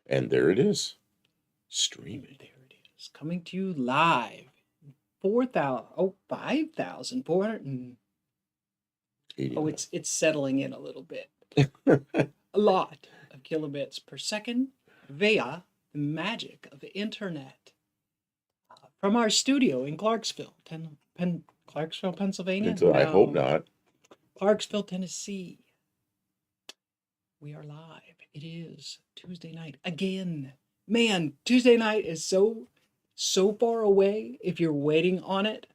And there it is. Streaming. There it is. Coming to you live. 5,400. Oh, it's settling in a little bit. A lot of kilobits per second via the magic of the internet. From our studio in Clarksville, Clarksville, Pennsylvania? I hope not. Clarksville, Tennessee. We are live. It is Tuesday night again. Man, Tuesday night is so far away if you're waiting on it.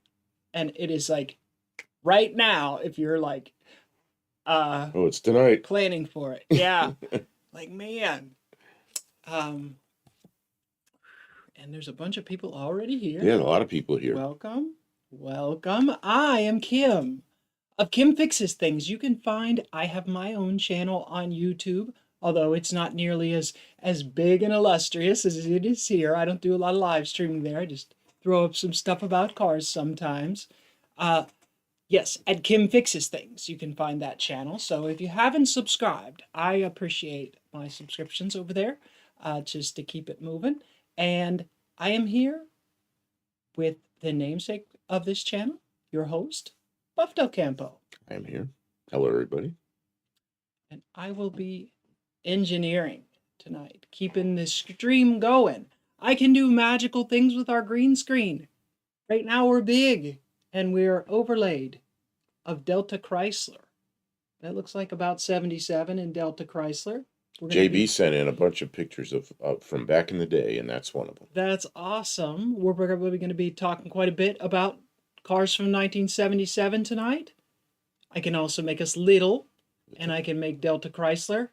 And it is like right now if you're like oh, it's tonight. Planning for it. Yeah. Like, man. And there's a bunch of people already here. Yeah, a lot of people here. Welcome. Welcome. I am Kim of Kim Fixes Things. You can find, I have my own channel on YouTube, although it's not nearly as big and illustrious as it is here. I don't do a lot of live streaming there. I just throw up some stuff about cars sometimes. Yes, at Kim Fixes Things, you can find that channel. So if you haven't subscribed, I appreciate my subscriptions over there, just to keep it moving. And I am here with the namesake of this channel, your host, Buffalo Campo. I am here. Hello, everybody. And I will be engineering tonight, keeping this stream going. I can do magical things with our green screen. Right now we're big and we're overlaid of Delta Chrysler. That looks like about 77 in Delta Chrysler. JB sent in a bunch of pictures of from back in the day, and that's one of them. That's awesome. We're probably going to be talking quite a bit about cars from 1977 tonight. I can also make us little, and I can make Delta Chrysler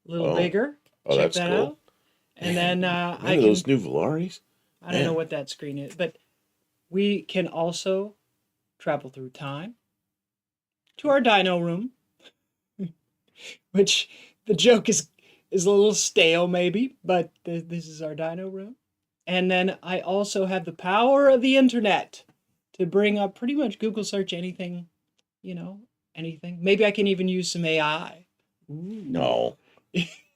a little bigger. Oh, check that cool. Out. And then I can, those new Velaris? I don't know what that screen is, but we can also travel through time to our dyno room, which the joke is a little stale maybe, but this is our dyno room. And then I also have the power of the internet to bring up pretty much Google search anything, anything. Maybe I can even use some AI. Ooh. No.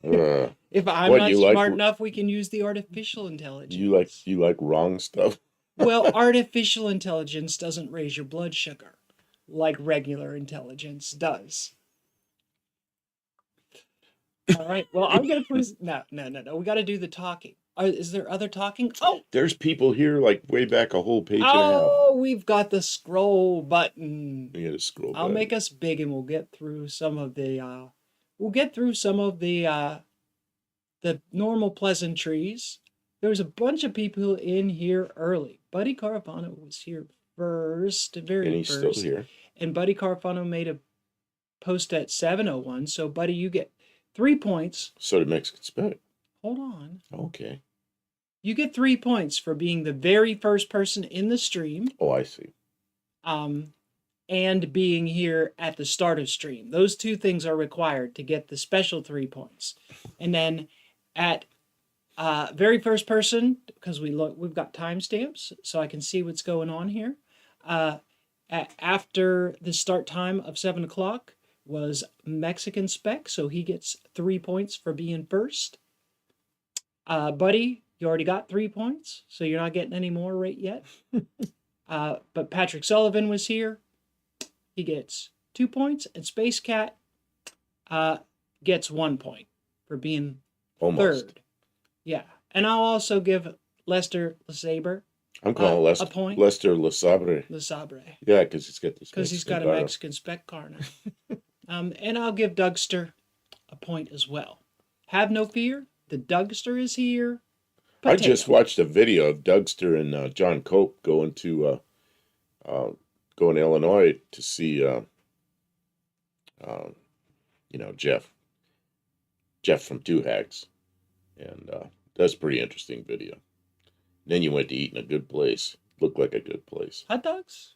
If I'm not smart enough, we can use the artificial intelligence. You like wrong stuff? Well, artificial intelligence doesn't raise your blood sugar like regular intelligence does. All right. Well, I'm gonna put no. We got to do the talking. Is there other talking? Oh, there's people here like way back a whole page and a half. Oh, we've got the scroll button. We got a scroll button. I'll make us big, and we'll get through some of the. The normal pleasantries. There's a bunch of people in here early. Buddy Carfano was here first, very first. He's still here. And Buddy Carfano made a post at 7:01. So, Buddy, you get 3 points. So did Mexican Spec. Hold on. Okay. You get 3 points for being the very first person in the stream. Oh, I see. And being here at the start of stream. Those two things are required to get the special 3 points. And then at very first person, because we've got timestamps, so I can see what's going on here. After the start time of 7 o'clock was Mexican Spec, so he gets 3 points for being first. Buddy, you already got 3 points, so you're not getting any more right yet. But Patrick Sullivan was here. He gets 2 points, and Space Cat gets 1 point for being third. Yeah, and I'll also give Lester LeSabre. I'm calling Lester a point. Lester LeSabre. LeSabre. Yeah, because he's got this. Because he's got a Mexican Spec car now. And I'll give Dougster a point as well. Have no fear, the Dougster is here. I just watched a video of Dougster and John Cope going to Illinois to see Jeff from Two Hacks, and that's a pretty interesting video. Then you went to eat in a good place. Looked like a good place. Hot dogs?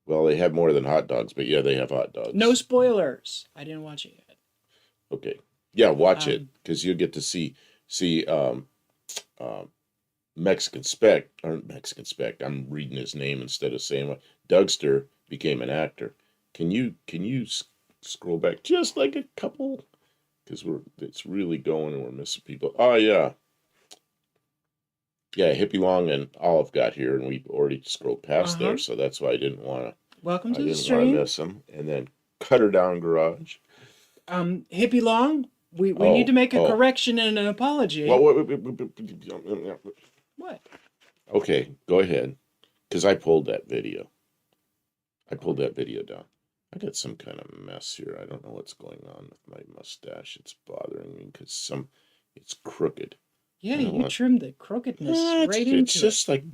Well, they have more than hot dogs, but yeah, they have hot dogs. No spoilers. I didn't watch it yet. Okay. Yeah, watch it, because you'll get to see Mexican Spec. I'm reading his name instead of saying what. Dougster became an actor. Can you scroll back just like a couple because it's really going and we're missing people. Oh yeah, yeah. Hippie Long and Olive got here, and we already scrolled past there, so that's why I didn't want Welcome to the to stream. miss them. And then Cutter Down Garage. Hippie Long, we need to make a correction and an apology. What? Okay, go ahead, because I pulled that video. I pulled that video down. I got some kind of mess here. I don't know what's going on with my mustache. It's bothering me because it's crooked. Yeah, you trimmed the crookedness right into it. It's just like,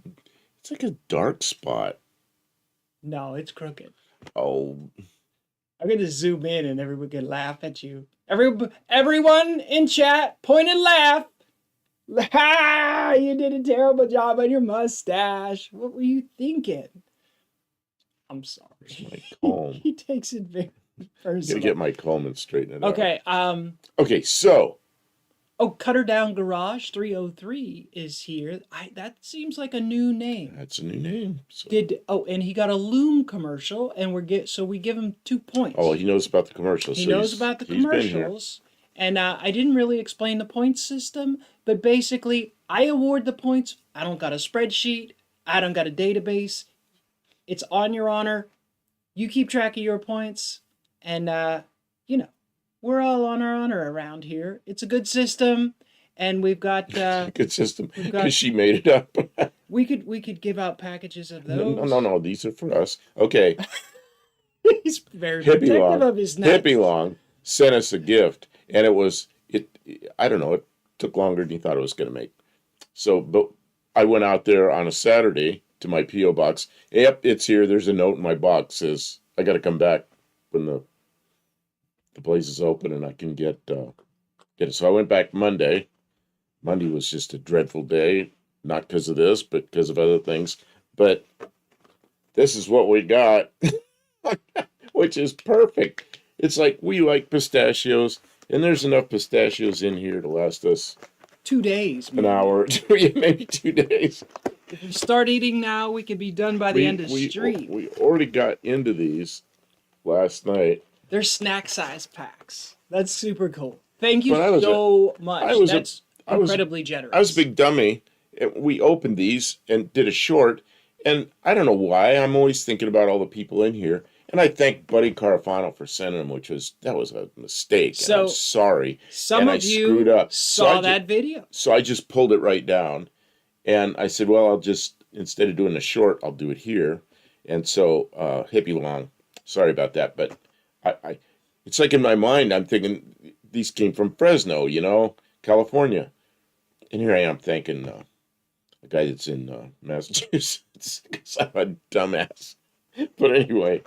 it's like a dark spot. No, it's crooked. Oh. I'm going to zoom in and everyone can laugh at you. Everyone in chat, point and laugh. Ha! You did a terrible job on your mustache. What were you thinking? I'm sorry. My comb. He takes it very personal. Gotta get my comb and straighten it out. Okay. Okay, so. Oh, Cutter Down Garage 303 is here. That seems like a new name. That's a new name. So. And he got a Loom commercial, and we give him 2 points. Oh, he knows about the commercials. He knows about the commercials. And I didn't really explain the point system, but basically, I award the points. I don't got a spreadsheet. I don't got a database. It's on your honor. You keep track of your points. And, we're all on our honor around here. It's a good system. And we've got... good system, because she made it up. we could give out packages of those. No. These are for us. Okay. He's very protective of his nuts. Hippie Long sent us a gift. And I don't know, it took longer than he thought it was going to make. So, but I went out there on a Saturday to my P.O. box. Yep, it's here. There's a note in my box that says I got to come back when the place is open and I can get it. So I went back Monday. Monday was just a dreadful day, not because of this, but because of other things. But this is what we got, which is perfect. It's like, we like pistachios. And there's enough pistachios in here to last us 2 days. An hour, maybe 2 days. If we start eating now, we could be done by the end of the stream. We already got into these last night. They're snack size packs. That's super cool. Thank you so much. That's incredibly generous. I was a big dummy. We opened these and did a short. And I don't know why. I'm always thinking about all the people in here. And I thank Buddy Carafano for sending them, that was a mistake. So, and I'm sorry. Some of you screwed up. Saw that video. So I just pulled it right down. And I said, well, instead of doing a short, I'll do it here. And so, Hippie Long, sorry about that. But it's like in my mind, I'm thinking these came from Fresno, California. And here I am thanking a guy that's in Massachusetts because I'm a dumbass. But anyway,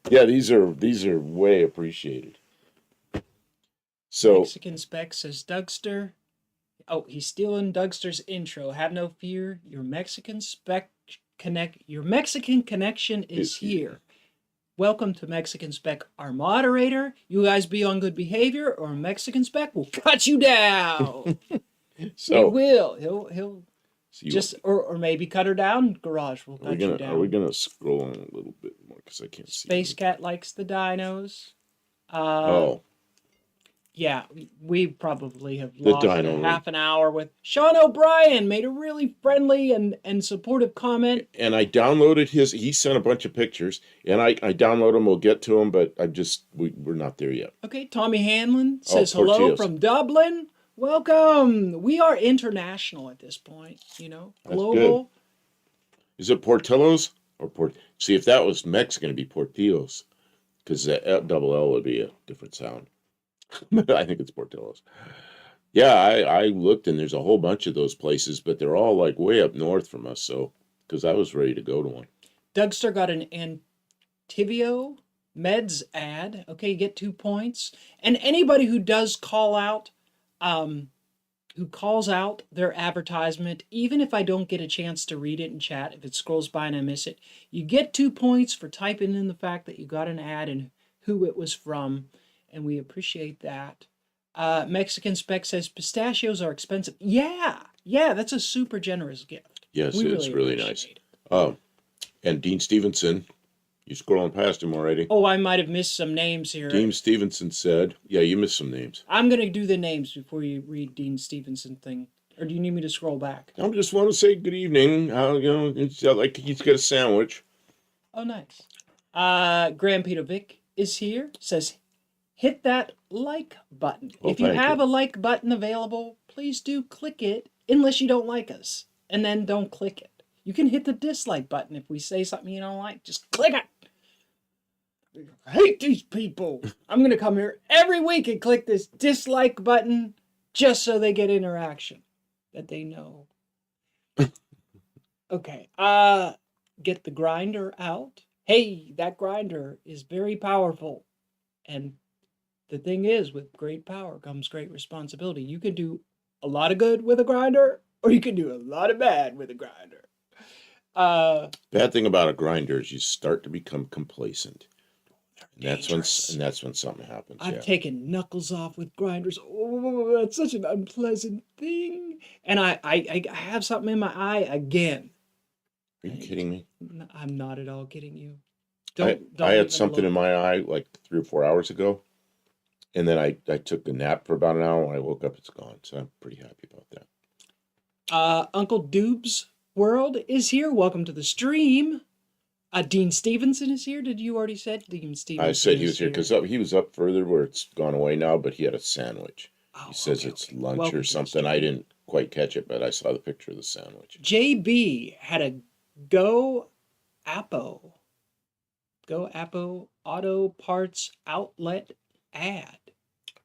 yeah, these are way appreciated. So Mexican Spec says Dougster. Oh, he's stealing Dougster's intro. Have no fear. Your Mexican connection is here. Welcome to Mexican Spec, our moderator. You guys be on good behavior, or Mexican Spec will cut you down. So he will. He'll. Or maybe cut her down. Garage will cut you down. Are we gonna scroll on a little bit more because I can't see? Space Cat likes the dinos. Yeah, we probably have lost half an hour with Sean O'Brien. Made a really friendly and supportive comment. And I downloaded he sent a bunch of pictures, and I downloaded them. We'll get to them, but we're not there yet. Okay, Tommy Hanlon says hello from Dublin. Welcome. We are international at this point, global. Good. Is it Portillo's or Port? See, if that was Mexican, it'd be Portillo's, because the double L would be a different sound. I think it's Portillo's. Yeah, I looked, and there's a whole bunch of those places, but they're all like way up north from us. So, because I was ready to go to one. Dougster got an Antivio Meds ad. Okay, you get 2 points. And anybody who does call out. Who calls out their advertisement, even if I don't get a chance to read it in chat, if it scrolls by and I miss it, you get 2 points for typing in the fact that you got an ad and who it was from, and we appreciate that. Mexican Spec says pistachios are expensive. Yeah, that's a super generous gift. Yes, it's really nice. And Dean Stevenson, You scrolling past him already. Oh, I might have missed some names here. Dean Stevenson said, yeah, you missed some names. I'm going to do the names before you read Dean Stevenson thing. Or do you need me to scroll back? I just want to say good evening. It's like he's got a sandwich. Oh, nice. Grand Peter Vic is here. Says, hit that like button. Well, if you thank have you. a like button available, please do click it, unless you don't like us. And then don't click it. You can hit the dislike button if we say something you don't like. Just click it. I hate these people. I'm going to come here every week and click this dislike button just so they get interaction that they know. Okay. Get the grinder out. Hey, that grinder is very powerful. And the thing is, with great power comes great responsibility. You can do a lot of good with a grinder, or you can do a lot of bad with a grinder. Bad thing about a grinder is you start to become complacent. And dangerous. that's when something happens. I've Yeah. taken knuckles off with grinders. Oh, that's such an unpleasant thing. And I have something in my eye again. Are you kidding me? I'm not at all kidding you. I Don't had even something in look. my eye like 3 or 4 hours ago, and then I took a nap for about an hour. When I woke up, it's gone. So I'm pretty happy about that. Uncle Doob's World is here. Welcome to the stream. Dean Stevenson is here. Did you already said Dean Stevenson? I said he is was here because he was up further where it's gone away now, but he had a sandwich. Oh, He says okay, it's okay. lunch Welcome or to the something. I stream. didn't quite catch it, but I saw the picture of the sandwich. JB had a Go Appo Auto Parts Outlet ad.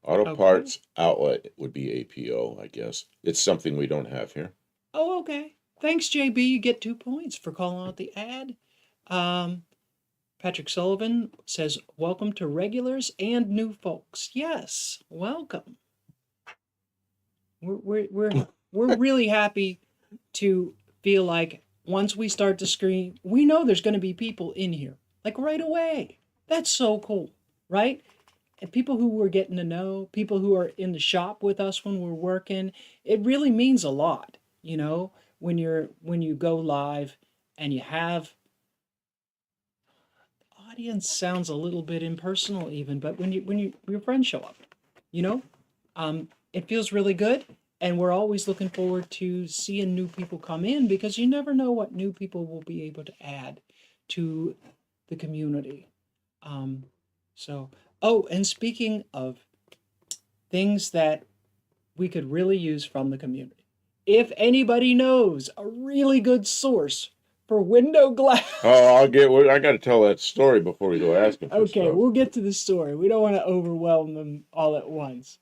Auto Okay. Parts Outlet would be APO, I guess. It's something we don't have here. Oh, okay. Thanks, JB. You get 2 points for calling out the ad. Patrick Sullivan says, welcome to regulars and new folks. Yes, welcome. We're really happy to feel like once we start to stream, we know there's going to be people in here, like right away. That's so cool, right? And people who we're getting to know, people who are in the shop with us when we're working, it really means a lot, you know, when you go live and you have audience sounds a little bit impersonal even, but when your friends show up, you know, it feels really good. And we're always looking forward to seeing new people come in because you never know what new people will be able to add to the community. Oh, and speaking of things that we could really use from the community, if anybody knows a really good source for window glass. Oh, I got to tell that story before we go asking for Okay, stuff. we'll get to the story. We don't want to overwhelm them all at once.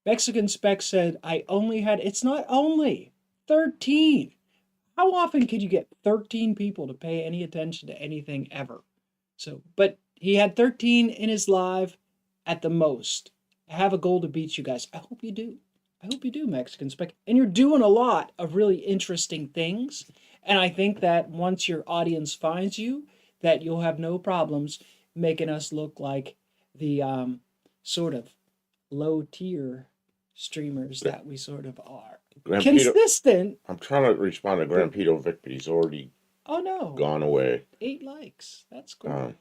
Mexican Spec said, it's not only 13. How often could you get 13 people to pay any attention to anything ever? But he had 13 in his live at the most. I have a goal to beat you guys. I hope you do. I hope you do, Mexican Spec. And you're doing a lot of really interesting things. And I think that once your audience finds you, that you'll have no problems making us look like the sort of low tier streamers that we sort of are. Consistent. I'm trying to respond to Grand Peter Vic, but he's already gone away. 8 likes. That's cool.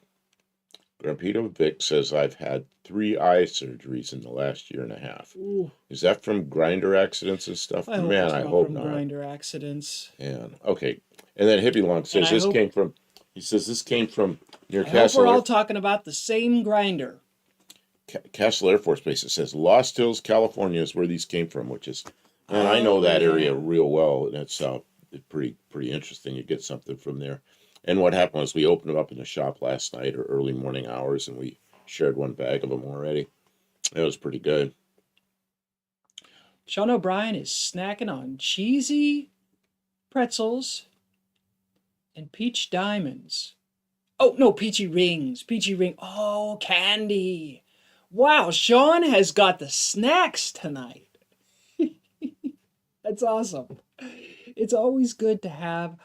Grand Peter Vic says I've had 3 eye surgeries in the last year and a half. Ooh. Is that from grinder accidents and stuff? I hope not. Grinder accidents. And okay. And then Hippie Long says this came from near Castle. I hope we're all talking about the same grinder. Castle Air Force Base. It says Lost Hills, California is where these came from, which is, and I know that area real well. And it's pretty interesting. You get something from there. And what happened was we opened them up in the shop last night or early morning hours, and we shared 1 bag of them already. It was pretty good. Sean O'Brien is snacking on cheesy pretzels and peach diamonds. Oh, no, peachy rings. Peachy ring. Oh, candy. Wow, Sean has got the snacks tonight. That's awesome. It's always good to have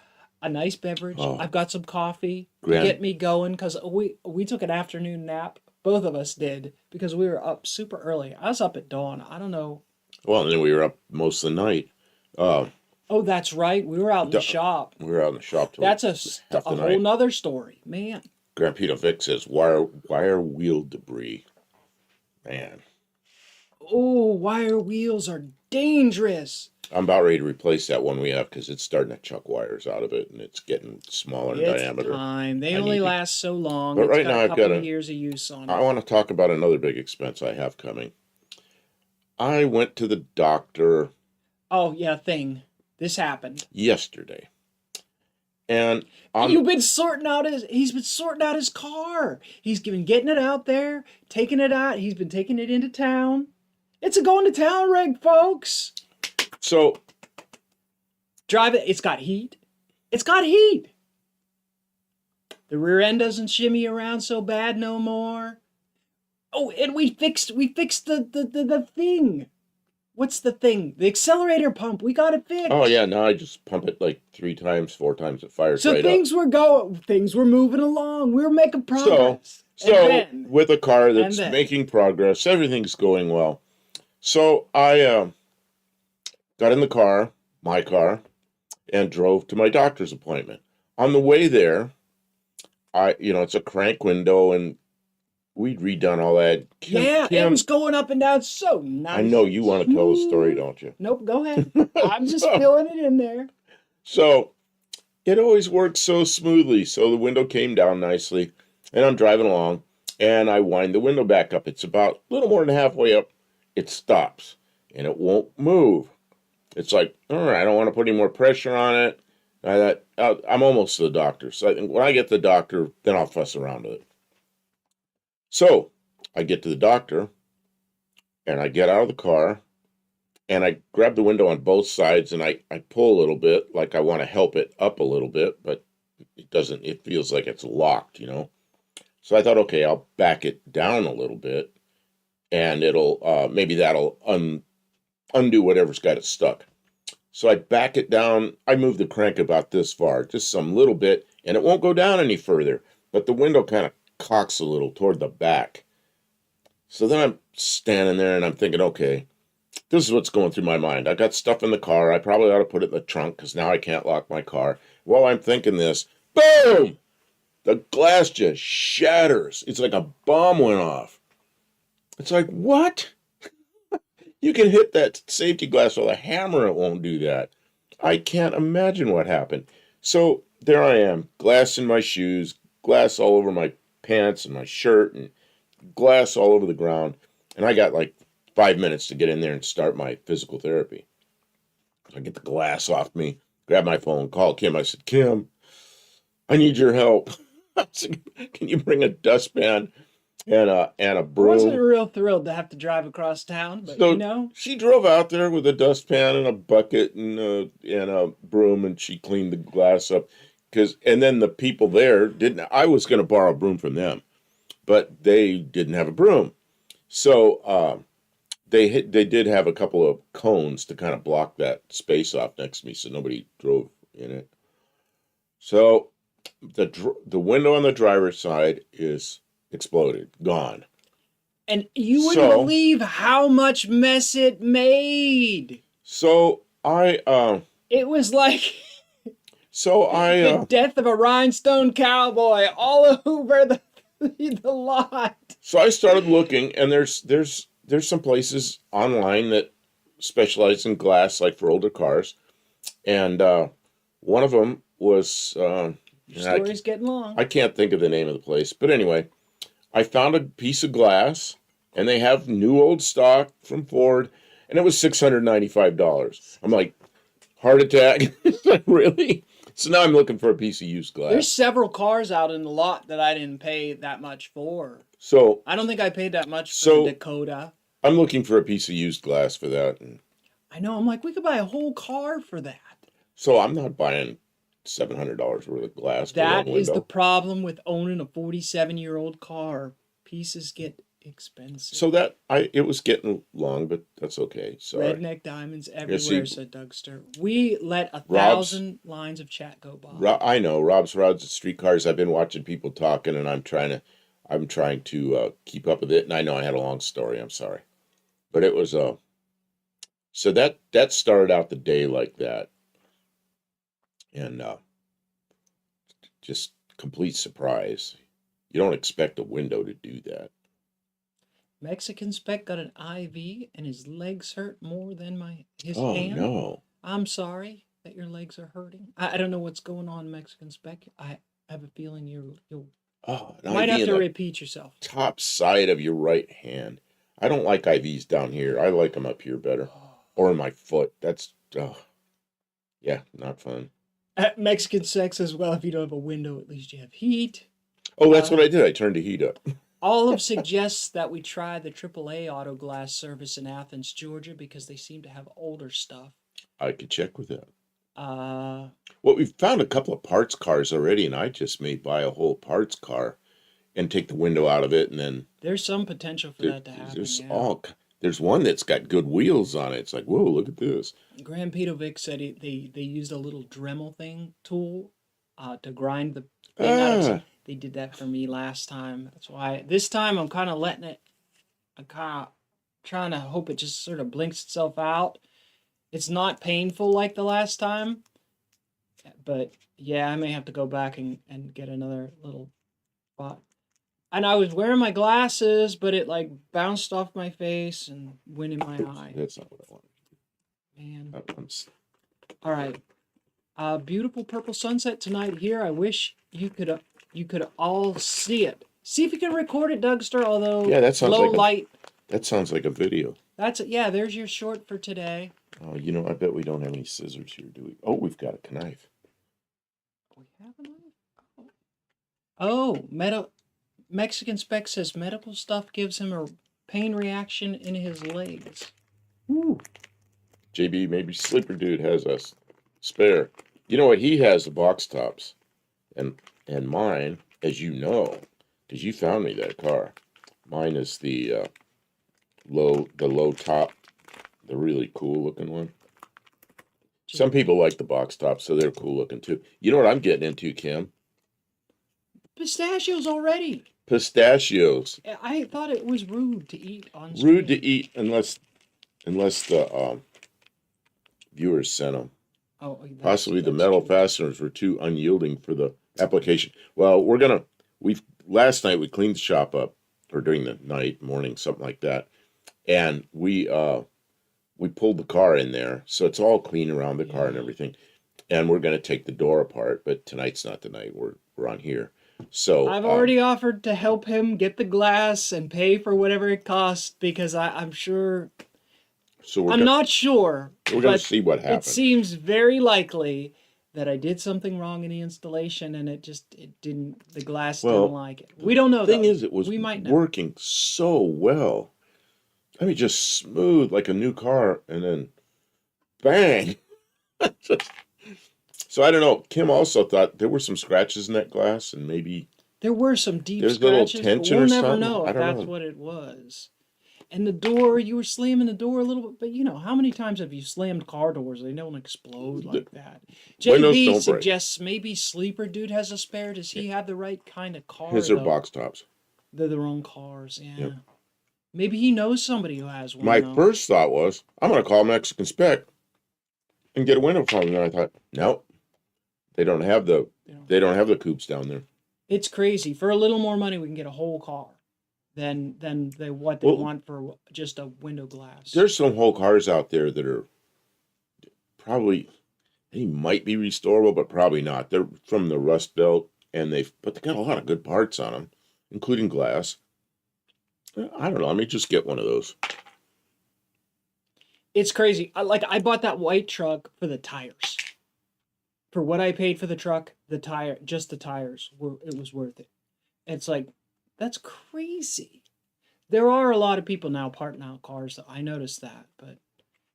a nice beverage. Oh. I've got some coffee to get me going because we took an afternoon nap. Both of us did because we were up super early. I was up at dawn. I don't know. Well, and then we were up most of the night. Oh, that's right. We were out in the shop. We were out in the shop till That's half a the whole night. nother story, man. Grand Peter Vic says, wire wheel debris. Man, Oh, wire wheels are dangerous. I'm about ready to replace that one we have because it's starting to chuck wires out of it and it's getting smaller in It's diameter. time. They I only need to- last so long. But It's right got now a I've couple got of years of use on I it. want to talk about another big expense I have coming. I went to the doctor Oh, yeah, thing. This happened. yesterday. And He's been sorting out his car. He's been getting it out there, taking it out. He's been taking it into town. It's a going to town rig, folks. so Drive it. It's got heat. It's got heat. The rear end doesn't shimmy around so bad no more. Oh, and we fixed the thing. What's the thing? The accelerator pump. We got it fixed. oh yeah, now I just pump it like 3 times, 4 times, it fires So right things were moving along. We were making up. progress. So with a car that's then- making progress, everything's going well. So I got in the car, my car, and drove to my doctor's appointment. On the way there, it's a crank window, and we'd redone all that. it was going up and down so nice. I know you want to tell the story, don't you? Nope, go ahead. I'm just filling it in there. So it always works so smoothly. So the window came down nicely, and I'm driving along, and I wind the window back up. It's about a little more than halfway up. It stops, and it won't move. It's like, all right, I don't want to put any more pressure on it. I thought, I'm almost to the doctor. So I think when I get to the doctor, then I'll fuss around with it. So I get to the doctor, and I get out of the car, and I grab the window on both sides, and I pull a little bit, like I want to help it up a little bit, but it doesn't. It feels like it's locked, So I thought, okay, I'll back it down a little bit, and it'll maybe that'll undo whatever's got it stuck. So I back it down. I move the crank about this far, just some little bit, and it won't go down any further. But the window kind of cocks a little toward the back. So then I'm standing there and I'm thinking, okay, this is what's going through my mind. I got stuff in the car. I probably ought to put it in the trunk because now I can't lock my car. While I'm thinking this, boom! The glass just shatters. It's like a bomb went off. It's like, what? You can hit that safety glass with a hammer, it won't do that. I can't imagine what happened. So there I am, glass in my shoes, glass all over my pants and my shirt, and glass all over the ground. And I got like 5 minutes to get in there and start my physical therapy. I get the glass off me, grab my phone, call Kim. I said, Kim, I need your help. I said, can you bring a dustpan and a I broom? wasn't real thrilled to have to drive across town, but So she drove out there with a dustpan and a bucket and a broom, and she cleaned the glass up. And then the people there didn't. I was going to borrow a broom from them, but they didn't have a broom. So they did have a couple of cones to kind of block that space off next to me, so nobody drove in it. So the window on the driver's side is exploded, gone. And you wouldn't believe how much mess it made. So it was like the death of a rhinestone cowboy all over the lot. So I started looking, and there's some places online that specialize in glass, like for older cars, and one of them was Story's getting long. I can't think of the name of the place, but anyway, I found a piece of glass, and they have new old stock from Ford, and it was $695. I'm like, heart attack? Really? So now I'm looking for a piece of used glass. There's several cars out in the lot that I didn't pay that much for. So I don't think I paid that much for the Dakota. I'm looking for a piece of used glass for that. And I know. I'm like, we could buy a whole car for that. So I'm not buying $700 worth of glass. That is the problem with owning a 47-year-old car. Pieces get expensive. So it was getting long, but that's okay. Sorry. Redneck diamonds everywhere, said Doug Sturt. We let 1,000 lines of chat go by. I know Rob's Rods and Streetcars. I've been watching people talking, and I'm trying to keep up with it. And I know I had a long story. I'm sorry, but it was so that started out the day like that. and just complete surprise. You don't expect a window to do that. Mexican Spec got an IV and his legs hurt more than his Oh hand. no! I'm sorry that your legs are hurting. I don't know what's going on, Mexican Spec. I have a feeling you'll Oh, an might IV have in to the repeat yourself. top side of your right hand. I don't like IVs down here. I like them up here better, or in my foot. That's yeah, not fun. At Mexican Sex as well. If you don't have a window, at least you have heat. Oh, that's what I did. I turned the heat up. Olive suggests that we try the AAA Auto Glass service in Athens, Georgia, because they seem to have older stuff. I could check with that. Uh, Well, we've found a couple of parts cars already, and I just may buy a whole parts car and take the window out of it, and then there's some potential for that to happen. there's Yeah. there's one that's got good wheels on it. It's like, whoa, look at this. Graham Pedovic said they used a little Dremel thing to grind the thing out of some. They did that for me last time. That's why this time I'm kind of letting it. I'm kind of trying to hope it just sort of blinks itself out. It's not painful like the last time, but yeah, I may have to go back and get another little spot. And I was wearing my glasses, but it like bounced off my face and went in my eye. That's not what I want. Man. All right. Beautiful purple sunset tonight here. I wish you could all see it. See if you can record it, Dougster. Although yeah, that sounds low like light. That sounds like a video. That's it. Yeah. There's your short for today. Oh, you know, I bet we don't have any scissors here, do we? Oh, we've got a knife. We have a knife. Oh, Mexican Spec says medical stuff gives him a pain reaction in his legs. Ooh. JB, maybe Sleeper Dude has a spare. You know what? He has the box tops, and mine, as you know, because you found me that car. Mine is the low top, the really cool looking one. Some people like the box tops, so they're cool looking too. You know what I'm getting into, Kim? Pistachios already. Pistachios. I thought it was rude to eat on screen. Rude to eat unless the viewers sent them. Oh, possibly the metal fasteners were too unyielding for the application. Well, last night we cleaned the shop up, or during the night, morning, something like that, and we pulled the car in there, so it's all clean around the car and everything. And we're gonna take the door apart, but tonight's not the night. We're on here. So I've already offered to help him get the glass and pay for whatever it costs because I'm sure. So I'm not sure. We're going to see what happens. It seems very likely that I did something wrong in the installation and the glass didn't like it. We don't know. The thing is, it was might know. working so well. I mean, just smooth like a new car, and then bang. So I don't know. Kim also thought there were some scratches in that glass, and maybe there were some deep scratches. A little tension, but we'll or never something. know if that's what it was. And the door, you were slamming the door a little bit, but you know, how many times have you slammed car doors? They don't explode like that. JB suggests maybe Sleeper Dude has a spare. Does he have the right kind of car? His are box tops. They're their own cars, yeah. Yep. Maybe he knows somebody who has one. My first thought was, I'm going to call Mexican Spec and get a window from him. And I thought, no, they don't have the coupes down there. It's crazy. For a little more money, we can get a whole car. Than what they want for just a window glass. There's some whole cars out there that are probably, they might be restorable, but probably not. They're from the Rust Belt, but they got a lot of good parts on them, including glass. I don't know. I may just get one of those. It's crazy. I bought that white truck for the tires. For what I paid for the truck, the tires, it was worth it. It's like, that's crazy. There are a lot of people now parting out cars. I noticed that, but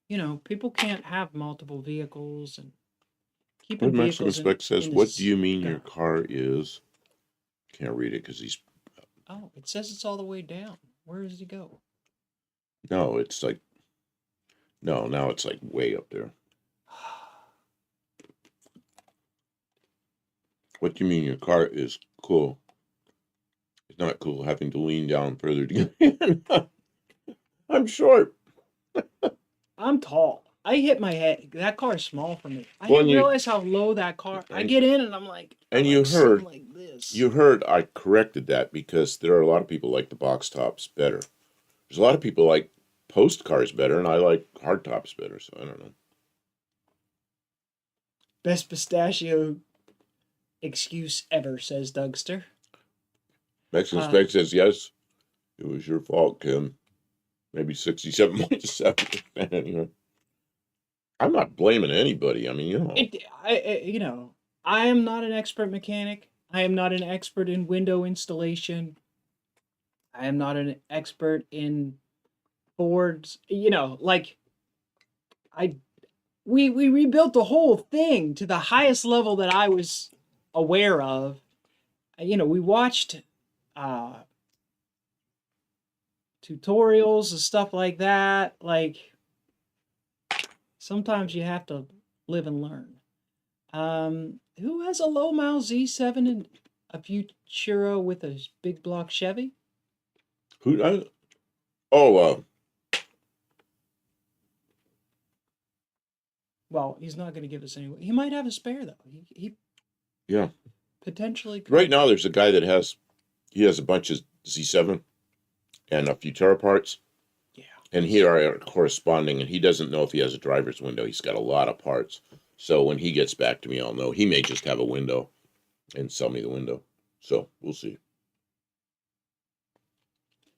you know, people can't have multiple vehicles and keeping vehicles. Mexican Spec says, "What do you mean your car is?" Can't read it because he's. Oh, it says it's all the way down. Where does he go? No, it's like. No, now it's like way up there. What do you mean your car is cool? It's not cool having to lean down further to get in. I'm short. I'm tall. I hit my head. That car is small for me. I Well, didn't realize how low that car. I get in and I'm like, and I'm like sitting like this. you heard I corrected that because there are a lot of people like the box tops better. There's a lot of people like post cars better, and I like hard tops better. So I don't know. Best pistachio excuse ever, says Dougster. Mexican Spec says yes. It was your fault, Kim. Maybe 67.7%. Anyway, I'm not blaming anybody. I mean, You know, I am not an expert mechanic. I am not an expert in window installation. I am not an expert in Fords. You know, like I we rebuilt the whole thing to the highest level that I was aware of. You know, we watched tutorials and stuff like that. Like sometimes you have to live and learn. Who has a low mile Z7 and a Futura with a big block Chevy? who? Oh, Well, he's not going to give us any. He might have a spare though. He yeah. potentially could. Right now, there's a guy that has a bunch of Z7 and a Futura parts. Yeah. And he are corresponding, and he doesn't know if he has a driver's window. He's got a lot of parts. So when he gets back to me, I'll know. He may just have a window and sell me the window. So we'll see.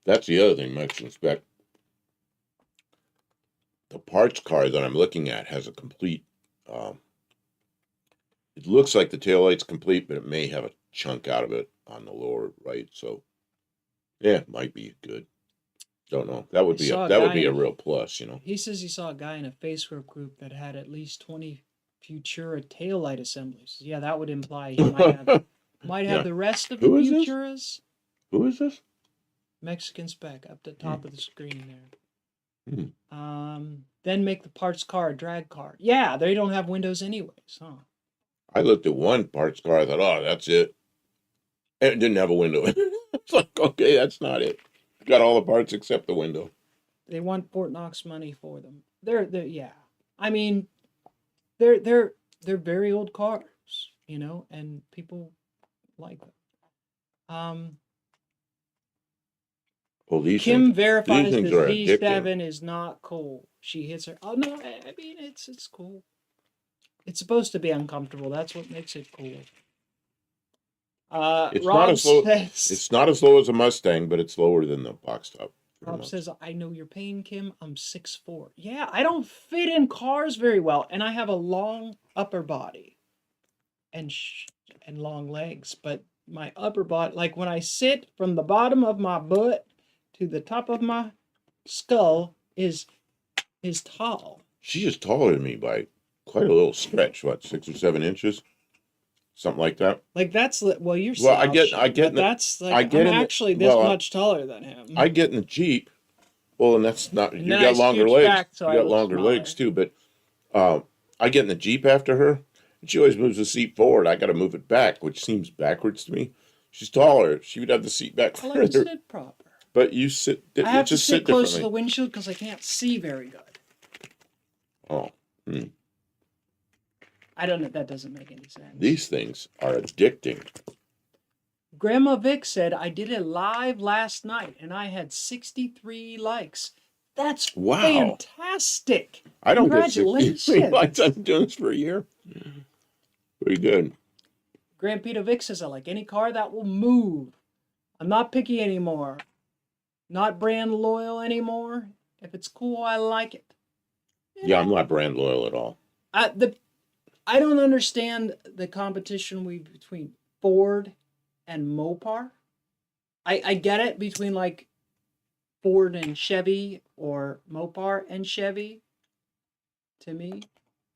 That's the other thing, Mexican Spec. The parts car that I'm looking at has a complete, it looks like the taillight's complete, but it may have a chunk out of it on the lower right. So, yeah, it might be good. Don't know. That would be a real plus, you know. He says he saw a guy in a Facebook group that had at least 20 Futura taillight assemblies. Yeah, that would imply he might have the rest of the Futuras. Who is this? Mexican Spec up the top of the screen there. Then make the parts car a drag car. Yeah, they don't have windows anyways, huh? I looked at one parts car. I thought, oh, that's it. And it didn't have a window. It's like, okay, that's not it. Got all the parts except the window. They want Fort Knox money for them. They're yeah. I mean, they're very old cars, you know, and people like them. Well, Kim verifies the Z7 is not cool. She hits her. Oh no, I mean it's cool. It's supposed to be uncomfortable. That's what makes it cool. It's Rob not as slow. says, It's not as low as a Mustang, but it's lower than the box top. Rob says, "I know your pain, Kim. I'm 6'4". Yeah, I don't fit in cars very well, and I have a long upper body, and long legs. But my upper body, like when I sit from the bottom of my butt to the top of my skull, is tall. She is taller than me by quite a little stretch. What, 6 or 7 inches, something like that. Like that's well, you're well. I get. That's like I'm actually this much taller than him. I get in the Jeep. Well, and that's not. You got longer legs. Back, so you got longer legs too. But I get in the Jeep after her, and she always moves the seat forward. I got to move it back, which seems backwards to me. She's taller. She would have the seat back further. I like to sit proper. But you sit. I have to sit close to the windshield because I can't see very good. Oh. I don't know. That doesn't make any sense. These things are addicting. Grandma Vic said, I did it live last night and I had 63 likes. That's fantastic. I don't get 63 likes. I've been doing this for a year. Pretty good. Grand Peter Vic says, I like any car that will move. I'm not picky anymore. Not brand loyal anymore. If it's cool, I like it. Yeah, I'm not brand loyal at all. I don't understand the competition between Ford and Mopar. I get it between like Ford and Chevy or Mopar and Chevy. To me,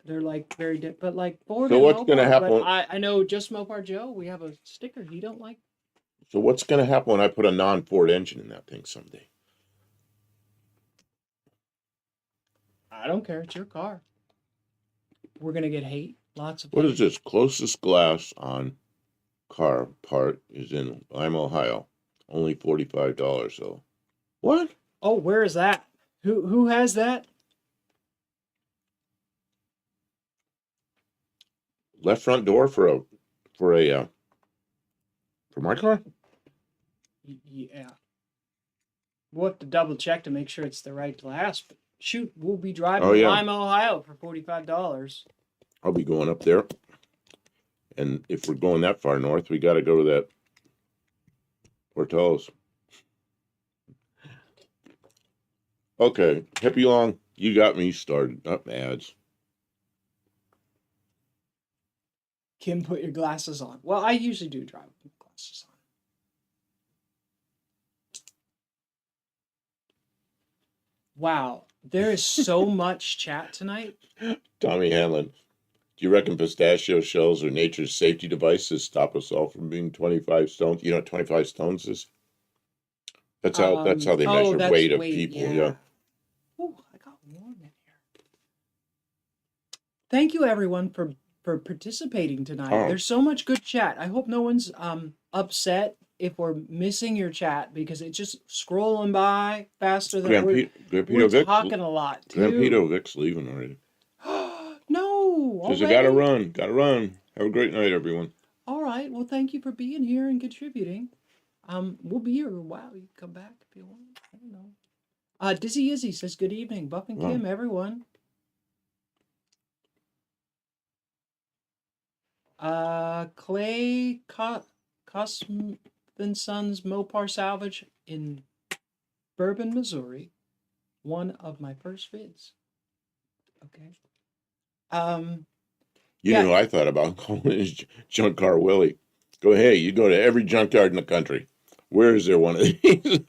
they're like very different. But like Ford. So what's going to happen? I know just Mopar Joe. We have a sticker he don't like. So what's going to happen when I put a non-Ford engine in that thing someday? I don't care. It's your car. We're going to get hate. Lots of What is this? Closest glass on car part is in Lima, Ohio. Only $45 though. What? Oh, where is that? Who has that? left front door for my car? Yeah. We'll have to double check to make sure it's the right glass. But shoot, we'll be driving Oh, to yeah. Lima, Ohio for $45. I'll be going up there. And if we're going that far north, we got to go to that Portillo's. Okay, Happy Long, you got me started. Up ads. Kim, put your glasses on. Well, I usually do drive with glasses on. Wow, there is so much chat tonight. Tommy Hanlon, do you reckon pistachio shells are nature's safety devices stop us all from being 25 stones? You know what 25 stones is? That's how they measure that's weight of weight, people. yeah. Yeah. Ooh, I got warm in here. Thank you, everyone, for participating tonight. Oh. There's so much good chat. I hope no one's upset if we're missing your chat because it's just scrolling by faster than we're talking a lot too. Grampito Vic's leaving already. No, Says I gotta run. Have a great night, everyone. All right. Well, thank you for being here and contributing. We'll be here a while. You can come back if you want. I don't know. Dizzy Izzy says good evening, Buff and Kim, everyone. Clay Cosm Sons Mopar Salvage in Bourbon, Missouri. One of my first vids. Okay. You know who I thought about calling is Junk Car Willie. Go, hey, you go to every junkyard in the country. Where is there one of these?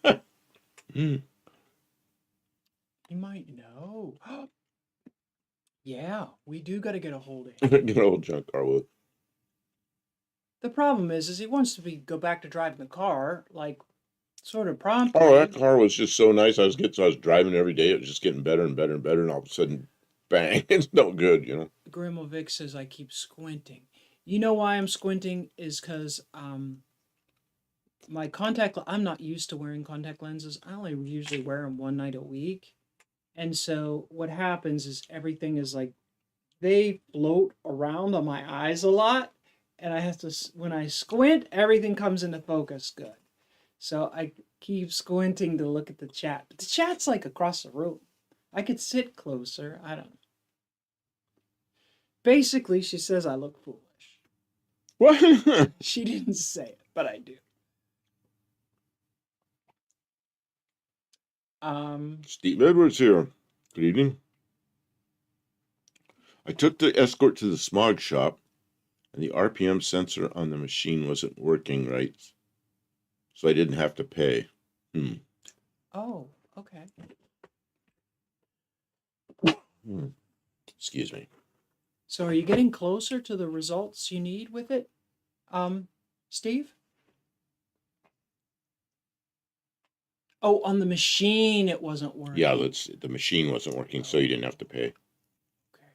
You might know. Yeah, we do got to get a hold of him. Get old Junk Car Willie. The problem is he wants to go back to driving the car, like, sort of promptly. Oh, that car was just so nice. I was driving every day. It was just getting better and better and better. And all of a sudden, bang, it's no good, you know. Grimovic says I keep squinting. You know why I'm squinting is because my I'm not used to wearing contact lenses. I only usually wear them one night a week. And so what happens is everything is like, they float around on my eyes a lot. And I have to, when I squint, everything comes into focus good. So I keep squinting to look at the chat. But the chat's like across the room. I could sit closer. I don't know. Basically, she says I look foolish. What? She didn't say it, but I do. Steve Edwards here. Good evening. I took the Escort to the smog shop, and the RPM sensor on the machine wasn't working right, so I didn't have to pay. Oh, okay. Excuse me. So are you getting closer to the results you need with it, Steve? Oh, on the machine it wasn't working. Yeah, the machine wasn't working, so you didn't have to pay. Okay.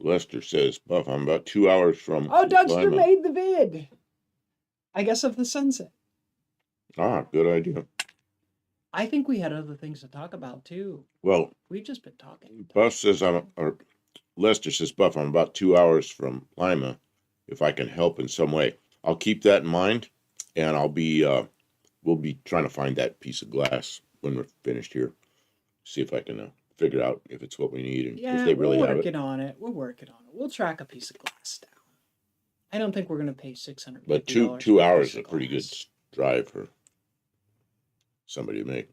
Lester says, Buff, I'm about 2 hours from Oh, Dugster Lima. made the vid. I guess of the sunset. Ah, good idea. I think we had other things to talk about too. Well, we've just been talking. Buff says Lester says, Buff, I'm about 2 hours from Lima. If I can help in some way, I'll keep that in mind, and I'll be we'll be trying to find that piece of glass when we're finished here. See if I can figure out if it's what we need and if they really have it. We're working on it. We'll track a piece of glass down. I don't think we're going to pay $600. But two hours is a pretty good drive for somebody to make.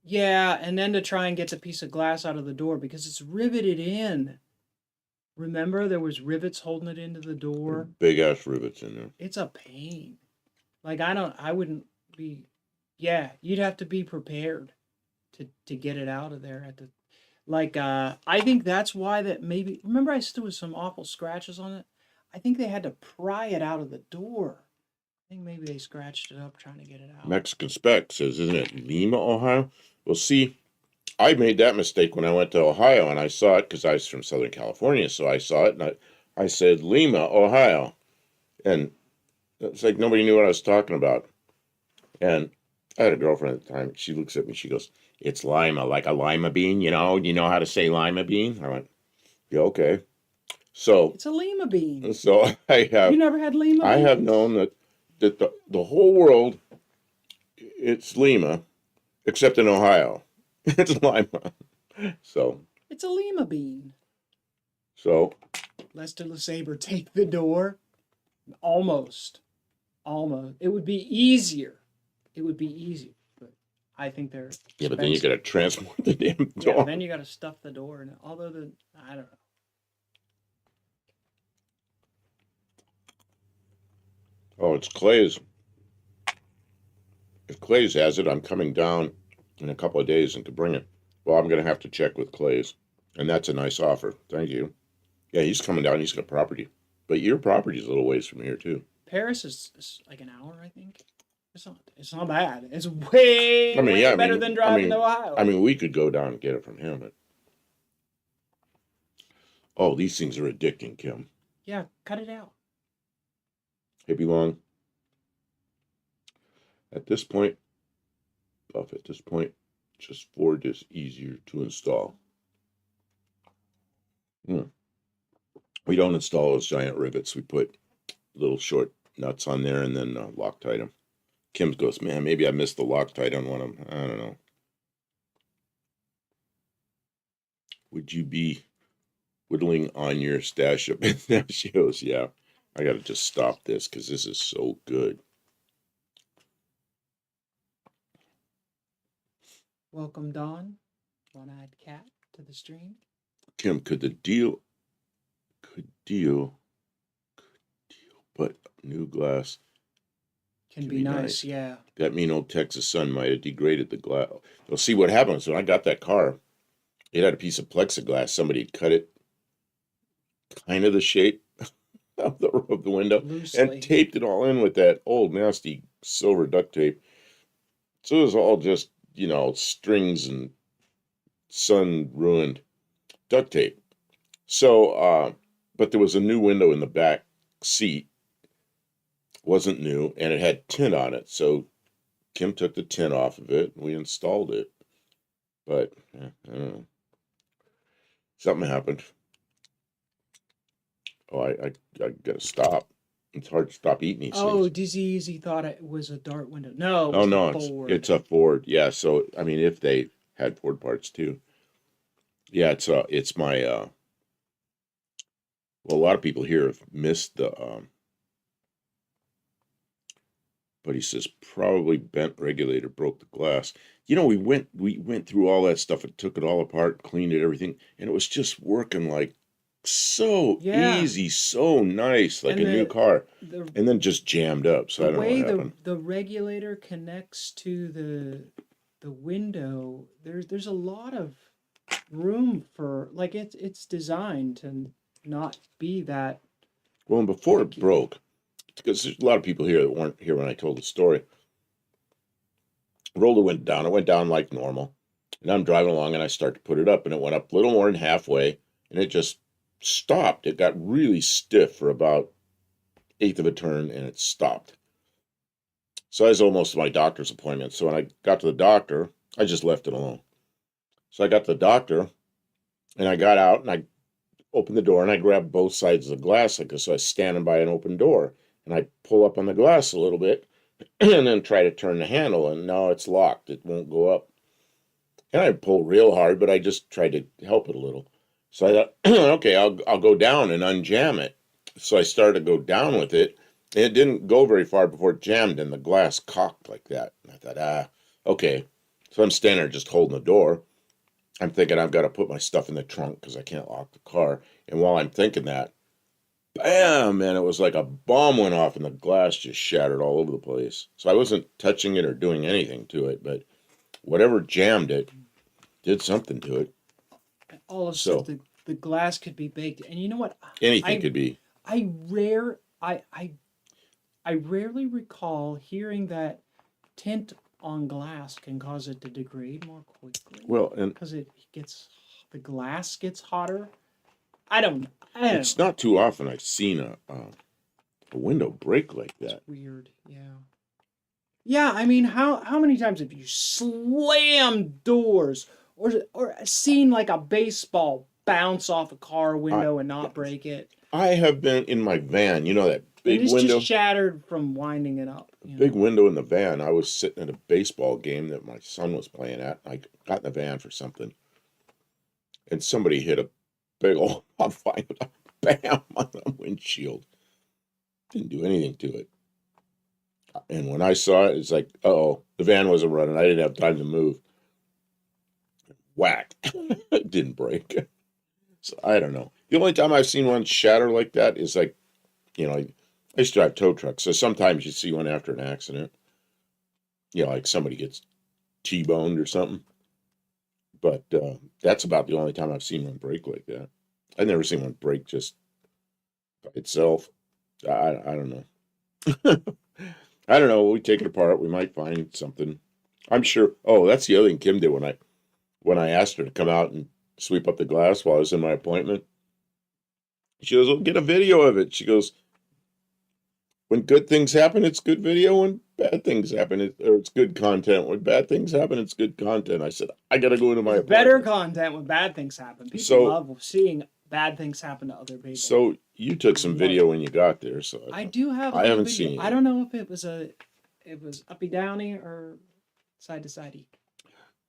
Yeah, and then to try and get the piece of glass out of the door because it's riveted in. Remember, there was rivets holding it into the door. Big ass rivets in there. It's a pain. Like I wouldn't be. Yeah, you'd have to be prepared to get it out of there at the. Like I think that's why that maybe. Remember, I still was some awful scratches on it. I think they had to pry it out of the door. I think maybe they scratched it up trying to get it out. Mexican Spec says, isn't it Lima, Ohio? Well, see, I made that mistake when I went to Ohio, and I saw it because I was from Southern California, so I saw it, and I said, Lima, Ohio. And it's like nobody knew what I was talking about. And I had a girlfriend at the time. She looks at me. She goes, "It's lima, like a lima bean. You know? You know how to say lima bean?" I went, "Yeah, okay." So, It's a lima bean. so You never had lima I have beans? known that the whole world, it's lima, except in Ohio, it's lima. So, It's a lima bean. so Lester LeSabre, take the door. Almost. Almost. It would be easier. It would be easier. But I think they're yeah, but then you expensive. got to transport the damn Yeah, dog. then you got to stuff the door. And although I don't know. Oh, it's Clay's. If Clay's has it, I'm coming down in a couple of days and to bring it. Well, I'm going to have to check with Clay's, and that's a nice offer. Thank you. Yeah, he's coming down. He's got property, but your property's a little ways from here too. Paris is like an hour, I think. It's not bad. It's way, I mean, way yeah, better than driving to Ohio. I mean, we could go down and get it from him. But oh, these things are addicting, Kim. Yeah, cut it out. Hippie long. At this point, Buff, at this point, just Ford is easier to install. We don't install those giant rivets. We put little short nuts on there and then Loctite them. Kim goes, man, maybe I missed the Loctite on one of them. I don't know. Would you be whittling on your stash of pistachios? Yeah, I got to just stop this because this is so good. Welcome, Dawn, one-eyed cat, to the stream. Kim, could deal, but new glass can be nice, yeah. That mean old Texas sun might have degraded the glass. Well, see what happens when I got that car. It had a piece of plexiglass. Somebody had cut it kind of the shape of the window Loosely. And taped it all in with that old nasty silver duct tape. So it was all just, strings and sun ruined duct tape. So, but there was a new window in the back seat. Wasn't new, and it had tint on it. So Kim took the tint off of it, and we installed it. But, I don't know. Something happened. Oh, I gotta stop. It's hard to stop eating these things. Oh, Dizzy thought it was a Dart window. No, Oh no, it's a Ford. Yeah, so I mean, if they had Ford parts too. Yeah, it's my well, a lot of people here have missed the but he says probably bent regulator broke the glass. We went through all that stuff and took it all apart, cleaned it, everything, and it was just working like so easy, so nice, like a new car, and then just jammed up. So I don't know what happened. The regulator connects to the window. There's a lot of room for, like, it's designed to not be that. Well, and before it broke, because there's a lot of people here that weren't here when I told the story. Roller went down. It went down like normal, and I'm driving along, and I start to put it up, and it went up a little more than halfway, and it just stopped. It got really stiff for about 1/8 of a turn, and it stopped. So I was almost to my doctor's appointment. So when I got to the doctor, I just left it alone. So I got to the doctor, and I got out, and I opened the door, and I grabbed both sides of the glass, like so I was standing by an open door, and I pull up on the glass a little bit, and then try to turn the handle, and no, it's locked. It won't go up. And I pull real hard, but I just tried to help it a little. So I thought, okay, I'll go down and unjam it. So I started to go down with it, and it didn't go very far before it jammed, and the glass cocked like that. And I thought, okay. So I'm standing there just holding the door. I'm thinking I've got to put my stuff in the trunk because I can't lock the car. And while I'm thinking that, bam, man, it was like a bomb went off, and the glass just shattered all over the place. So I wasn't touching it or doing anything to it, but whatever jammed it did something to it. All of a sudden, the glass could be baked, and you know what? Anything could be. I rarely recall hearing that tint on glass can cause it to degrade more quickly. Well, and because the glass gets hotter. I don't know. It's not too often I've seen a window break like that. It's weird, yeah. Yeah, I mean, how many times have you slammed doors or seen like a baseball bounce off a car I window and not break it? I have been in my van. You know that And big it's just window, shattered from winding it up. big window in the van. I was sitting at a baseball game that my son was playing at. I got in the van for something, and somebody hit a big old bam on the windshield. Didn't do anything to it. And when I saw it, it's like, oh, the van wasn't running. I didn't have time to move. Whack. It didn't break. So I don't know. The only time I've seen one shatter like that is like, I used to drive tow trucks. So sometimes you see one after an accident. Like somebody gets T-boned or something. But that's about the only time I've seen one break like that. I've never seen one break just by itself. I don't know. I don't know. We take it apart. We might find something. I'm sure. Oh, that's the other thing Kim did when I asked her to come out and sweep up the glass while I was in my appointment. She goes, "Well, get a video of it." She goes, "When good things happen, it's good video. When bad things happen, it's good content. When bad things happen, it's good content." I said, "I gotta go into my It's appointment." better content when bad things happen. People So- love seeing bad things happen to other people. So you took some video when you got there. So I do have. I haven't video. seen it I don't know if it was uppy downy or side to sidey.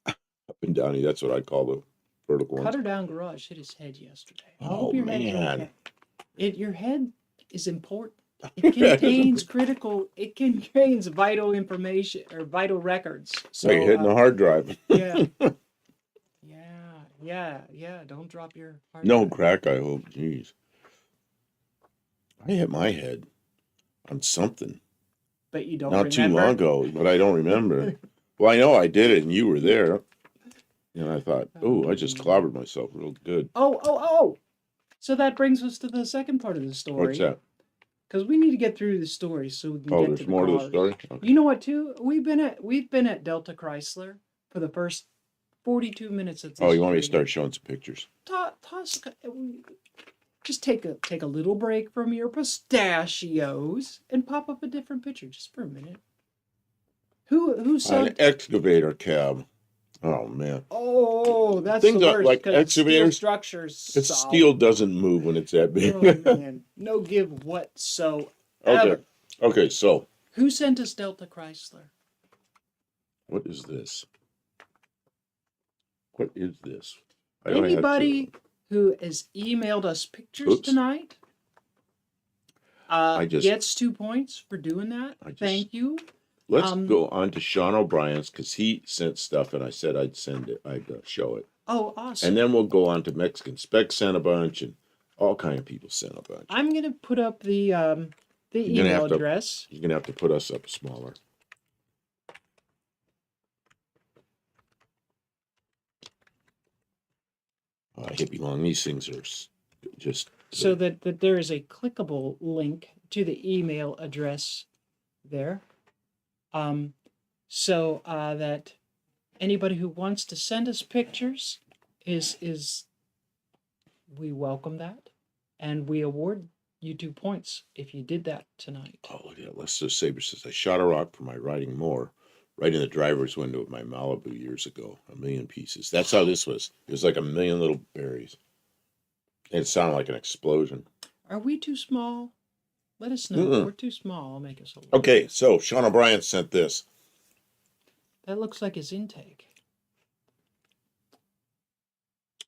up and downy. That's what I call the vertical ones. Cutter Down Garage hit his head yesterday. I Oh, hope your head's man. okay. Your head is important. It contains it contains vital information or vital records. So Like hitting a hard drive. yeah. Yeah. Don't drop your hard No drive. crack, I hope. Jeez. I hit my head on something But you don't not too remember. long ago, but I don't remember. Well, I know I did it and you were there. And I thought, oh, I just clobbered myself real good. Oh. So that brings us to the second part of the story. What's that? Because we need to get through the story so we can Oh, get there's to the more to the cars. story? Okay. You know what? Too, we've been at Delta Chrysler for the first 42 minutes of this. Oh, you want me to start showing some pictures? Just take a little break from your pistachios and pop up a different picture just for a minute. Who An subbed? excavator cab. Oh, man. Oh, that's Things the are worst. like 'cause excavators, steel structures. It's solid. steel doesn't move when it's that big. Oh man, no give whatsoever. Okay, so Who sent us Delta Chrysler? what is this? What is this? I only had Anybody two. who has emailed us pictures Oops. tonight I just- gets 2 points for doing that. Thank you. Let's go on to Sean O'Brien's because he sent stuff and I said I'd send it. I'd show it. Oh, awesome. And then we'll go on to Mexican Spec sent a bunch and all kind of people sent a bunch. I'm gonna put up the email address. You're gonna have to put us up smaller. Hippie long. These things are just So that there is a clickable link to the email address there. So that anybody who wants to send us pictures is we welcome that, and we award you 2 points if you did that tonight. Oh, look at that. Lester Saber says, I shot a rock for my riding more right in the driver's window of my Malibu years ago. 1,000,000 pieces. That's how this was. It was like 1,000,000 little berries. And it sounded like an explosion. Are we too small? Let us know. If we're too small. I'll make us a little. Okay, so Sean O'Brien sent this. That looks like his intake.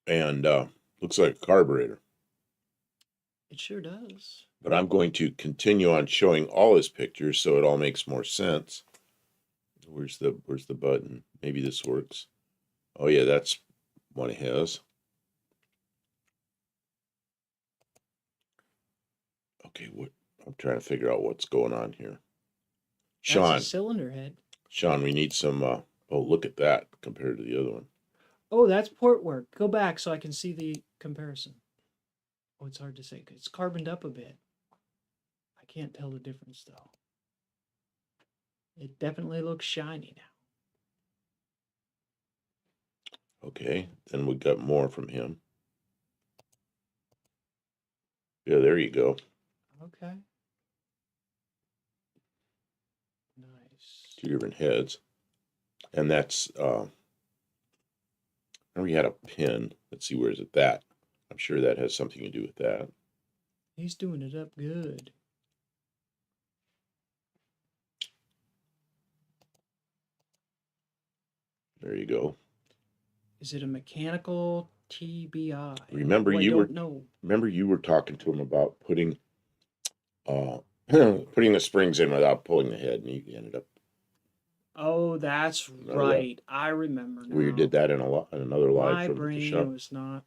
And looks like a carburetor. It sure does. But I'm going to continue on showing all his pictures so it all makes more sense. Where's the button? Maybe this works. Oh yeah, that's one of his. Okay, I'm trying to figure out what's going on here. Sean, That's a cylinder head. Sean, we need some oh, look at that compared to the other one. Oh, that's port work. Go back so I can see the comparison. Oh, it's hard to say because it's carboned up a bit. I can't tell the difference though. It definitely looks shiny now. Okay, then we got more from him. Yeah, there you go. Okay. Nice. two different heads. And that's, remember you had a pin. Let's see, where is it? That. I'm sure that has something to do with that. He's doing it up good. There you go. Is it a mechanical TBI? Remember you were talking to him about putting putting the springs in without pulling the head, and you ended up. Oh, that's right. I remember now. We did that in another live My from the brain shop. was not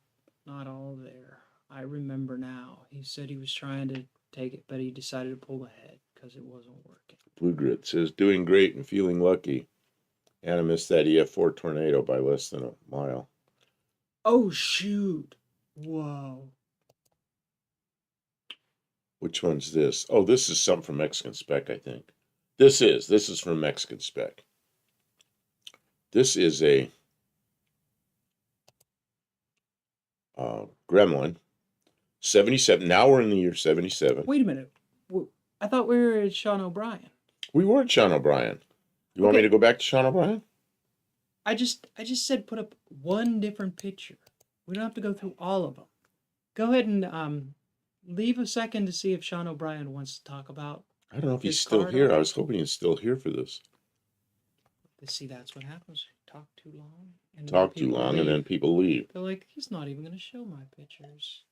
all there. I remember now. He said he was trying to take it, but he decided to pull the head because it wasn't working. Blue Grit says, doing great and feeling lucky. Anna missed that EF4 tornado by less than a mile. Oh, shoot. Whoa. Which one's this? Oh, this is something from Mexican Spec, I think. This is from Mexican Spec. This is a Gremlin, 77. Now we're in the year 77. Wait a minute. I thought we were at Sean O'Brien. We were at Sean O'Brien. You want me to go back to Sean O'Brien? I just said put up one different picture. We don't have to go through all of them. Go ahead and leave a second to see if Sean O'Brien wants to talk about. I don't know if he's still here. I was hoping he's still here for this. See, that's what happens. Talk too long. And then people leave. They're like, he's not even going to show my pictures.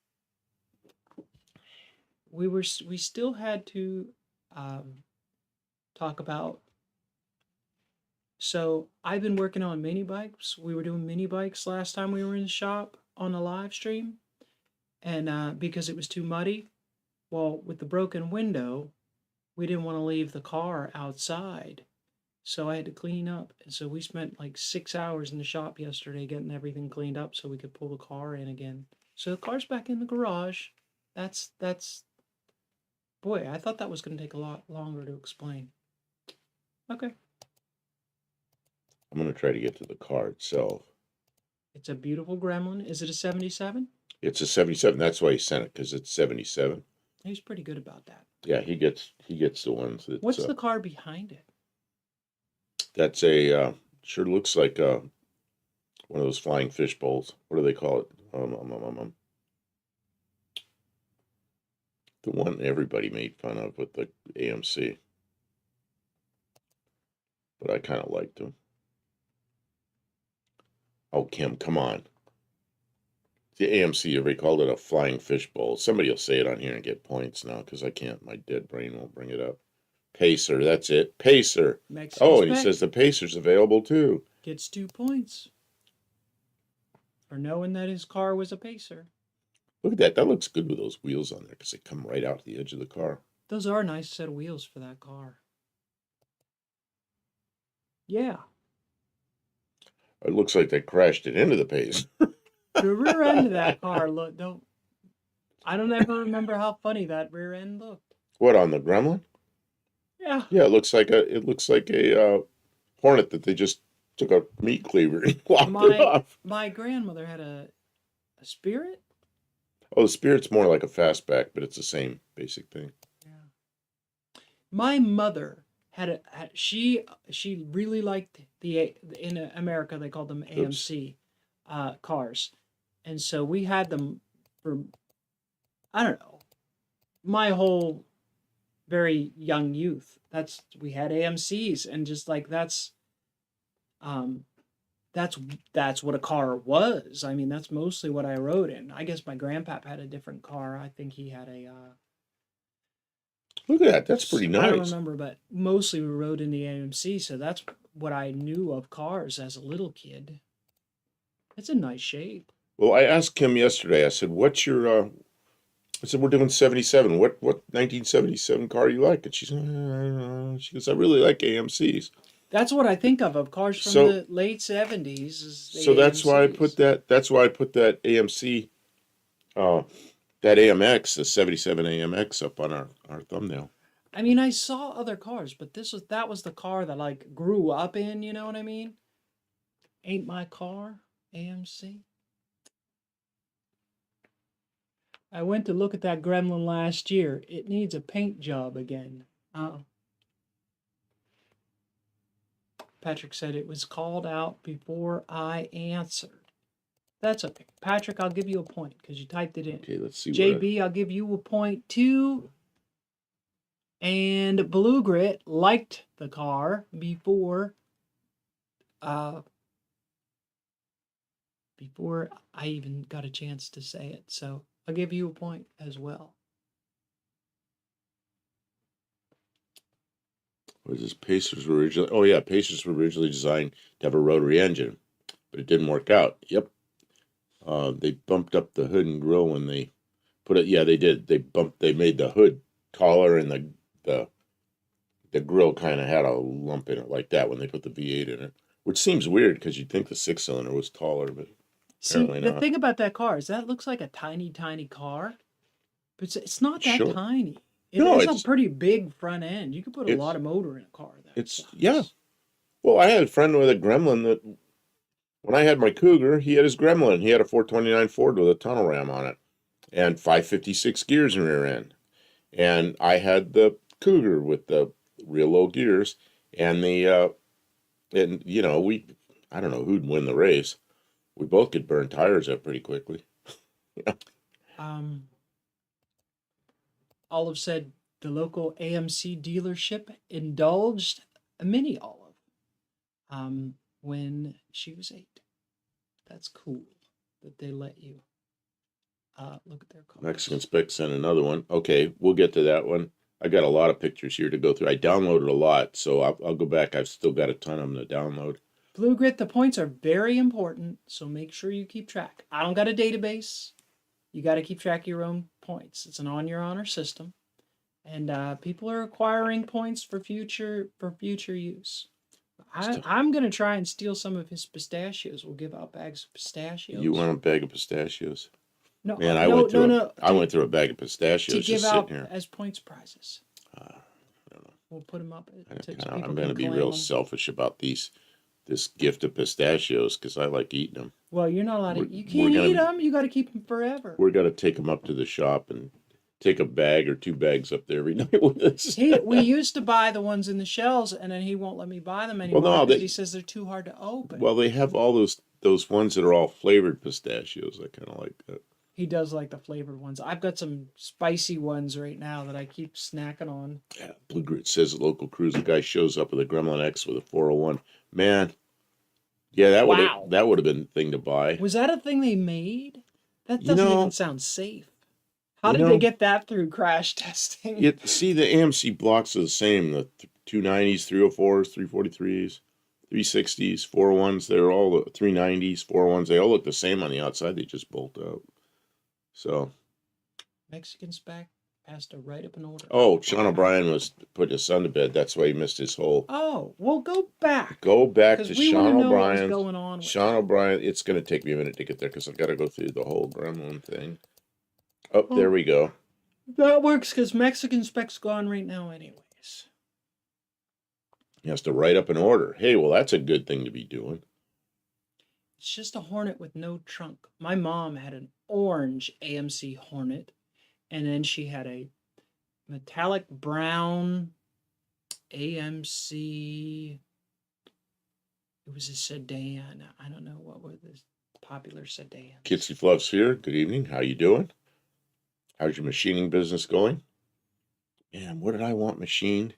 We still had to talk about. So I've been working on mini bikes. We were doing mini bikes last time we were in the shop on a live stream, and because it was too muddy, well, with the broken window, we didn't want to leave the car outside, so I had to clean up. And so we spent like 6 hours in the shop yesterday getting everything cleaned up so we could pull the car in again. So the car's back in the garage. That's boy, I thought that was going to take a lot longer to explain. Okay. I'm going to try to get to the car itself. It's a beautiful Gremlin. Is it a 77? It's a 77. That's why he sent it, because it's 77. He's pretty good about that. Yeah, he gets the ones that. What's the car behind it? That's a sure looks like one of those flying fish bowls. What do they call it? The one everybody made fun of with the AMC. But I kind of liked them. Oh, Kim, come on. The AMC, everybody called it a flying fish bowl. Somebody will say it on here and get points now, because I can't. My dead brain won't bring it up. Pacer, that's it. Pacer. Mexican and he says the Pacer's available too. Gets 2 points for knowing that his car was a Pacer. Look at that. That looks good with those wheels on there, because they come right out to the edge of the car. Those are a nice set of wheels for that car. Yeah. It looks like they crashed it into the Pacer. The rear end of that car I don't ever remember how funny that rear end looked. What, on the Gremlin? Yeah. Yeah, it looks like a Hornet that they just took a meat cleaver and lopped it off. My grandmother had a Spirit. Oh, the Spirit's more like a fastback, but it's the same basic thing. Yeah. My mother she really liked in America they called them AMC cars, and so we had them for, I don't know, my whole very young youth. We had AMCs, and just like that's what a car was. I mean, that's mostly what I rode in. I guess my grandpap had a different car. I think he had a look at that. That's pretty nice. I don't remember, but mostly we rode in the AMC, so that's what I knew of cars as a little kid. It's a nice shape. Well, I asked Kim yesterday. I said, "What's your?" I said, "We're doing 77. What 1977 car you like?" And she goes, "I really like AMCs." That's what I think of cars from the late 70s. So that's why I put that. That's why I put that AMC, that AMX, the 77 AMX, up on our thumbnail. I mean, I saw other cars, but that was the car that like grew up in. You know what I mean? Ain't my car, AMC. I went to look at that Gremlin last year. It needs a paint job again. Patrick said it was called out before I answered. That's okay. Patrick, I'll give you a point because you typed it in. Okay, let's see. JB, I'll give you a point too. And Blue Grit liked the car before I even got a chance to say it. So I'll give you a point as well. What is this? Pacers were originally... Oh, yeah, Pacers were originally designed to have a rotary engine, but it didn't work out. Yep. They bumped up the hood and grill when they put it... Yeah, they did. They made the hood taller, and the grill kind of had a lump in it like that when they put the V8 in it, which seems weird because you'd think the six-cylinder was taller, but apparently See, the not. thing about that car is that looks like a tiny, tiny car, but it's not that Sure. tiny. No, It's a pretty big front end. You could put a lot of motor in a car that size. Yeah. Well, I had a friend with a Gremlin that, when I had my Cougar, he had his Gremlin. He had a 429 Ford with a tunnel ram on it and 556 gears in rear end. And I had the Cougar with the real low gears, and I don't know who'd win the race. We both could burn tires up pretty quickly. Yeah. Olive said the local AMC dealership indulged a mini Olive when she was 8. That's cool that they let you look at their cars. Mexican Spec sent another one. Okay, we'll get to that one. I got a lot of pictures here to go through. I downloaded a lot, so I'll go back. I've still got a ton of them to download. Blue Grit, the points are very important, so make sure you keep track. I don't got a database. You got to keep track of your own points. It's an on-your-honor system, and people are acquiring points for future use. I'm going to try and steal some of his pistachios. We'll give out bags of pistachios. You want a bag of pistachios? No, man, I went through a bag of pistachios to give just out sitting here as points prizes. I don't know. We'll put them up. I'm going to be real selfish about this gift of pistachios because I like eating them. Well, you're not allowed to. You can't eat them. You got to keep them forever. We're going to take them up to the shop and take a bag or 2 bags up there every night with us. We used to buy the ones in the shells, and then he won't let me buy them anymore because he says they're too hard to open. Well, they have all those ones that are all flavored pistachios. I kind of like that. He does like the flavored ones. I've got some spicy ones right now that I keep snacking on. Yeah, Blue Grit says a local cruiser guy shows up with a Gremlin X with a 401. Man, yeah, that would have been the thing to buy. Was that a thing they made? That doesn't even sound safe. How did they get that through crash testing? See, the AMC blocks are the same. The 290s, 304s, 343s, 360s, 401s. They're all the 390s, 401s. They all look the same on the outside. They just bolt out. So, Mexican Spec has to write up an order. Oh, Sean O'Brien was putting his son to bed. That's why he missed his whole. Oh, well, go back. Go back to Sean O'Brien. Going on with Sean O'Brien. It's going to take me a minute to get there because I've got to go through the whole Gremlin thing. Oh, there we go. That works because Mexican Spec's gone right now, anyways. He has to write up an order. Hey, well, that's a good thing to be doing. It's just a Hornet with no trunk. My mom had an orange AMC Hornet, and then she had a metallic brown AMC. It was a sedan. I don't know what was this popular sedan. Kitsy Fluff's here. Good evening. How you doing? How's your machining business going? Man, what did I want machined?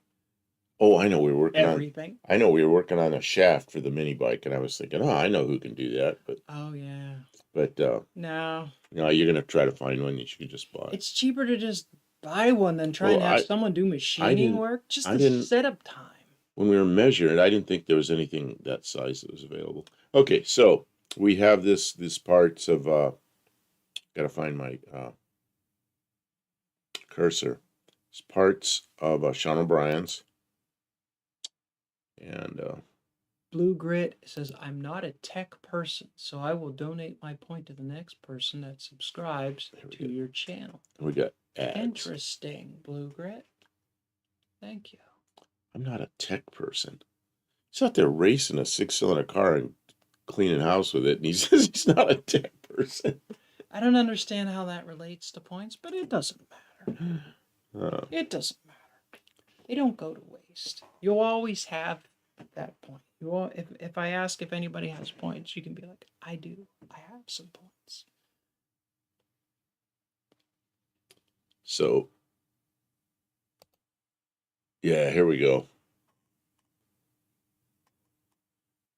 Oh, I know we were working everything. I know we were working on a shaft for the mini bike, and I was thinking, oh, I know who can do that. But oh yeah. But no, you're gonna try to find one that you can just buy. It's cheaper to just buy one than try and have someone do machining work. Just the setup time. When we were measuring, I didn't think there was anything that size that was available. Okay, so we have this parts of. Gotta find my cursor. It's parts of Sean O'Brien's. And Blue Grit says, I'm not a tech person, so I will donate my point to the next person that subscribes to your channel. We got ads. Interesting, Blue Grit. Thank you. I'm not a tech person. He's out there racing a 6-cylinder car and cleaning house with it, and he says he's not a tech person. I don't understand how that relates to points, but it doesn't matter. It doesn't matter. They don't go to waste. You'll always have that point. You will, if I ask if anybody has points, you can be like, I do. I have some points. So, yeah, here we go.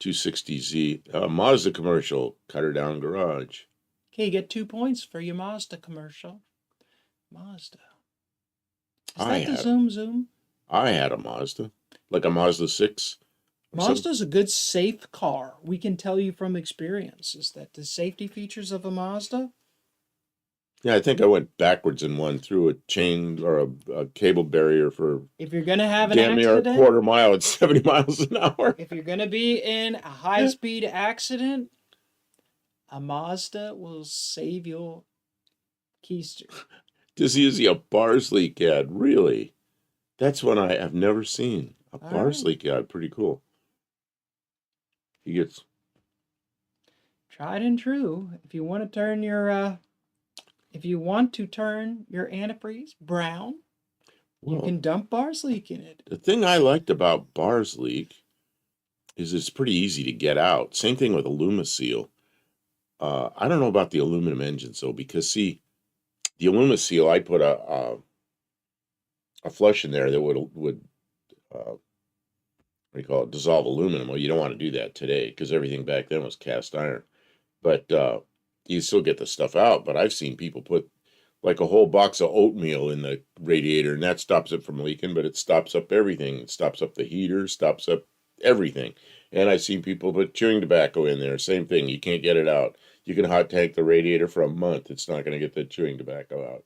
260Z. Mazda commercial. Cutter down garage. Okay, you get 2 points for your Mazda commercial. Mazda. Is that the Zoom Zoom? I had a Mazda. Like a Mazda 6. Mazda's a good, safe car. We can tell you from experience is that the safety features of a Mazda. Yeah, I think I went backwards in one through a chain or a cable barrier for If you're going to have an damn near a accident, quarter mile at 70 miles an hour. if you're going to be in a high-speed accident, a Mazda will save your keister. This is a bars leak ad, really. That's one I have never seen. A bars leak ad, pretty cool. He gets tried and true. If you want to turn your antifreeze brown, you can dump bars leak in it. The thing I liked about bars leak is it's pretty easy to get out. Same thing with Alumaseal. I don't know about the aluminum engines though, because see, the Alumaseal, I put a flush in there that would what do you call it, dissolve aluminum. Well, you don't want to do that today because everything back then was cast iron. But you still get the stuff out. But I've seen people put like a whole box of oatmeal in the radiator, and that stops it from leaking, but it stops up everything. It stops up the heater, stops up everything. And I've seen people put chewing tobacco in there. Same thing. You can't get it out. You can hot tank the radiator for a month. It's not going to get the chewing tobacco out.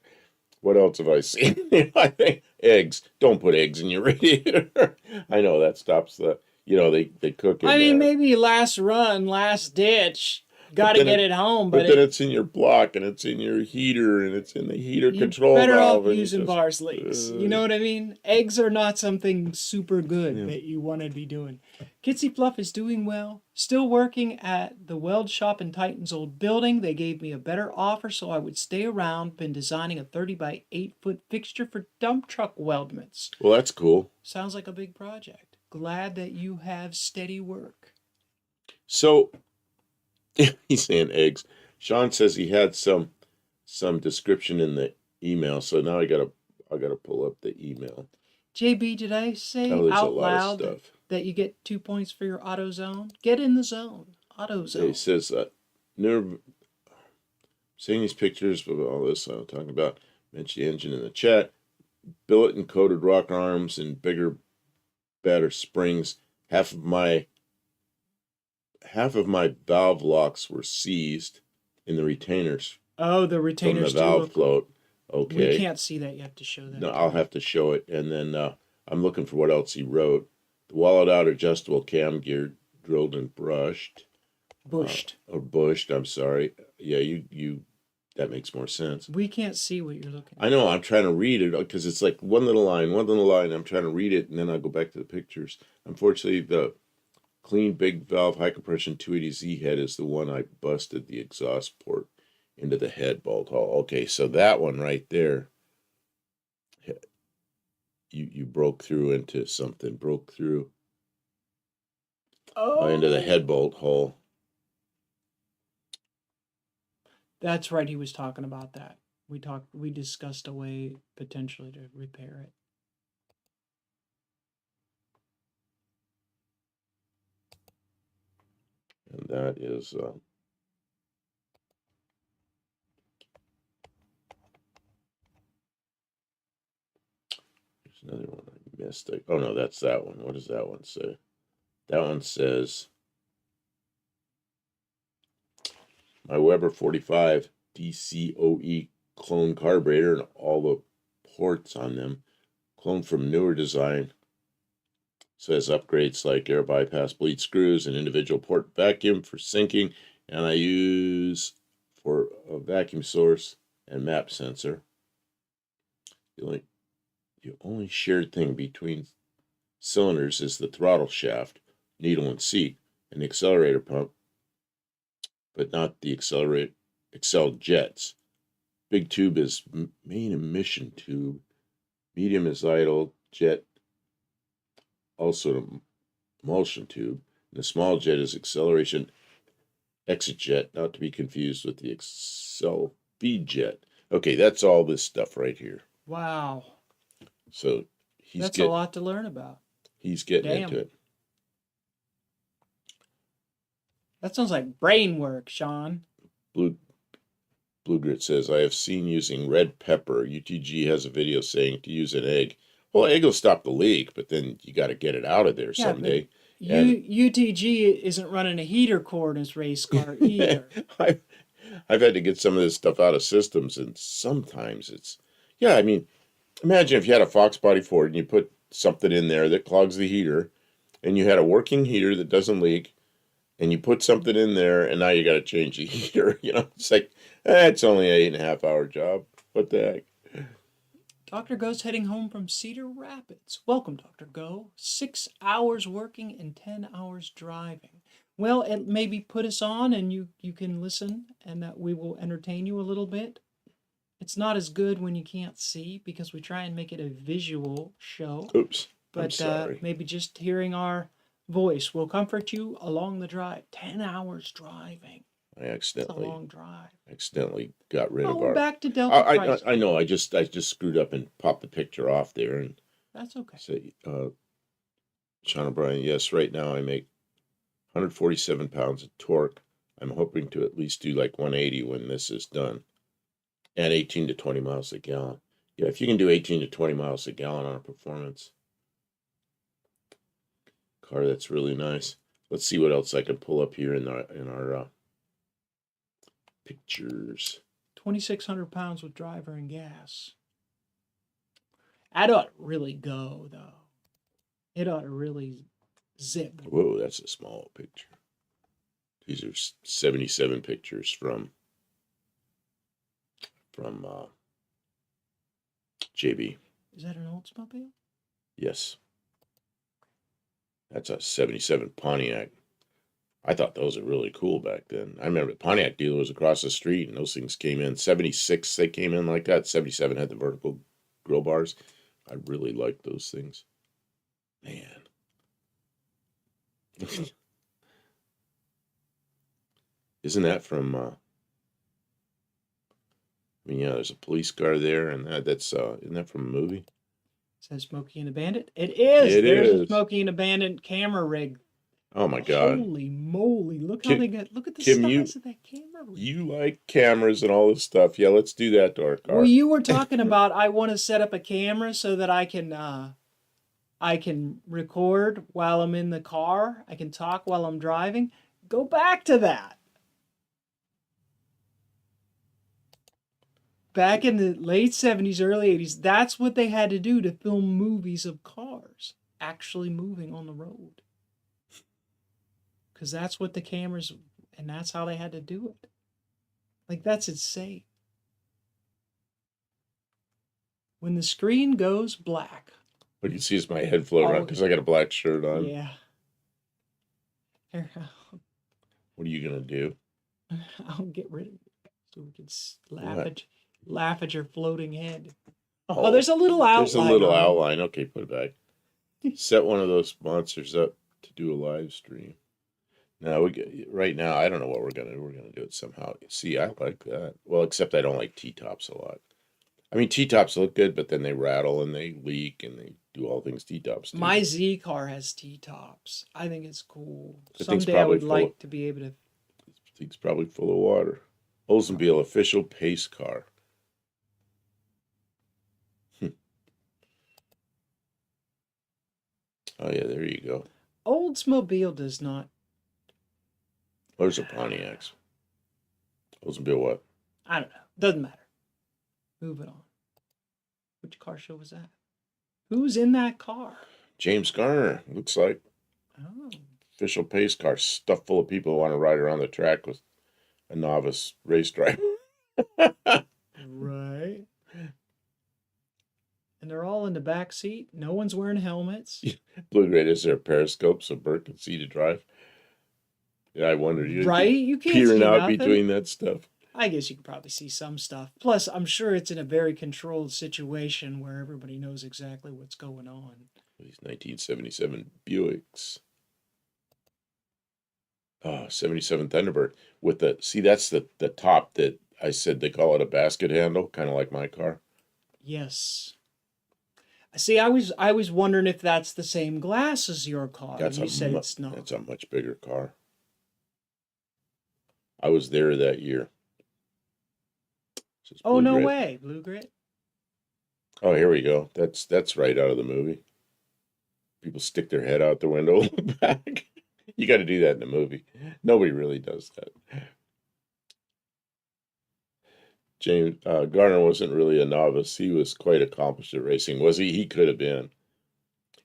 What else have I seen? I think eggs. Don't put eggs in your radiator. I know that stops the, they cook in I mean, there. maybe last run, last ditch. Got to get it home, but then it's in your block and it's in your heater and it's in the heater control valve. Better off using bars leaks. You know what I mean? Eggs are not something super good that you want to be doing. Kitsy Fluff is doing well. Still working at the weld shop in Titan's old building. They gave me a better offer so I would stay around. Been designing a 30 by 8 foot fixture for dump truck weldments. Well, that's cool. Sounds like a big project. Glad that you have steady work. So he's saying eggs. Sean says he had some description in the email, so now I gotta pull up the email. JB, did I say out loud that you get 2 points for your AutoZone? Get in the zone. AutoZone. He says seeing these pictures of all this I'm talking about. Mention the engine in the chat. Billet and coated rock arms and bigger, better springs. Half of my valve locks were seized in the retainers. Oh, the retainers from the valve float. Okay. We can't see that. You have to show that. No, I'll have to show it. And then I'm looking for what else he wrote. The walled out adjustable cam gear drilled and brushed. Bushed. Or bushed, I'm sorry. Yeah, you that makes more sense. We can't see what you're looking at. I know, I'm trying to read it because it's like one little line. I'm trying to read it, and then I'll go back to the pictures. Unfortunately, the clean big valve high compression 280Z head is the one I busted the exhaust port into the head bolt hole. Okay, so that one right there, you broke through into something, into the head bolt hole. That's right, he was talking about that. We discussed a way potentially to repair it. And that is there's another one I missed. Oh no, that's that one. What does that one say? That one says my Weber 45 DCOE clone carburetor and all the ports on them, cloned from newer design. Says upgrades like air bypass bleed screws and individual port vacuum for sinking, and I use for a vacuum source and map sensor. The only shared thing between cylinders is the throttle shaft, needle and seat, and the accelerator pump, but not the accel jets. Big tube is main emission tube. Medium is idle. Jet also emulsion tube. And the small jet is acceleration exit jet, not to be confused with the accel feed jet. Okay, that's all this stuff right here. Wow. So That's a lot to learn about. He's getting Damn. into it. That sounds like brain work, Sean. Blue Grit says, I have seen using red pepper. UTG has a video saying to use an egg. Well, egg will stop the leak, but then you got to get it out of there someday. UTG isn't running a heater core in his race car either. I've had to get some of this stuff out of systems, and sometimes it's, yeah, I mean, imagine if you had a Fox Body Ford and you put something in there that clogs the heater, and you had a working heater that doesn't leak, and you put something in there, and now you got to change the heater. You know, it's like, it's only an 8.5-hour job. What the heck? Dr. Go's heading home from Cedar Rapids. Welcome, Dr. Go. 6 hours working and 10 hours driving. Well, it maybe put us on and you can listen and that we will entertain you a little bit. It's not as good when you can't see because we try and make it a visual show. Oops. But I'm sorry. maybe just hearing our voice will comfort you along the drive. 10 hours driving. I accidentally, It's a long drive. accidentally got rid of we're our. back to Delta I know. I just screwed up and popped the picture off there and. That's okay. Say, Sean O'Brien. Yes, right now I make 147 pounds of torque. I'm hoping to at least do like 180 when this is done, and 18 to 20 miles a gallon. Yeah, if you can do 18 to 20 miles a gallon on a performance car, that's really nice. Let's see what else I can pull up here in our pictures. 2,600 pounds with driver and gas. That ought to really go, though. It ought to really zip. Whoa, that's a small picture. These are 77 pictures from JB. Is that an Oldsmobile? Yes. That's a 77 Pontiac. I thought those were really cool back then. I remember the Pontiac dealer was across the street, and those things came in. 76, they came in like that. 77 had the vertical grill bars. I really liked those things. Man. Isn't that from, I mean, yeah, there's a police car there, and that's, isn't that from a movie? It says Smokey and the Bandit. It is. There's a Smokey and the Bandit camera rig. Oh my God! Holy moly! Look how they got. Look at the Kim, size of that camera rig. You like cameras and all this stuff? Yeah, let's do that to our car. Well, you were talking about I want to set up a camera so that I can record while I'm in the car. I can talk while I'm driving. Go back to that. Back in the late 70s, early 80s, that's what they had to do to film movies of cars actually moving on the road. Because that's what the cameras, and that's how they had to do it. Like, that's insane. When the screen goes black. What you see is my head float around because I got a black shirt on. Yeah. What are you going to do? I'll get rid of it so we can laugh at your floating head. Oh, there's a little outline. There's a little outline. Okay, put it back. Set one of those monsters up to do a live stream. Now right now I don't know what we're gonna do. We're gonna do it somehow. See, I like that. Well, except I don't like T-tops a lot. I mean, T-tops look good, but then they rattle and they leak and they do all things T-tops do. My Z car has T-tops. I think it's cool. Someday I would like to be able to. This thing's probably full of water. Oldsmobile official pace car. Oh yeah, there you go. Oldsmobile does not. There's a Pontiacs. Oldsmobile what? I don't know. Doesn't matter. Moving on. Which car show was that? Who's in that car? James Garner, looks like. Oh. Official pace car, stuffed full of people who want to ride around the track with a novice race driver. Right. And they're all in the back seat. No one's wearing helmets. Blue Grid, is there a periscope so Bert can see to drive? Yeah, I wondered. You can't peering see out nothing. Between that stuff. I guess you could probably see some stuff. Plus, I'm sure it's in a very controlled situation where everybody knows exactly what's going on. These 1977 Buicks. Oh, 77 Thunderbird with the, see, that's the top that I said they call it a basket handle, kind of like my car. Yes. See, I was wondering if that's the same glass as your car, and That's you said it's not. that's a much bigger car. I was there that year. This is Oh, Blue no Grit. way, Blue Grit. Oh, here we go. That's right out of the movie. People stick their head out the window, look back. You got to do that in the movie. Nobody really does that. James Garner wasn't really a novice. He was quite accomplished at racing, was he? He could have been.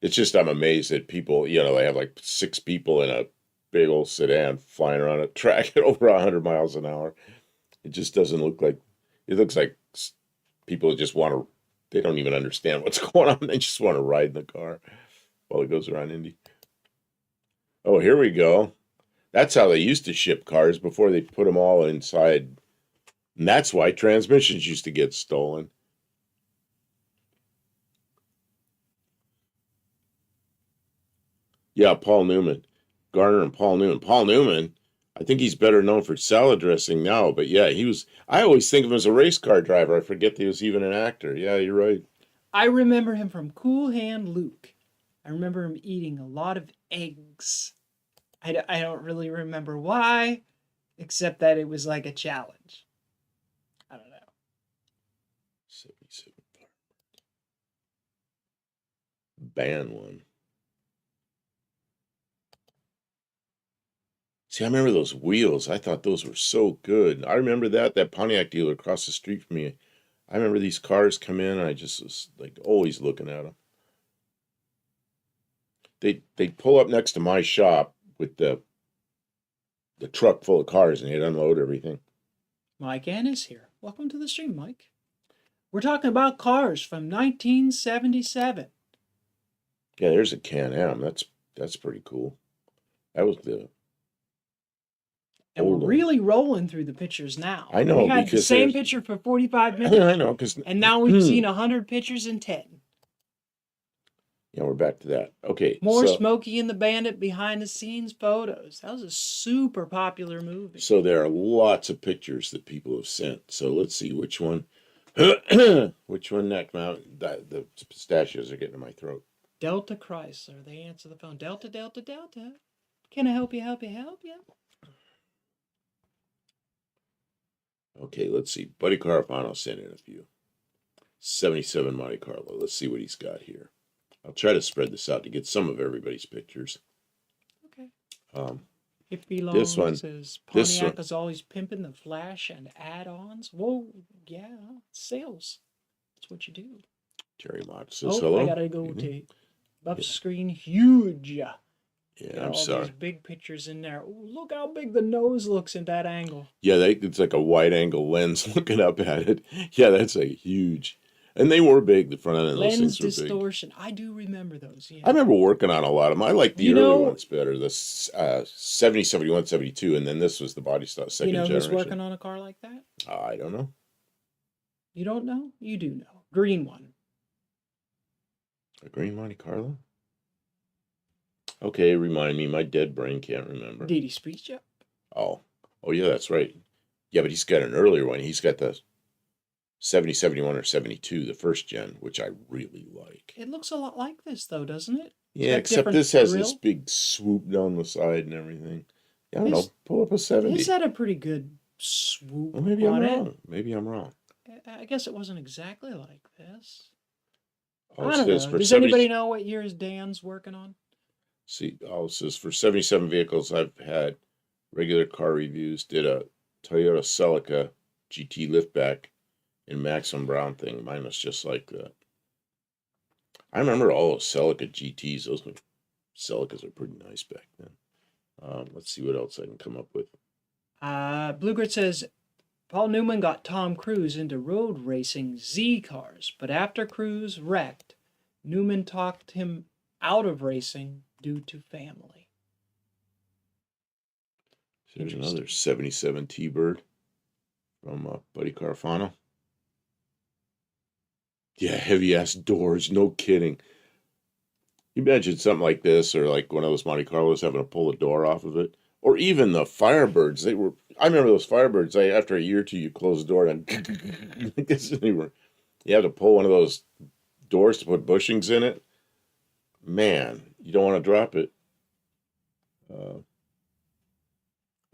It's just I'm amazed that people, they have like 6 people in a big old sedan flying around a track at over 100 miles an hour. It just doesn't look like, it looks like people just want to, they don't even understand what's going on. They just want to ride in the car while it goes around Indy. Oh, here we go. That's how they used to ship cars before they put them all inside. And that's why transmissions used to get stolen. Yeah, Paul Newman. Garner and Paul Newman. Paul Newman, I think he's better known for salad dressing now, but yeah, I always think of him as a race car driver. I forget he was even an actor. Yeah, you're right. I remember him from Cool Hand Luke. I remember him eating a lot of eggs. I don't really remember why, except that it was like a challenge. I don't know. 77 ban one. See, I remember those wheels. I thought those were so good. I remember that Pontiac dealer across the street from me. I remember these cars come in, and I just was like always looking at them. They'd pull up next to my shop with the truck full of cars, and they'd unload everything. Mike Ann is here. Welcome to the stream, Mike. We're talking about cars from 1977. Yeah, there's a Can-Am. That's pretty cool. That was the And old we're one. really rolling through the pictures now. I know, We had the because same there's- picture for 45 minutes, I know, because and now we've seen 100 pictures in 10. yeah, we're back to that. Okay, More so Smokey and the Bandit behind the scenes photos. That was a super popular movie. so there are lots of pictures that people have sent. So let's see which one. Which one next? The pistachios are getting in my throat. Delta Chrysler. They answer the phone. Delta, Delta, Delta. Can I help you, help you, help you? Okay, let's see. Buddy Carafano sent in a few. 77 Monte Carlo. Let's see what he's got here. I'll try to spread this out to get some of everybody's pictures. Okay. Um, Hippie Long this one- says this Pontiac one- is always pimping the flash and add-ons. Whoa, yeah, sales. That's what you do. Terry Mott says Oh, hello. I gotta go Mhm. to buff Yeah. screen huge. Yeah, Got I'm all sorry. these big pictures in there. Ooh, look how big the nose looks in that angle. Yeah, it's like a wide angle lens looking up at it. Yeah, that's a huge. And they were big. The front end of those Lens things were big. distortion. I do remember those. Yeah. I remember working on a lot of them. I like the You early know- ones better. The 70, 71, 72, and then this was the body style, second you know who's generation. working on a car like that? I don't know. You don't know? You do know. Green one. A green Monte Carlo? Okay, remind me. My dead brain can't remember. Didi Spreech. Oh, yeah, that's right. Yeah, but he's got an earlier one. He's got the 70, 71, or 72, the first gen, which I really like. It looks a lot like this, though, doesn't it? Yeah, got except different this has this grill. big swoop down the side and everything. I don't know. His- Pull up a 70. It's had a pretty good swoop Well, maybe I'm on it. wrong. Maybe I'm wrong. I guess it wasn't exactly like this. Oh, I it don't says know. for Does 70 anybody know what years Dan's working on? See, it says for 77 vehicles, I've had regular car reviews. Did a Toyota Celica GT liftback in Maxim Brown thing. Mine was just like that. I remember all those Celica GTs. Those Celicas are pretty nice back then. Let's see what else I can come up with. Blue Grit says Paul Newman got Tom Cruise into road racing Z cars, but after Cruise wrecked, Newman talked him out of racing due to family. There's another 77 T-Bird from Buddy Carafano. Yeah, heavy ass doors, no kidding. You imagine something like this, or like one of those Monte Carlos having to pull the door off of it. Or even the Firebirds. I remember those Firebirds. After a year or two, you close the door and you have to pull one of those doors to put bushings in it. Man, you don't want to drop it.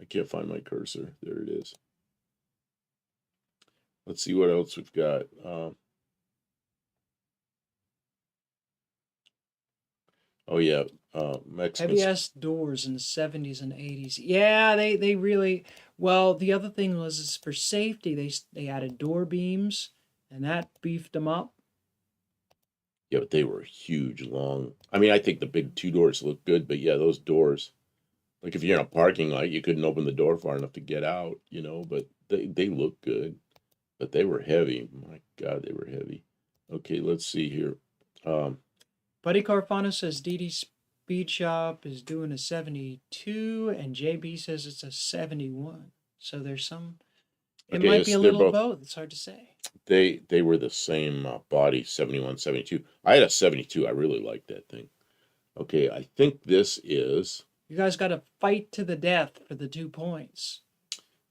I can't find my cursor. There it is. Let's see what else we've got. Oh yeah, Mexican. Heavy ass doors in the 70s and 80s. Yeah, they really. Well, the other thing was is for safety. They added door beams, and that beefed them up. Yeah, but they were huge, long. I mean, I think the big two doors look good, but yeah, those doors. Like if you're in a parking lot, you couldn't open the door far enough to get out, but they look good. But they were heavy. My God, they were heavy. Okay, let's see here. Buddy Carfano says DD Speed Shop is doing a 72, and JB says it's a 71. So there's some. It Okay, might be a they're little both. both. It's hard to say. They were the same body, 71, 72. I had a 72. I really liked that thing. Okay, I think this is. You guys got to fight to the death for the 2 points.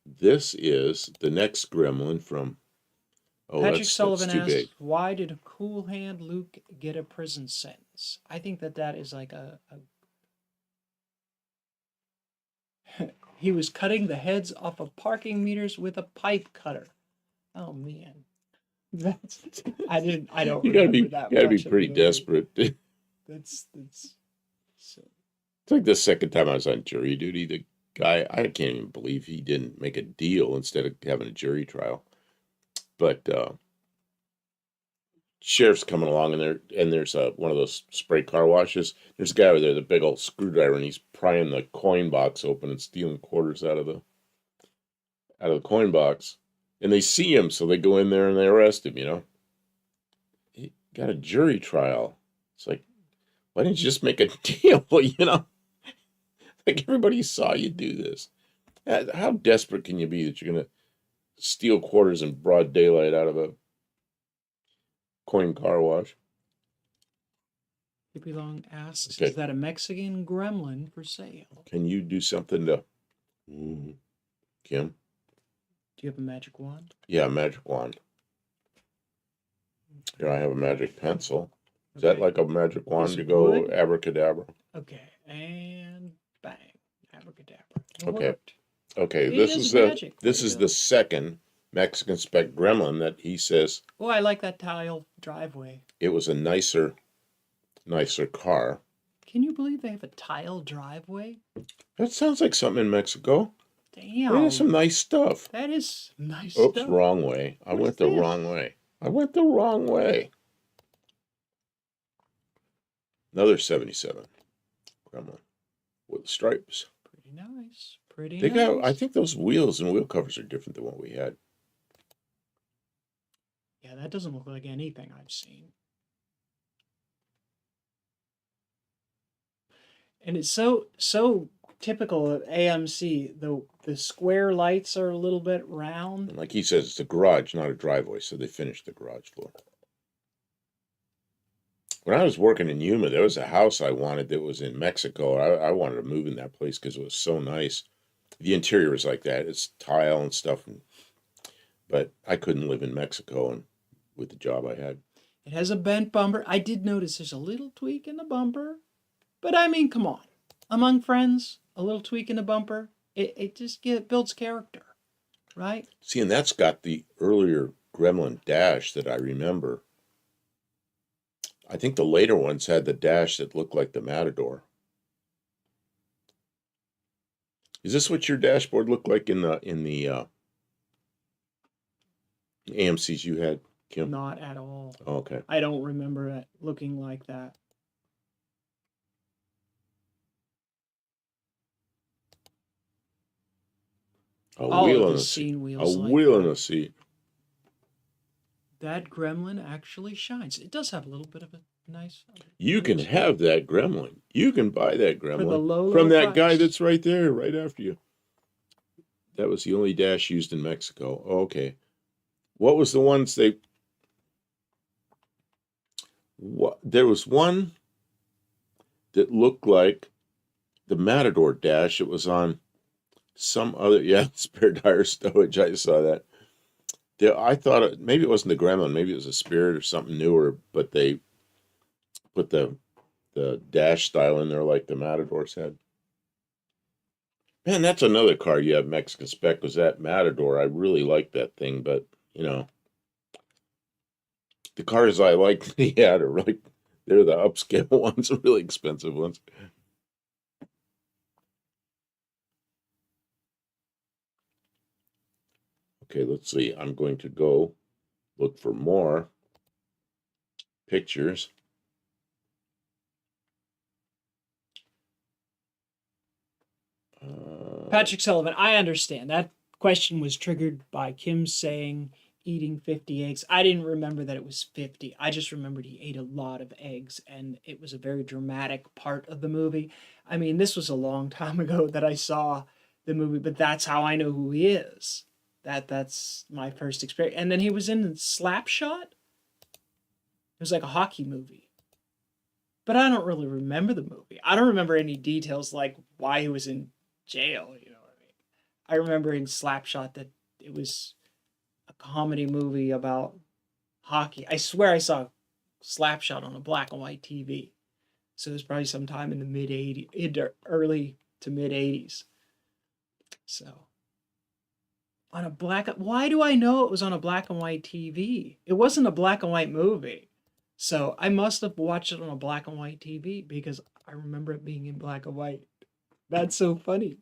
This is the next gremlin from. Oh, Patrick Sullivan that's too asks, big. why did Cool Hand Luke get a prison sentence? I think that is like a he was cutting the heads off of parking meters with a pipe cutter. Oh man, I don't. You gotta be pretty desperate. That's so. It's like the second time I was on jury duty. The guy, I can't even believe he didn't make a deal instead of having a jury trial. But sheriff's coming along, and there's one of those spray car washes. There's a guy over there, the big old screwdriver, and he's prying the coin box open and stealing quarters out of the coin box. And they see him, so they go in there and they arrest him. He got a jury trial. It's like, why didn't you just make a deal? Like everybody saw you do this. How desperate can you be that you're gonna steal quarters in broad daylight out of a coin car wash? Hippie Long asks, Okay. is that a Mexican gremlin for sale? Can you do something to Kim? Do you have a magic wand? Yeah, magic wand. Here I have a magic pencil. Is that like a magic wand to go wood? abracadabra? Okay, and bang, abracadabra. It Okay. worked. Okay, It this is is magic. this There is you the go. second Mexican spec gremlin that he says Oh, I like that tile driveway. it was a nicer car. Can you believe they have a tile driveway? That sounds like something in Mexico. Damn. They have some nice stuff. That is nice Oops, stuff. wrong way. I What went is the this? wrong way. I went the wrong way. Another 77 gremlin with stripes. Pretty nice. Pretty They nice. got. I think those wheels and wheel covers are different than what we had. Yeah, that doesn't look like anything I've seen. And it's so typical of AMC. The square lights are a little bit round. And like he says, it's a garage, not a driveway, so they finished the garage floor. When I was working in Yuma, there was a house I wanted that was in Mexico. I wanted to move in that place because it was so nice. The interior was like that. It's tile and stuff. But I couldn't live in Mexico and with the job I had. It has a bent bumper. I did notice there's a little tweak in the bumper. But I mean, come on. Among friends, a little tweak in the bumper, it just builds character, right? See, and that's got the earlier Gremlin dash that I remember. I think the later ones had the dash that looked like the Matador. Is this what your dashboard looked like in the AMCs you had, Kim? Not at all. Oh, okay. I don't remember it looking like that. A wheel in the a seat. scene wheels. A like wheel in that. a seat. That gremlin actually shines. It does have a little bit of a nice. You can have that Gremlin. You can buy that Gremlin For the low from that price. guy that's right there, right after you. That was the only dash used in Mexico. Oh, okay. What was the ones they... There was one that looked like the Matador dash. It was on some other, yeah, spare tire stowage. I saw that. I thought maybe it wasn't the Gremlin, maybe it was a Spirit or something newer, but they put the dash style in there like the Matador's had. Man, that's another car you have Mexican spec was that Matador. I really like that thing, but you know, the cars I like that he had are really they're the upscale ones, the really expensive ones. Okay, let's see. I'm going to go look for more pictures. Patrick Sullivan, I understand. That question was triggered by Kim saying eating 50 eggs. I didn't remember that it was 50. I just remembered he ate a lot of eggs, and it was a very dramatic part of the movie. I mean, this was a long time ago that I saw the movie, but that's how I know who he is. That's my first experience. And then he was in Slapshot. It was like a hockey movie. But I don't really remember the movie. I don't remember any details like why he was in jail, you know what I mean? I remember in Slapshot that it was a comedy movie about hockey. I swear I saw Slapshot on a black and white TV. So it was probably sometime in the mid 80s, early to mid 80s. So on a black, why do I know it was on a black and white TV? It wasn't a black and white movie. So I must have watched it on a black and white TV because I remember it being in black and white. That's so funny.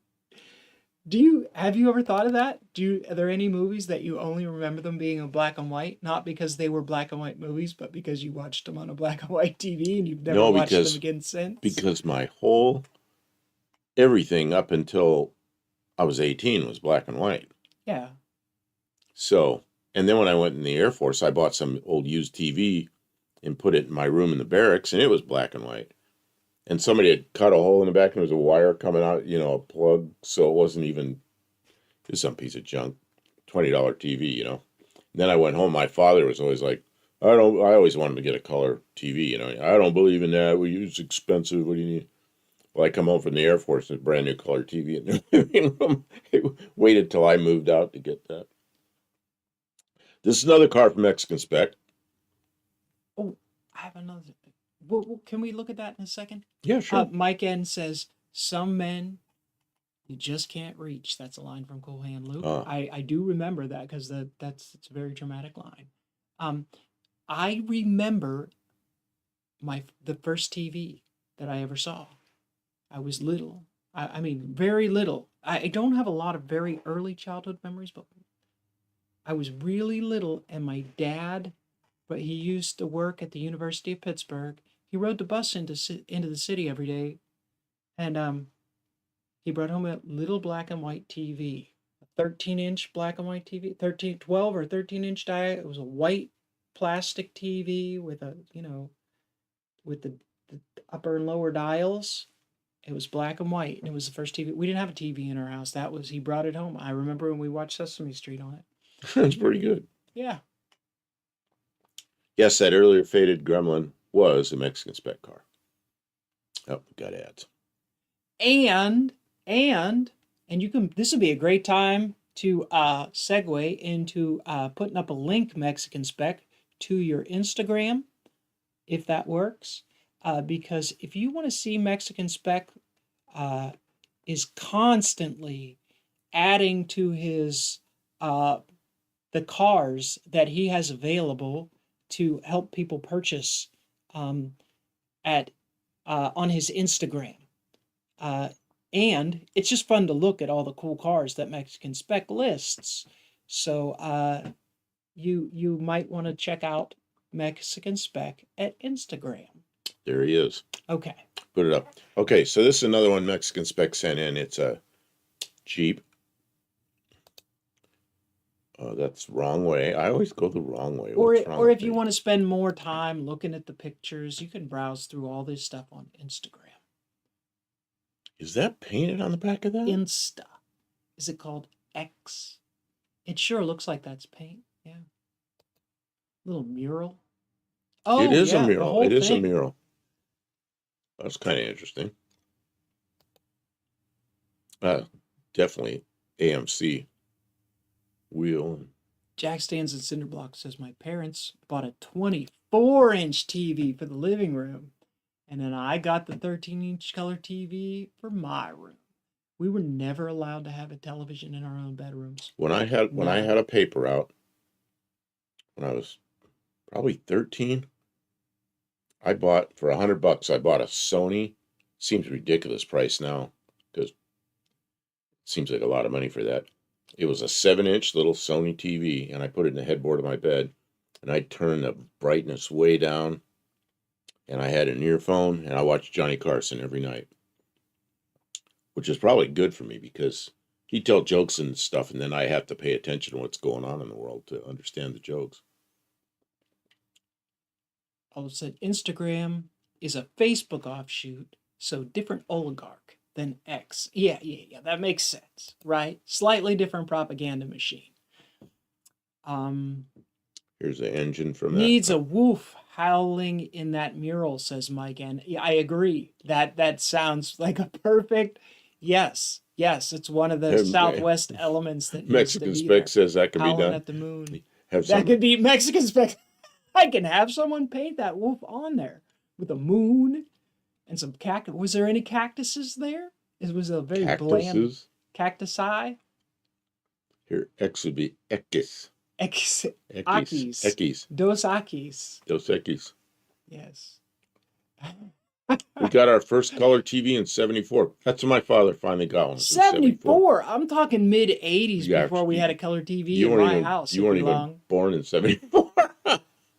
Have you ever thought of that? Are there any movies that you only remember them being in black and white, not because they were black and white movies, but because you watched them on a black and white TV and you've never No, watched them again since? because my whole everything up until I was 18 was black and white. Yeah. So, and then when I went in the Air Force, I bought some old used TV and put it in my room in the barracks, and it was black and white. And somebody had cut a hole in the back, and there was a wire coming out, you know, a plug, so it wasn't even just some piece of junk, $20 TV, you know. And then I went home. My father was always like, I always wanted to get a color TV, you know. I don't believe in that. It's expensive. What do you need? Well, I come home from the Air Force and a brand new color TV in the living room. Waited till I moved out to get that. This is another car from Mexican Spec. Oh, I have another. Well, can we look at that in a second? Yeah, sure. Mike N says, some men you just can't reach. That's a line from Cool Hand Luke. I do remember that because it's a very dramatic line. I remember the first TV that I ever saw. I was little. I mean, very little. I don't have a lot of very early childhood memories, but I was really little, and my dad, but he used to work at the University of Pittsburgh. He rode the bus into the city every day, and he brought home a little black and white TV, a 13-inch black and white TV, 12 or 13-inch dial. It was a white plastic TV with with the upper and lower dials. It was black and white, and it was the first TV. We didn't have a TV in our house. He brought it home. I remember when we watched Sesame Street on it. That's pretty good. Yeah. Yes, that earlier faded Gremlin was a Mexican Spec car. Oh, got ads. And you can. This would be a great time to segue into putting up a link, Mexican Spec, to your Instagram, if that works. Because if you want to see Mexican Spec is constantly adding to his the cars that he has available to help people purchase at on his Instagram. And it's just fun to look at all the cool cars that Mexican Spec lists. So you might want to check out Mexican Spec at Instagram. There he is. Okay. Put it up. Okay, so this is another one Mexican Spec sent in. It's a Jeep. Oh, that's wrong way. I always go the wrong way. Or if you want to spend more time looking at the pictures, you can browse through all this stuff on Instagram. Is that painted on the back of that? Insta. Is it called X? It sure looks like that's paint. Yeah. Little mural. Oh, it is yeah, a mural. It is a mural. That's kind of interesting. definitely AMC wheel. Jack Stands and Cinderblock says my parents bought a 24-inch TV for the living room, and then I got the 13-inch color TV for my room. We were never allowed to have a television in our own bedrooms. When I had a paper out when I was probably 13, I bought for $100. I bought a Sony. Seems ridiculous price now because it seems like a lot of money for that. It was a 7-inch little Sony TV, and I put it in the headboard of my bed, and I turned the brightness way down, and I had an earphone, and I watched Johnny Carson every night, which is probably good for me because he'd tell jokes and stuff, and then I have to pay attention to what's going on in the world to understand the jokes. I said Instagram is a Facebook offshoot, so different oligarch than X. Yeah, that makes sense, right? Slightly different propaganda machine. Here's the engine from needs that. a woof howling in that mural, says Mike. And I agree. That sounds like a perfect yes. It's one of the Southwest elements that Mexican Spec says that could be done. At the moon. That could be Mexican Spec. I can have someone paint that woof on there with a moon and some cactus. Was there any cactuses there? It was a very bland cactusi. Here, X would be Ekis. Akis. Dos Akis. Yes. We got our first color TV in 74. That's when my father finally got one. 74? I'm talking mid-80s before we had a color TV in my house. You weren't even born in 74.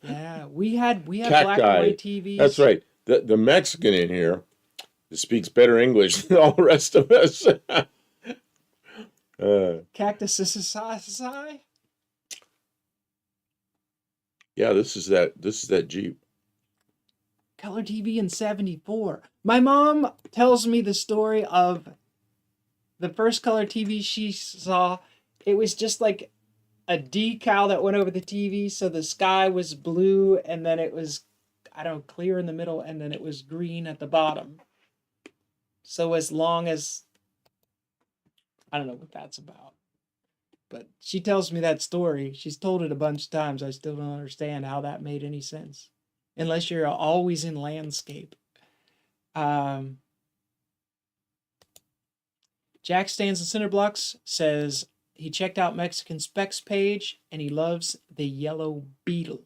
Yeah, we had black and white TVs. That's right. The Mexican in here speaks better English than all the rest of us. Cactus. Yeah, this is that Jeep. Color TV in 74. My mom tells me the story of the first color TV she saw. It was just like a decal that went over the TV, so the sky was blue, and then it was, clear in the middle, and then it was green at the bottom. So as long as, I don't know what that's about. But she tells me that story. She's told it a bunch of times. I still don't understand how that made any sense. Unless you're always in landscape. Jack Stands in Cinderblocks says he checked out Mexican Specs page and he loves the yellow beetle.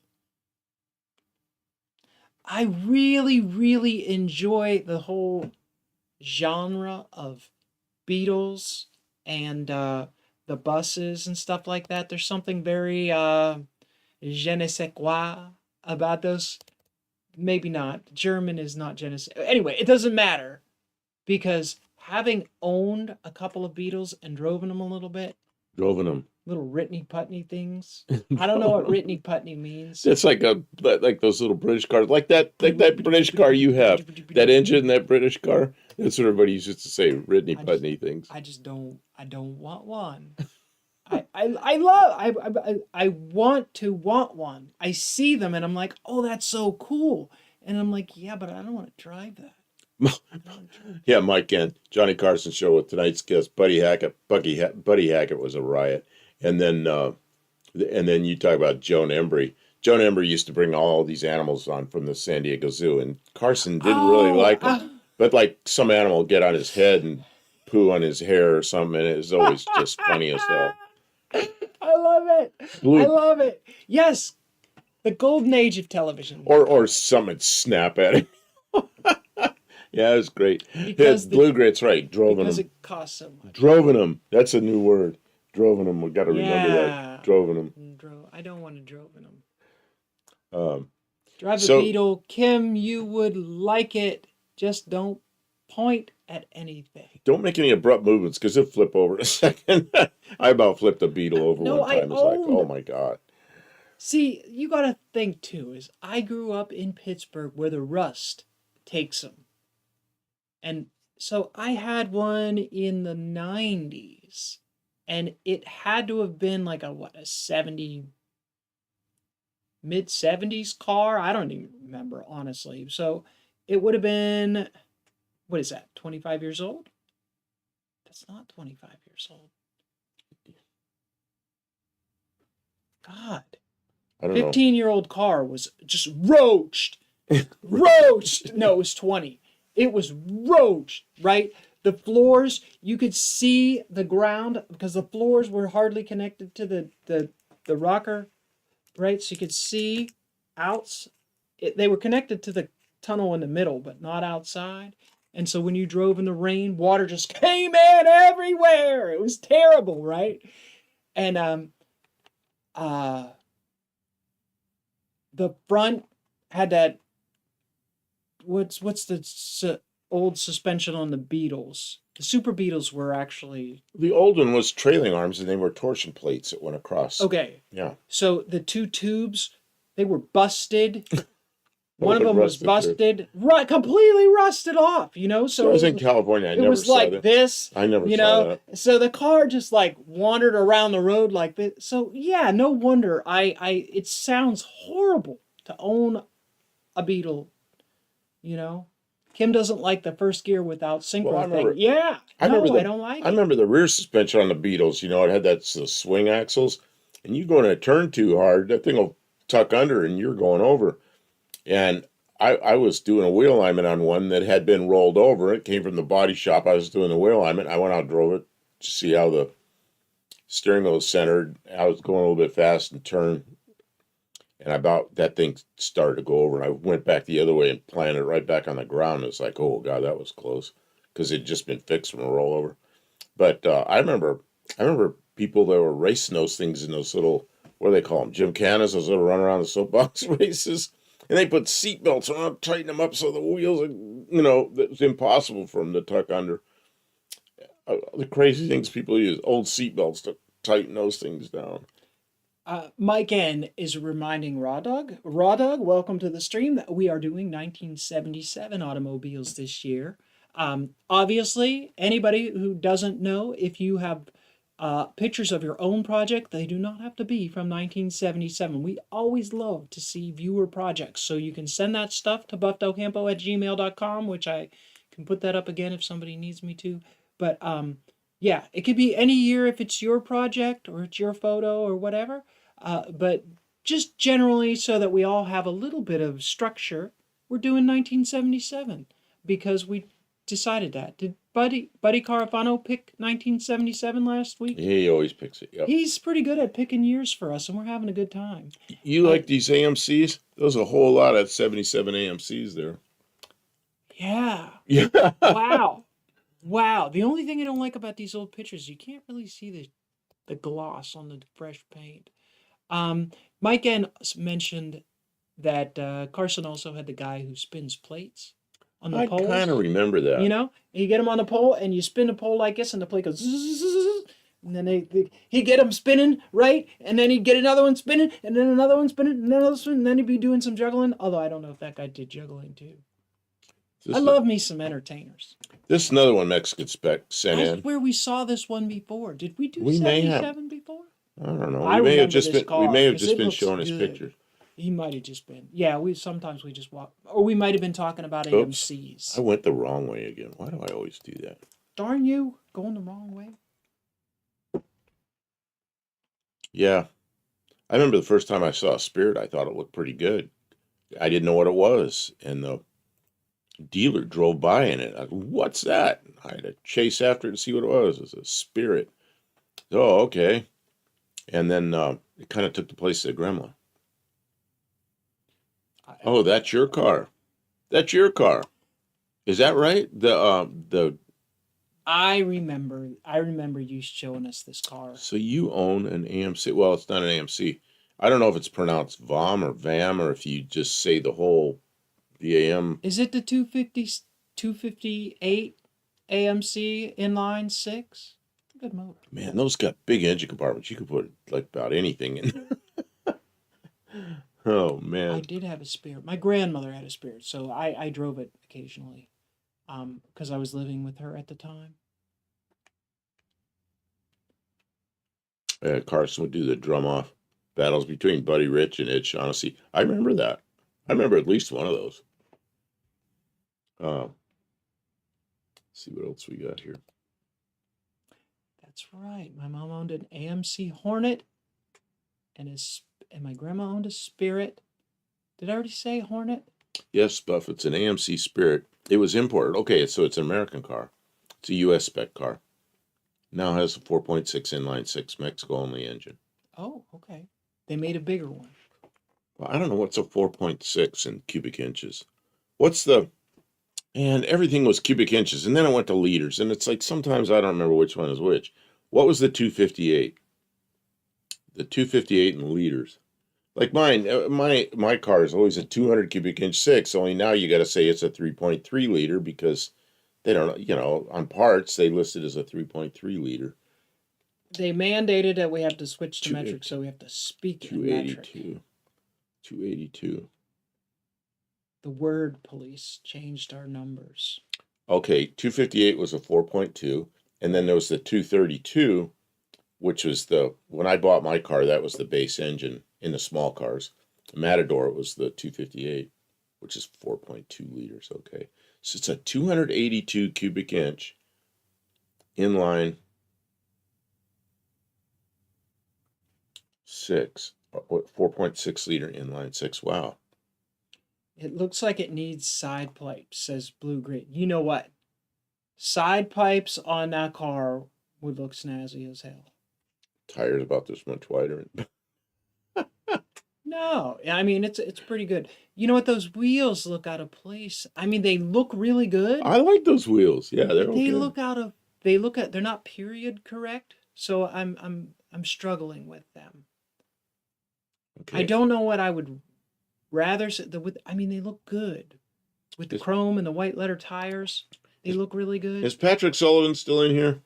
I really, really enjoy the whole genre of Beetles and the buses and stuff like that. There's something very je ne sais quoi about those. Maybe not. German is not je ne sais. Anyway, it doesn't matter because having owned a couple of Beetles and driven them a little bit. Little Ritney Putney things. I don't know what Ritney Putney means. It's like those little British cars, like that British car you have. That engine, that British car. That's what everybody used to say, Ritney Putney things. I don't want one. I want to want one. I see them and I'm like, oh, that's so cool. And I'm like, yeah, but I don't want to drive that. Yeah, Mike and Johnny Carson show with tonight's guest, Buddy Hackett. Buddy Hackett was a riot. And then you talk about Joan Embry. Joan Embry used to bring all these animals on from the San Diego Zoo, and Carson didn't really like them. But like some animal would get on his head and poo on his hair or something, and it was always just funny as hell. I love it. I love it. Yes, the golden age of television. Or something would snap at him. Yeah, it was great. Blue Grit's right. Droven because them. It costs so much. Droven them. That's a new word. Droven them. We got to remember that. Droven them. I don't want to droven them. Drive a So, Beetle. Kim, you would like it. Just don't point at anything. Don't make any abrupt movements because it'll flip over in a second. I about flipped a Beetle over one time. It's like, oh my God. See, you got to think too, is I grew up in Pittsburgh where the rust takes them. And so I had one in the 90s, and it had to have been like a 70, mid-70s car. I don't even remember, honestly. So it would have been, what is that, 25 years old? It's not 25 years old. God. I don't know. 15-year-old car was just roached. Roached. No, it was 20. It was roached, right? The floors, you could see the ground because the floors were hardly connected to the rocker, right? So you could see out. They were connected to the tunnel in the middle, but not outside. And so when you drove in the rain, water just came in everywhere. It was terrible, right? And the front had that what's the old suspension on the Beetles? The Super Beetles were actually The old one was trailing arms, and they were torsion plates that went across. okay. Yeah. So the two tubes, they were busted. One of Like them was rusted through. busted, completely rusted off. You know, So I was in California. I it never was saw like that. this. I never You saw know, that. so the car just like wandered around the road like this. So yeah, no wonder it sounds horrible to own a Beetle. You know, Kim doesn't like the first gear without Well, I synchro thing. remember. Yeah, I remember no, I the. don't like I it. remember the rear suspension on the Beetles. You know, it had the swing axles, and you go in a turn too hard, that thing will tuck under, and you're going over. And I was doing a wheel alignment on one that had been rolled over. It came from the body shop. I was doing the wheel alignment. I went out and drove it to see how the steering wheel was centered. I was going a little bit fast and turned, and about that thing started to go over. And I went back the other way and planted it right back on the ground. It's like, oh God, that was close because it'd just been fixed from a rollover. But I remember people that were racing those things in those little, what do they call them, gymkhanas, those little run around the soapbox races. And they put seat belts on, tighten them up so the wheels, it's impossible for them to tuck under. The crazy things people use, old seat belts to tighten those things down. Mike N is reminding Raw Dog. Raw Dog, welcome to the stream. That we are doing 1977 automobiles this year. Obviously, anybody who doesn't know, if you have pictures of your own project, they do not have to be from 1977. We always love to see viewer projects. So you can send that stuff to buffdogcampo@gmail.com, which I can put that up again if somebody needs me to. But yeah, it could be any year if it's your project or it's your photo or whatever. But just generally so that we all have a little bit of structure, we're doing 1977 because we decided that. Did Buddy Carafano pick 1977 last week? He always picks it. Yep. He's pretty good at picking years for us, and we're having a good time. You like these AMCs? There's a whole lot of 77 AMCs there. Yeah. Yeah. Wow. The only thing I don't like about these old pictures, you can't really see the gloss on the fresh paint. Mike N mentioned that Carson also had the guy who spins plates on the I poles. kind of remember that. You know, you get him on the pole and you spin the pole like this, and the plate goes zzz, and then he'd get him spinning, right? And then he'd get another one spinning, and then another one spinning, and another spinning, and then he'd be doing some juggling. Although I don't know if that guy did juggling too. I love me some entertainers. This is another one Mexican spec sent in. That's where we saw this one before. Did we do We may have. 77 before? I don't know. I We may have remember just this been. car We may have because just it been looks showing his good. pictures. He might have just been. Yeah, we sometimes we just walk, or we might have been talking about Oops. AMCs. I went the wrong way again. Why do I always do that? Darn you, going the wrong way. Yeah, I remember the first time I saw a Spirit. I thought it looked pretty good. I didn't know what it was, and the dealer drove by in it. I go, what's that? I had to chase after it to see what it was. It was a Spirit. Oh, okay. And then it kind of took the place of the Gremlin. Oh, that's your car. That's your car. Is that right? The I remember you showing us this car. So you own an AMC. Well, it's not an AMC. I don't know if it's pronounced VOM or VAM or if you just say the whole VAM. Is it the 258 AMC inline 6? Good motor. Man, those got big engine compartments. You could put like about anything in. Oh man. I did have a Spirit. My grandmother had a Spirit, so I drove it occasionally, because I was living with her at the time. Carson would do the drum off battles between Buddy Rich and Ed Shaughnessy. I remember that. I remember at least one of those. Let's see what else we got here. That's right. My mom owned an AMC Hornet, and my grandma owned a Spirit. Did I already say Hornet? Yes, Buff. It's an AMC Spirit. It was imported. Okay, so it's an American car. It's a U.S. spec car. Now has a 4.6 inline six Mexico only engine. Oh, okay. They made a bigger one. Well, I don't know what's a 4.6 in cubic inches. What's the and everything was cubic inches, and then it went to liters, and it's like sometimes I don't remember which one is which. What was the 258? The 258 in liters. Like mine, my car is always a 200 cubic inch six. Only now you got to say it's a 3.3 liter because they don't, on parts they list it as a 3.3 liter. They mandated that we have to switch to metric, so we have to speak in metric. 282. The word police changed our numbers. Okay, 258 was a 4.2, and then there was the 232, which was when I bought my car, that was the base engine in the small cars. The Matador was the 258, which is 4.2 liters. Okay, so it's a 282 cubic inch inline six, 4.6 liter inline six. Wow. It looks like it needs side pipes, says Blue Grid. You know what? Side pipes on that car would look snazzy as hell. Tires about this much wider. No, I mean it's pretty good. You know what? Those wheels look out of place. I mean, they look really good. I like those wheels. Yeah, they're okay. They're not period correct. So I'm struggling with them. Okay. I don't know what I would rather say. I mean, they look good with the chrome and the white letter tires. They look really good. Is Patrick Sullivan still in here?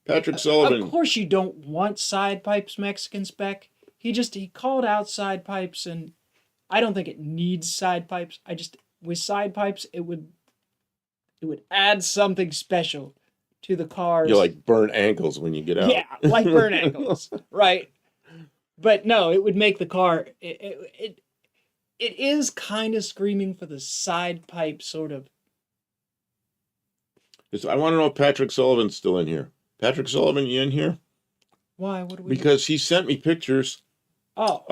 Patrick Sullivan. Of course, you don't want side pipes Mexican spec. He called out side pipes, and I don't think it needs side pipes. With side pipes, it would add something special to the cars. You like burn ankles when you get out. Yeah, like burn ankles, right? But no, it would make the car. It is kind of screaming for the side pipe sort of. I want to know if Patrick Sullivan's still in here. Patrick Sullivan, you in here? Why? What do we? Because he sent me pictures. Oh.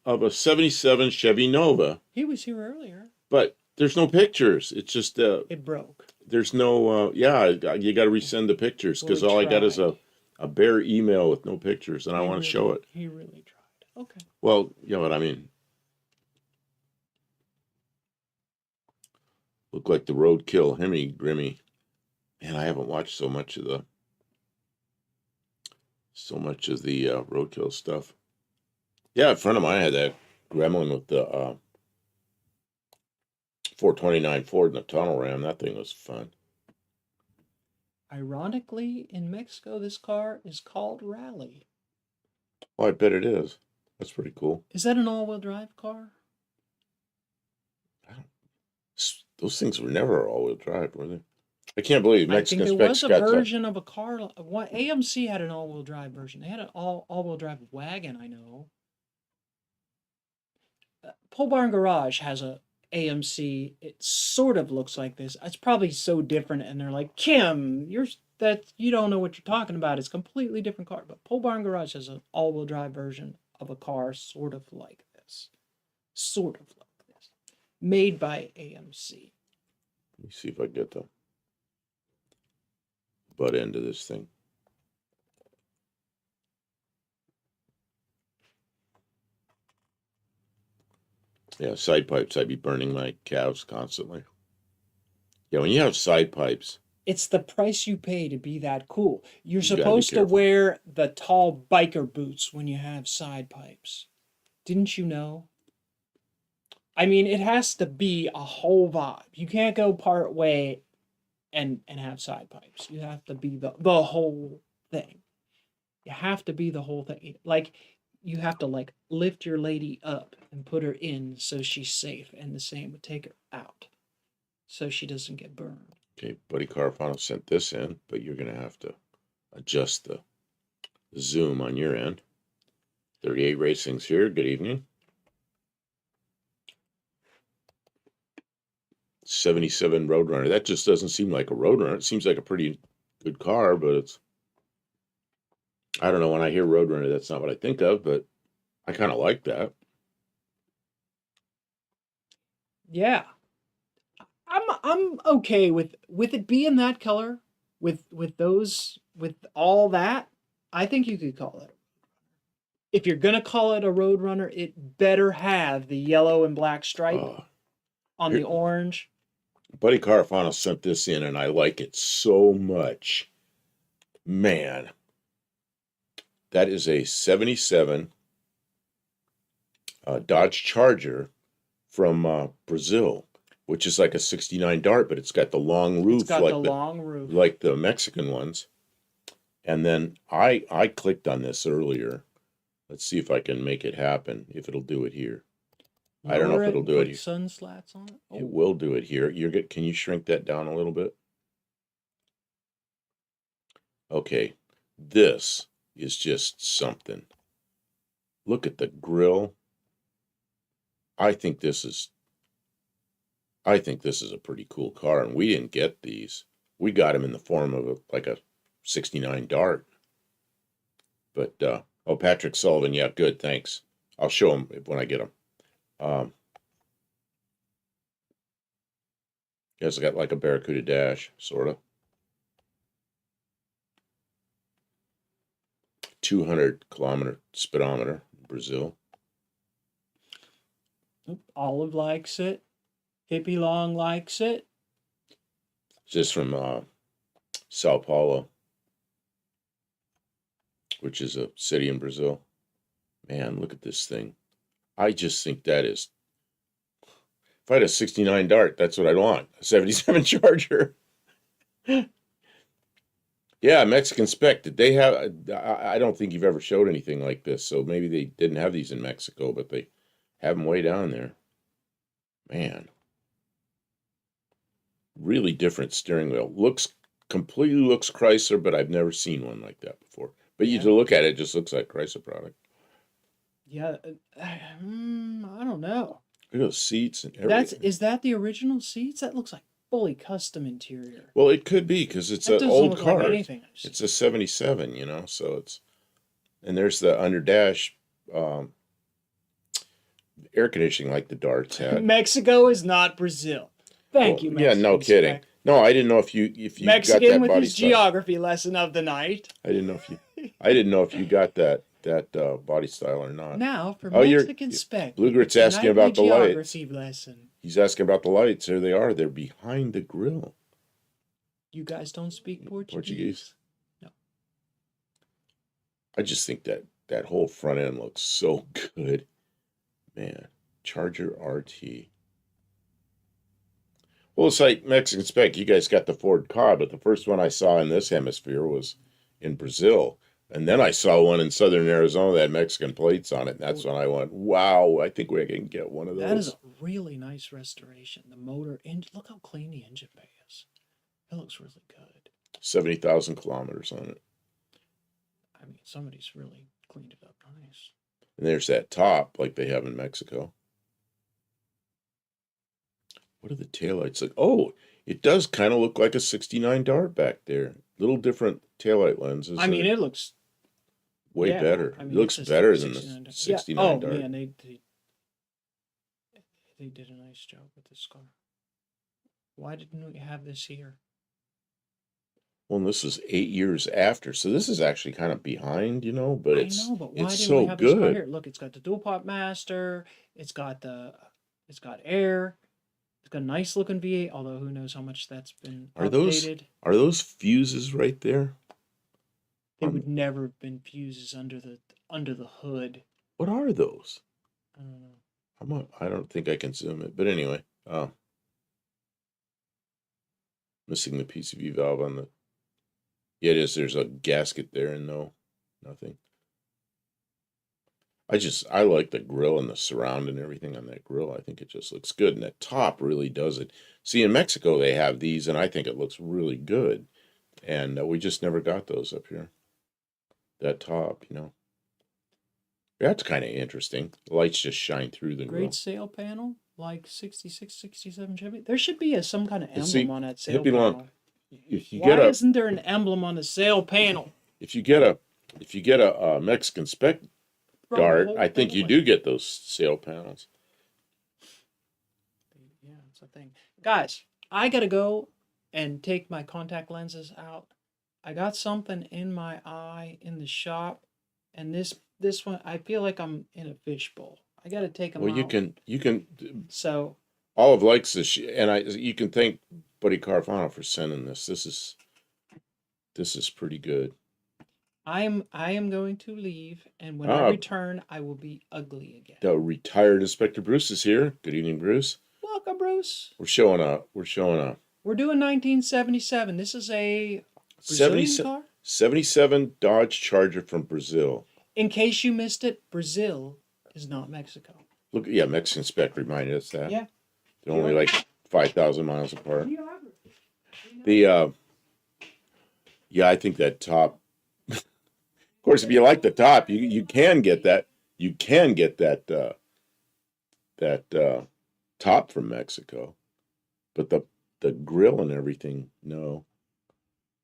Of a 77 Chevy Nova. He was here earlier. But there's no pictures. It's just it broke. There's no you got to resend the pictures because all I got is a bare email with no pictures, and I want to show it. He really tried. Okay. Well, you know what I mean. Look like the roadkill, Hemi Grimmy. Man, I haven't watched so much of the roadkill stuff. Yeah, a friend of mine had that gremlin with the 429 Ford in the tunnel ram. That thing was fun. Ironically, in Mexico, this car is called Rally. Oh, I bet it is. That's pretty cool. Is that an all-wheel drive car? Those things were never all-wheel drive, were they? I can't believe Mexican I think there was a version of a car. AMC had an all-wheel drive version. They had an all-wheel drive wagon, I know. Pole Barn Garage has a AMC. It sort of looks like this. It's probably so different, and they're like, Kim, you don't know what you're talking about. It's a completely different car. But Pole Barn Garage has an all-wheel drive version of a car sort of like this. Made by AMC. Let me see if I get the butt end of this thing. Yeah, side pipes. I'd be burning my calves constantly. Yeah, when you have side pipes. It's the price you pay to be that cool. You're supposed to wear the tall biker boots when you have side pipes. Didn't you know? I mean, it has to be a whole vibe. You can't go part way and have side pipes. You have to be the whole thing. You have to be the whole thing. Like, you have to lift your lady up and put her in so she's safe, and the same would take her out so she doesn't get burned. Okay, Buddy Carfano sent this in, but you're going to have to adjust the zoom on your end. 38 Racing's here. Good evening. 77 Roadrunner. That just doesn't seem like a Roadrunner. It seems like a pretty good car, but it's I don't know, when I hear Roadrunner, that's not what I think of, but I kind of like that. Yeah. I'm okay with it being that color, with those, with all that. I think you could call it. If you're gonna call it a Roadrunner, it better have the yellow and black stripe Oh, on the here, orange. Buddy Carafano sent this in, and I like it so much. Man, that is a 77 Dodge Charger from Brazil, which is like a 69 Dart, but it's got the long It's roof got the long roof. like the Mexican ones. And then I clicked on this earlier. Let's see if I can make it happen, if it'll do it here. I don't know if it'll do it here. Sun slats on it. Oh. It will do it here. Can you shrink that down a little bit? Okay, this is just something. Look at the grill. I think this is a pretty cool car, and we didn't get these. We got them in the form of like a 69 Dart. But oh, Patrick Sullivan, yeah, good, thanks. I'll show him when I get them. It's got like a Barracuda dash, sort of. 200-kilometer speedometer, Brazil. Olive likes it. Hippie Long likes it. Just from Sao Paulo, which is a city in Brazil. Man, look at this thing. I just think that is, if I had a 69 Dart, that's what I'd want. A 77 Charger. Yeah, Mexican spec. Did they have, I don't think you've ever showed anything like this, so maybe they didn't have these in Mexico, but they have them way down there. Man. Really different steering wheel. Completely looks Chrysler, but I've never seen one like that before. But you to look at it, it just looks like Chrysler product. Yeah, I don't know. Look at those seats and everything. Is that the original seats? That looks like fully custom interior. Well, it could be because it's an old car. Like anything it's a 77, so it's, and there's the under dash air conditioning like the Darts had. Mexico is not Brazil. Thank you, Mexican. Yeah, no kidding. No, I didn't know if you Mexican got that with body his style. geography lesson of the night. I didn't know if you got that body style or not. Now for Mexican spec. Bluegrit's asking about the lights. Lesson. He's asking about the lights. There they are. They're behind the grill. You guys don't speak Portuguese? No. I just think that whole front end looks so good. Man, Charger RT. Well, it's like Mexican spec. You guys got the Ford car, but the first one I saw in this hemisphere was in Brazil. And then I saw one in southern Arizona that had Mexican plates on it. And that's when I went, wow, I think we can get one of those. That is a really nice restoration. The motor, look how clean the engine bay is. It looks really good. 70,000 kilometers on it. I mean, somebody's really cleaned it up nice. And there's that top like they have in Mexico. What are the taillights like? Oh, it does kind of look like a 69 Dart back there. Little different taillight lenses. I mean, it looks way better. I mean, it looks better than the 69 Dart. Oh, man, they did a nice job with this car. Why didn't we have this here? Well, this is 8 years after, so this is actually kind of behind, but it's I know, but why it's didn't so we have good. This car here? Look, it's got the dual pop master. It's got air. It's got a nice looking V8, although who knows how much that's been updated. Are those fuses right there? They would never have been fuses under the hood. What are those? I don't know. I don't think I can zoom it, but anyway, missing the PCV valve on the. Yeah, it is. There's a gasket there and nothing. I like the grill and the surround and everything on that grill. I think it just looks good. And that top really does it. See, in Mexico, they have these, and I think it looks really good. And we just never got those up here. That top, That's kind of interesting. The lights just shine through the grill. Great sail panel, like 66, 67 Chevy. There should be some kind of emblem on that sail panel. If you Why isn't there an emblem on the sail panel? If you get If you get a Mexican spec Throw the dart, whole I think thing you away. do get those sail panels. Yeah, it's a thing. Guys, I gotta go and take my contact lenses out. I got something in my eye in the shop, and this one I feel like I'm in a fishbowl. I gotta take them Well, you out. can. So Olive likes this, and you can thank Buddy Carvana for sending this. This is pretty good. I am going to leave, and when I Ah, return, I will be ugly again. the retired Inspector Bruce is here. Good evening, Bruce. Welcome, Bruce. We're showing a We're doing 1977. This is a 70, Brazilian car. 77 Dodge Charger from Brazil. In case you missed it, Brazil is not Mexico. Look, yeah, Mexican spec reminded us that. Yeah. They're only like 5,000 miles apart. Geography. The yeah, I think that top. Of course, if you like the top, you can get that. You can get that top from Mexico, but the grill and everything, no.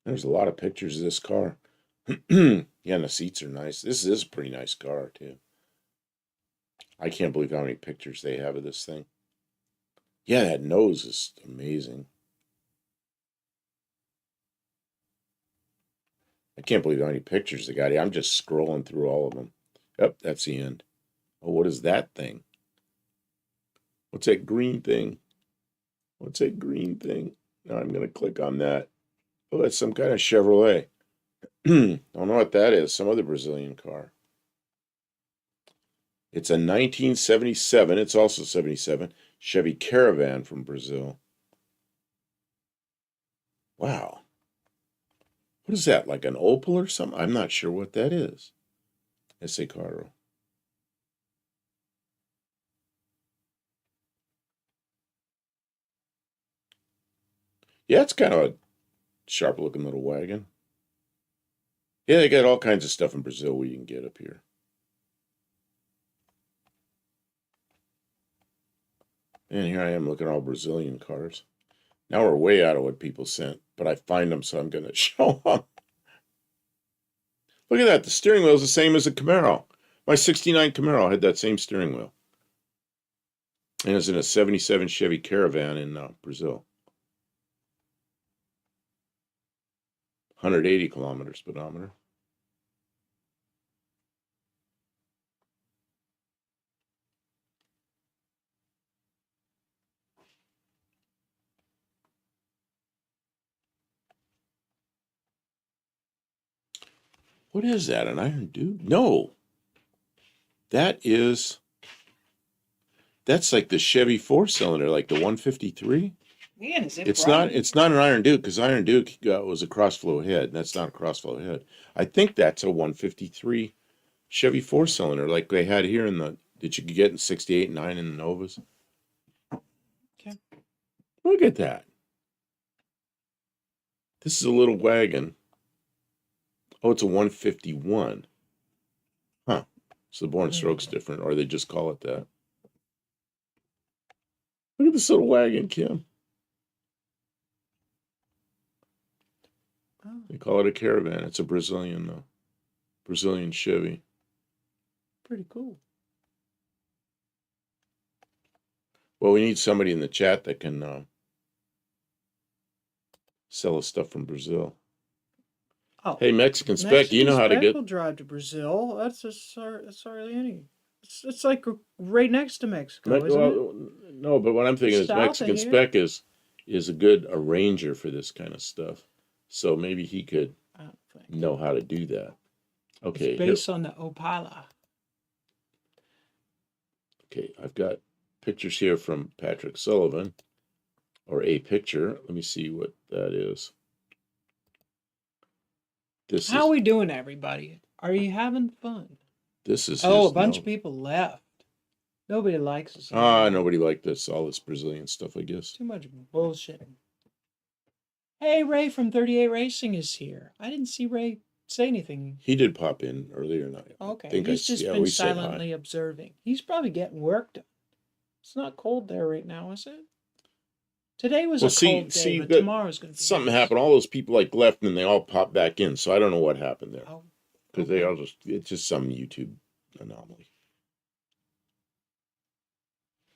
There's a lot of pictures of this car. Yeah, and the seats are nice. This is a pretty nice car too. I can't believe how many pictures they have of this thing. Yeah, that nose is amazing. I can't believe how many pictures they got here. I'm just scrolling through all of them. Yep, that's the end. Oh, what is that thing? What's that green thing? What's that green thing? Now I'm going to click on that. Oh, that's some kind of Chevrolet. Don't know what that is. Some other Brazilian car. It's a 1977. It's also 77 Chevy Caravan from Brazil. Wow. What is that? Like an Opel or something? I'm not sure what that is. Esse carro. Yeah, it's kind of a sharp-looking little wagon. Yeah, they got all kinds of stuff in Brazil we can get up here. And here I am looking at all Brazilian cars. Now we're way out of what people sent, but I find them, so I'm going to show them. Look at that. The steering wheel is the same as a Camaro. My 69 Camaro had that same steering wheel. And it's in a 77 Chevy Caravan in Brazil. 180 kilometer speedometer. What is that? An Iron Duke? No. That's like the Chevy 4-cylinder, like the 153. Man, is it It's bright? not an Iron Duke, because Iron Duke was a crossflow head. That's not a crossflow head. I think that's a 153 Chevy 4-cylinder, like they had here that you could get in 68 and 9 in the Novas. Okay. Look at that. This is a little wagon. Oh, it's a 151. Huh. So the bore and stroke's different, or they just call it that. Look at this little wagon, Kim. Oh, They call it a Caravan. It's a Brazilian Chevy. pretty cool. Well, we need somebody in the chat that can sell us stuff from Brazil. Oh, Hey, Mexican Spec, you know how to Spec get... will drive to Brazil. That's hardly any. It's like right next to Mexico, isn't it? No, but what I'm thinking is South of Mexican here. Spec is a good arranger for this kind of stuff. So maybe he could I don't think. know how to do that. Okay. It's based on the Opala. Okay, I've got pictures here from Patrick Sullivan, or a picture. Let me see what that is. How are we doing, everybody? Are you having fun? This is a bunch of people left. Nobody likes us. Nobody liked all this Brazilian stuff, I guess. Too much bullshit. Hey, Ray from 38 Racing is here. I didn't see Ray say anything. He did pop in earlier. And Okay, he's just been silently observing. He's probably getting work done. It's not cold there right now, is it? Today was a cold day, but tomorrow's going to be something nice. happened. All those people left, and they all popped back in. So I don't know what happened there. Oh, because they all it's just some YouTube anomaly.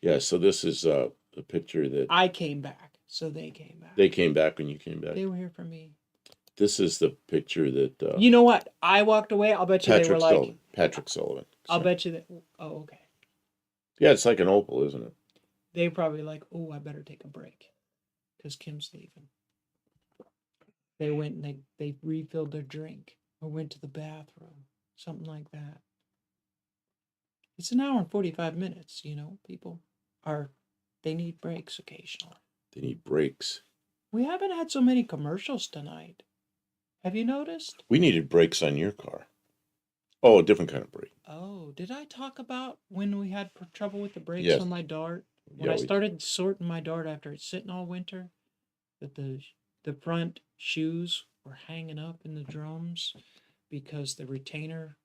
Yeah, so this is a picture that I came back, so they came back. they came back when you came back. They were here for me. This is the picture that You know what? I walked away. I'll bet you they were like Patrick Sullivan. I'll bet you that. Oh, okay. Yeah, it's like an Opal, isn't it? They probably like, oh, I better take a break, because Kim's leaving. They went and they refilled their drink or went to the bathroom, something like that. It's an hour and 45 minutes. You know, people they need breaks occasionally. They need breaks. We haven't had so many commercials tonight. Have you noticed? We needed brakes on your car. Oh, a different kind of brake. Oh, did I talk about when we had trouble with the brakes Yes. on my Dart? When Yeah, I started sorting my Dart after it's sitting all winter, that the front shoes were hanging up in the drums because the retainer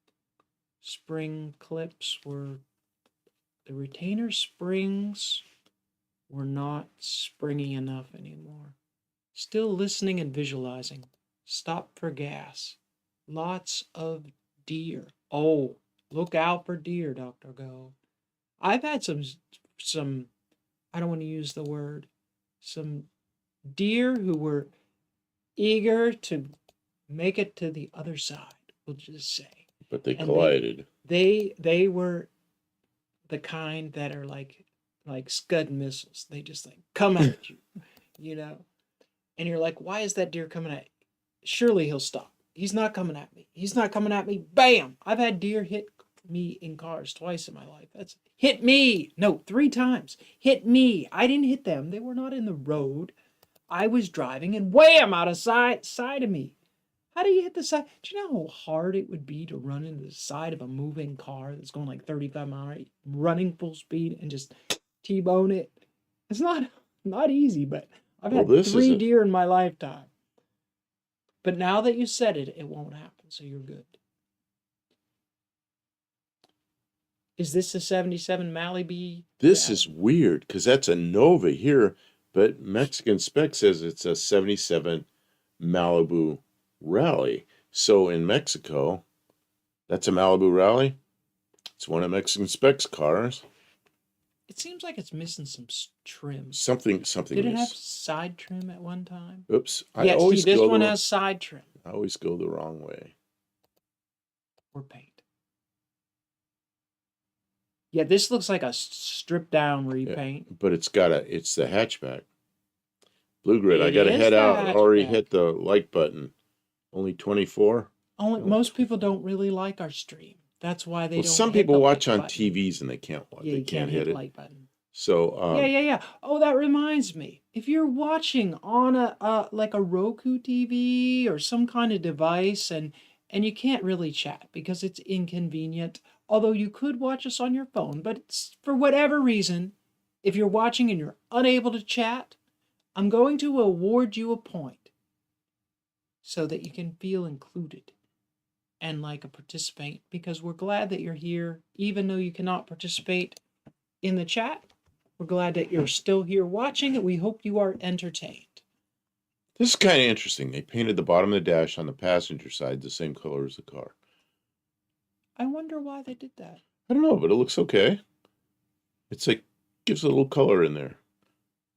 spring clips were the retainer springs were not springy enough anymore. Still listening and visualizing. Stop for gas. Lots of deer. Oh, look out for deer, Dr. Go. I've had some I don't want to use the word, some deer who were eager to make it to the other side, we'll just say. But they collided. They were the kind that are like Scud missiles. They just like come at you, you know. And you're like, why is that deer coming at you? Surely he'll stop. He's not coming at me. He's not coming at me. Bam! I've had deer hit me in cars twice in my life. That's hit me. No, 3 times. Hit me. I didn't hit them. They were not in the road. I was driving and wham! Out of side of me. How do you hit the side? Do you know how hard it would be to run into the side of a moving car that's going like 35 miles an hour, running full speed and just T-bone it? It's not easy, but I've had 3 deer in my lifetime. But now that you said it, it won't happen, so you're good. Is this a 77 Malibu? This is weird, because that's a Nova here, but Mexican Spec says it's a 77 Malibu Rally. So in Mexico, that's a Malibu Rally. It's one of Mexican Spec's cars. It seems like it's missing some trim. Something. Did it have side trim at one time? Oops. Yes, this one has side trim. I always go the wrong way. Or paint. Yeah, this looks like a stripped down repaint. Yeah, but it's the hatchback. Blue Grid, I got to head out. Already hit the like button. Only 24. Most people don't really like our stream. That's why they don't. Some people watch on TVs and they can't watch. Yeah, they can't hit the it. like button. So yeah. Oh, that reminds me. If you're watching on a like a Roku TV or some kind of device and you can't really chat because it's inconvenient, although you could watch us on your phone, but it's, for whatever reason, if you're watching and you're unable to chat, I'm going to award you a point so that you can feel included and like a participant, because we're glad that you're here, even though you cannot participate in the chat. We're glad that you're still here watching, and we hope you are entertained. This is kind of interesting. They painted the bottom of the dash on the passenger side the same color as the car. I wonder why they did that. I don't know, but it looks okay. It's like, gives a little color in there.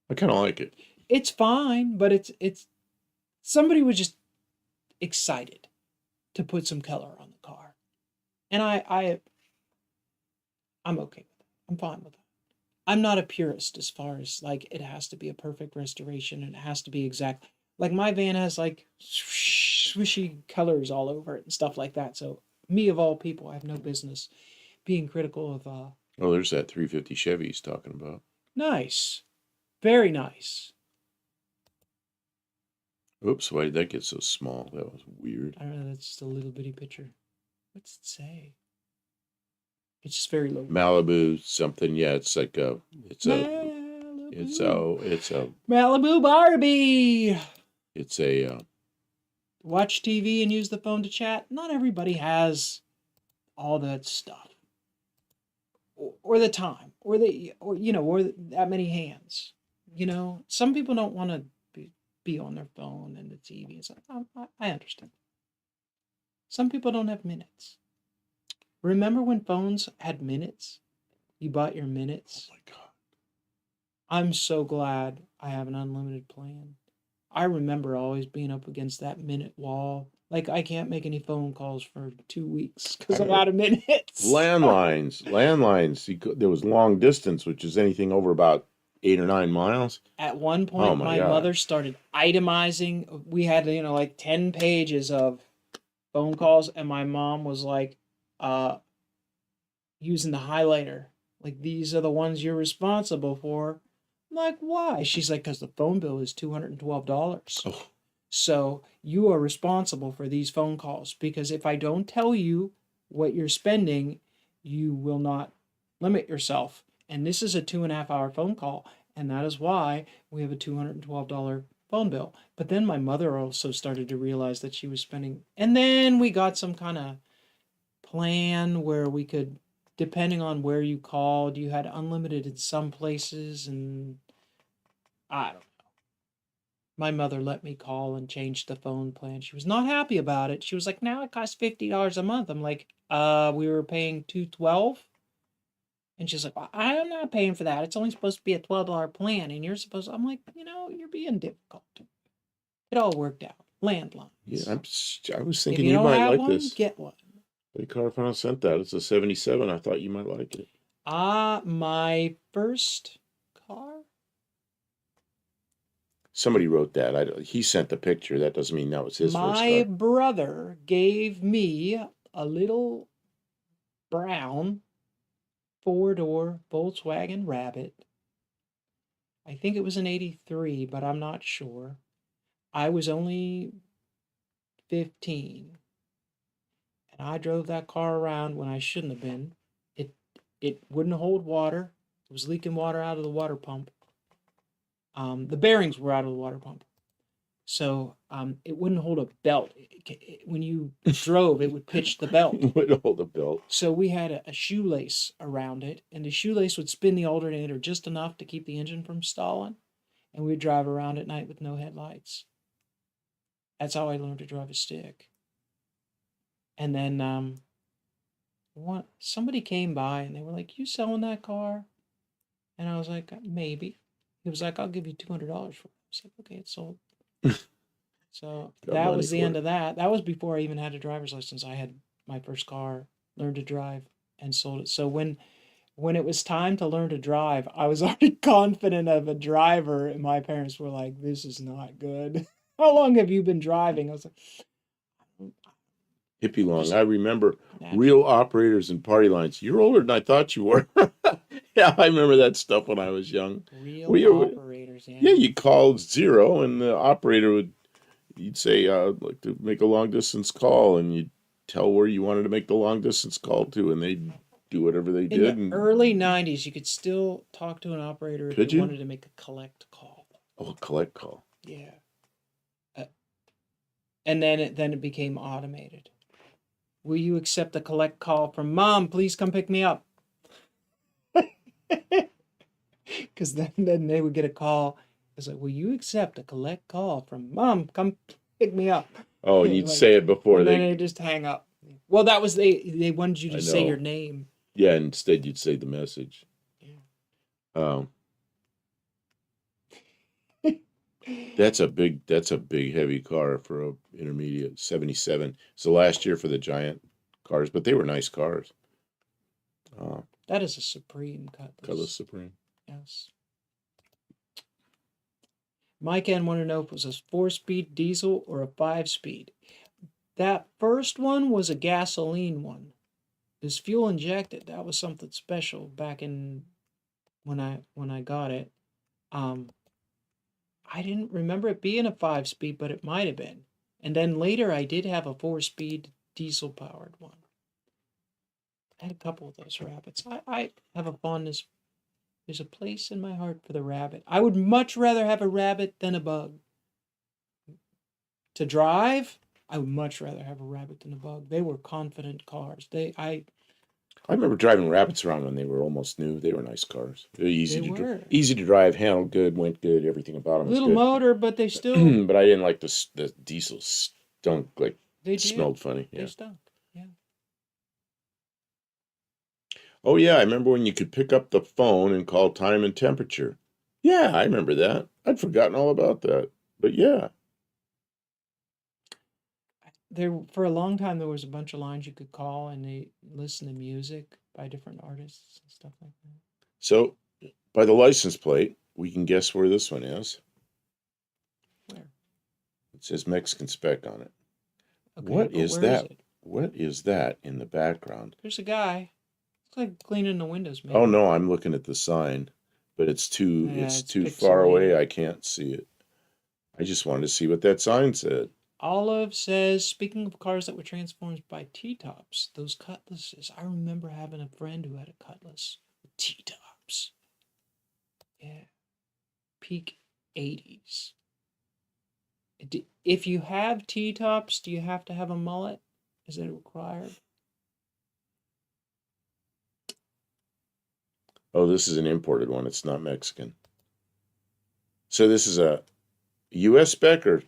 I kind of like it. It's fine, but it's somebody was just excited to put some color on the car. And I'm okay with it. I'm fine with it. I'm not a purist as far as like it has to be a perfect restoration and it has to be exact. Like my van has like swishy colors all over it and stuff like that. So me of all people, I have no business being critical of Oh, there's that 350 Chevy he's talking about. Nice. Very nice. Oops, why did that get so small? That was weird. I don't know, that's just a little bitty picture. What's it say? It's just very low. Malibu something, yeah, it's like it's a Malibu Barbie. It's a watch TV and use the phone to chat. Not everybody has all that stuff. Or the time, or that many hands. You know, some people don't want to be on their phone and the TV. So I understand. Some people don't have minutes. Remember when phones had minutes? You bought your minutes. Oh my God. I'm so glad I have an unlimited plan. I remember always being up against that minute wall. Like, I can't make any phone calls for 2 weeks because I'm out of minutes. Landlines. There was long distance, which is anything over about 8 or 9 miles. At one Oh point, my my God. mother started itemizing. We had, like 10 pages of phone calls, and my mom was like, using the highlighter. Like, these are the ones you're responsible for. I'm like, why? She's like, because the phone bill is $212. Oh, So you are responsible for these phone calls, because if I don't tell you what you're spending, you will not limit yourself. And this is a 2.5 hour phone call. And that is why we have a $212 phone bill. But then my mother also started to realize that she was spending, and then we got some kind of plan where we could, depending on where you called, you had unlimited in some places, and I don't know. My mother let me call and change the phone plan. She was not happy about it. She was like, "Now it costs $50 a month." I'm like, we were paying $212." And she's like, "Well, I'm not paying for that. It's only supposed to be a $12 plan, and you're supposed to..." I'm like, you're being difficult. It all worked out. Landlines. yeah. I was If thinking you you don't might have like one, this. get one. The car finally sent that. It's a 77. I thought you might like it. My first car? Somebody wrote that. He sent the picture. That doesn't mean that was his first My car. brother gave me a little brown 4-door Volkswagen Rabbit. I think it was an 83, but I'm not sure. I was only 15, and I drove that car around when I shouldn't have been. It wouldn't hold water. It was leaking water out of the water pump. The bearings were out of the water pump. So it wouldn't hold a belt. When you drove, it would pitch the belt. Would hold a belt. So we had a shoelace around it, and the shoelace would spin the alternator just enough to keep the engine from stalling, and we'd drive around at night with no headlights. That's how I learned to drive a stick. And then somebody came by, and they were like, "You selling that car?" And I was like, "Maybe." He was like, "I'll give you $200 for it." I was like, "Okay, it's sold." So Got that money was the for end it. of that. That was before I even had a driver's license. I had my first car, learned to drive, and sold it. So when it was time to learn to drive, I was already confident of a driver, and my parents were like, "This is not good." "How long have you been driving?" I was like, Hippie long. Just I remember naturally. real operators and party lines. You're older than I thought you were. Yeah, I remember that stuff when I was young. Real operators, yeah. Yeah, you called 0, and the operator you'd say, I'd like to make a long distance call, and you'd tell where you wanted to make the long distance call to, and they'd do whatever they In did. the And early 90s, you could still talk to an operator if Could you you? wanted to make a collect call. Oh, a collect call. Yeah. And then it became automated. "Will you accept a collect call from Mom? Please come pick me up." Because then they would get a call. It's like, "Will you accept a collect call from Mom? Come pick me up." Oh, and you'd Like, say it before and then they. they just hang up. Well, that was they wanted you I to say know. your name. Yeah, instead you'd say the message. Yeah. That's a big heavy car for a intermediate 77. It's the last year for the giant cars, but they were nice cars. That is a Supreme Cutlass. Cutlass Supreme. Yes. Mike N wanted to know if it was a 4-speed diesel or a 5-speed. That first one was a gasoline one. It was fuel injected. That was something special back in when I got it. I didn't remember it being a 5-speed, but it might have been. And then later I did have a 4-speed diesel powered one. I had a couple of those Rabbits. I have a fondness. There's a place in my heart for the Rabbit. I would much rather have a Rabbit than a Bug. To drive, I would much rather have a Rabbit than a Bug. They were confident cars. I remember driving Rabbits around when they were almost new. They were nice cars. They were easy to drive, handled good, went good. Everything about them was Little good. motor, but they still. But I didn't like the diesel stunk like They It did. smelled funny. They Yeah. stunk. Yeah. Oh yeah, I remember when you could pick up the phone and call time and temperature. Yeah, I remember that. I'd forgotten all about that. But yeah. There for a long time there was a bunch of lines you could call and they listen to music by different artists and stuff like that. So by the license plate, we can guess where this one is. Where? It says Mexican Spec on it. Okay, What but is where that? is it? What is that in the background? There's a guy. It's like cleaning the windows, maybe. Oh no, I'm looking at the sign, but it's Yeah, it's it's too far away. pixelated. I can't see it. I just wanted to see what that sign said. Olive says, speaking of cars that were transformed by T-tops, those cutlasses. I remember having a friend who had a cutlass with T-tops. Yeah. Peak 80s. If you have T-tops, do you have to have a mullet? Is it required? Oh, this is an imported one. It's not Mexican. So this is a U.S. spec or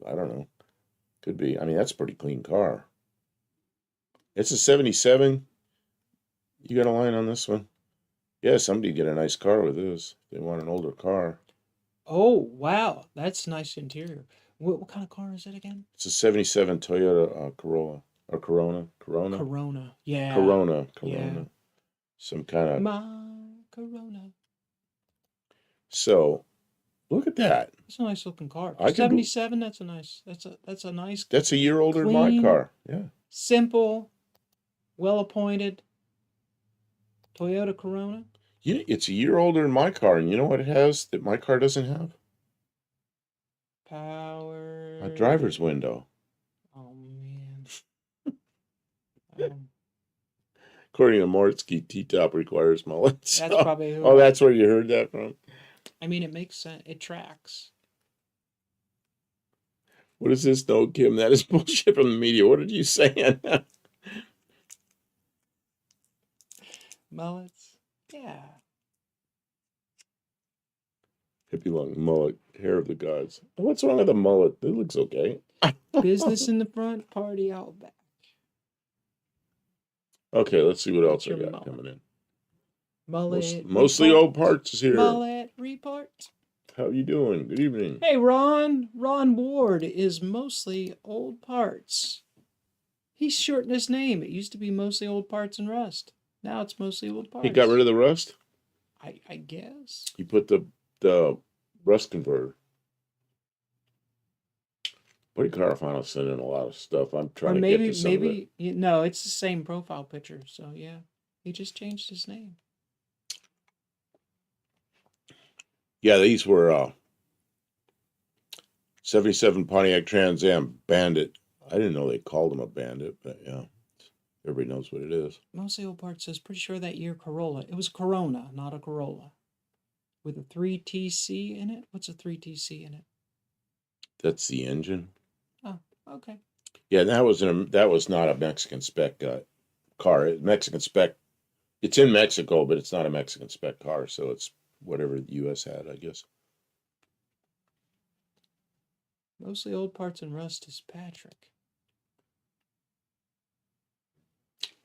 I don't know. Could be. I mean, that's a pretty clean car. It's a 77. You got a line on this one? Yeah, somebody get a nice car with this. They want an older car. Oh, wow. That's nice interior. What kind of car is it again? It's a 77 Toyota Corolla or Corona. Corona. Yeah. Corona. Yeah. Some kind of. My Corona. So, look at that. It's a nice looking car. I could 77, that's a nice That's a year older than my clean, car. Yeah. simple, well appointed Toyota Corona. Yeah, it's a year older than my car, and you know what it has that my car doesn't have? Power. A driver's window. Oh man. According to Mortsky, T-top requires mullets. That's probably who. Oh, that's where you heard that from. I mean, it makes sense. It tracks. What is this? No, Kim, that is bullshit from the media. What are you saying? Mullets. Yeah. Hippie long mullet, hair of the gods. What's wrong with the mullet? It looks okay. Business in the front, party out back. Okay, let's see what else What's I your got mullet? coming in. Mullet. Mostly report. old parts is here. Mullet report. How you doing? Good evening. Hey, Ron. Ron Ward is mostly old parts. He shortened his name. It used to be mostly old parts and rust. Now it's mostly old parts. He got rid of the rust? I guess. He put the rust converter. Buddy Carafano sent in a lot of stuff. I'm trying to get to some of it. No, it's the same profile picture. So yeah, he just changed his name. Yeah, these were 77 Pontiac Trans Am Bandit. I didn't know they called them a Bandit, but yeah, everybody knows what it is. Mostly old parts says pretty sure that year Corolla. It was Corona, not a Corolla, with a 3TC in it. What's a 3TC in it? That's the engine. Oh, okay. Yeah, that was not a Mexican spec car. Mexican spec. It's in Mexico, but it's not a Mexican spec car, so it's whatever the U.S. had, I guess. Mostly old parts and rust is Patrick.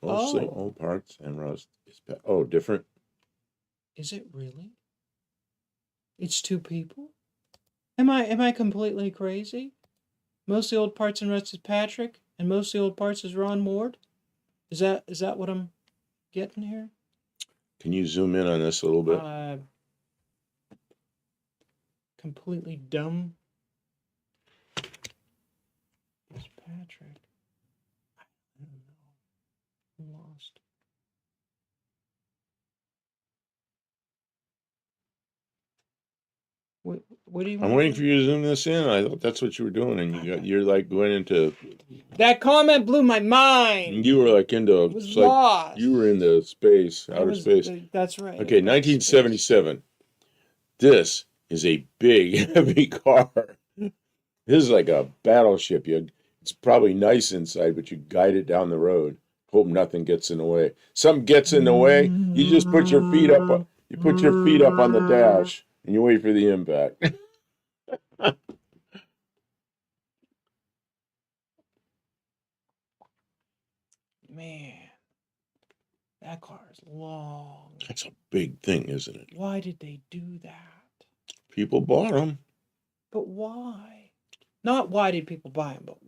Mostly old parts and rust is different. Is it really? It's two people? Am I completely crazy? Mostly old parts and rust is Patrick, and mostly old parts is Ron Ward? Is that what I'm getting here? Can you zoom in on this a little bit? Completely dumb. It's Patrick. I don't know. I'm lost. What do you want? I'm waiting for you to zoom this in. I thought that's what you were doing, and you're like going into. That comment blew my mind. You were like into. I was lost. You were into space, outer space. That's right. Okay, 1977. This is a big, heavy car. This is like a battleship. It's probably nice inside, but you guide it down the road. Hope nothing gets in the way. Something gets in the way, you just put your feet up. You put your feet up on the dash, and you wait for the impact. man, that car is long. That's a big thing, isn't it? Why did they do that? People bought them. But why? Not why did people buy them, but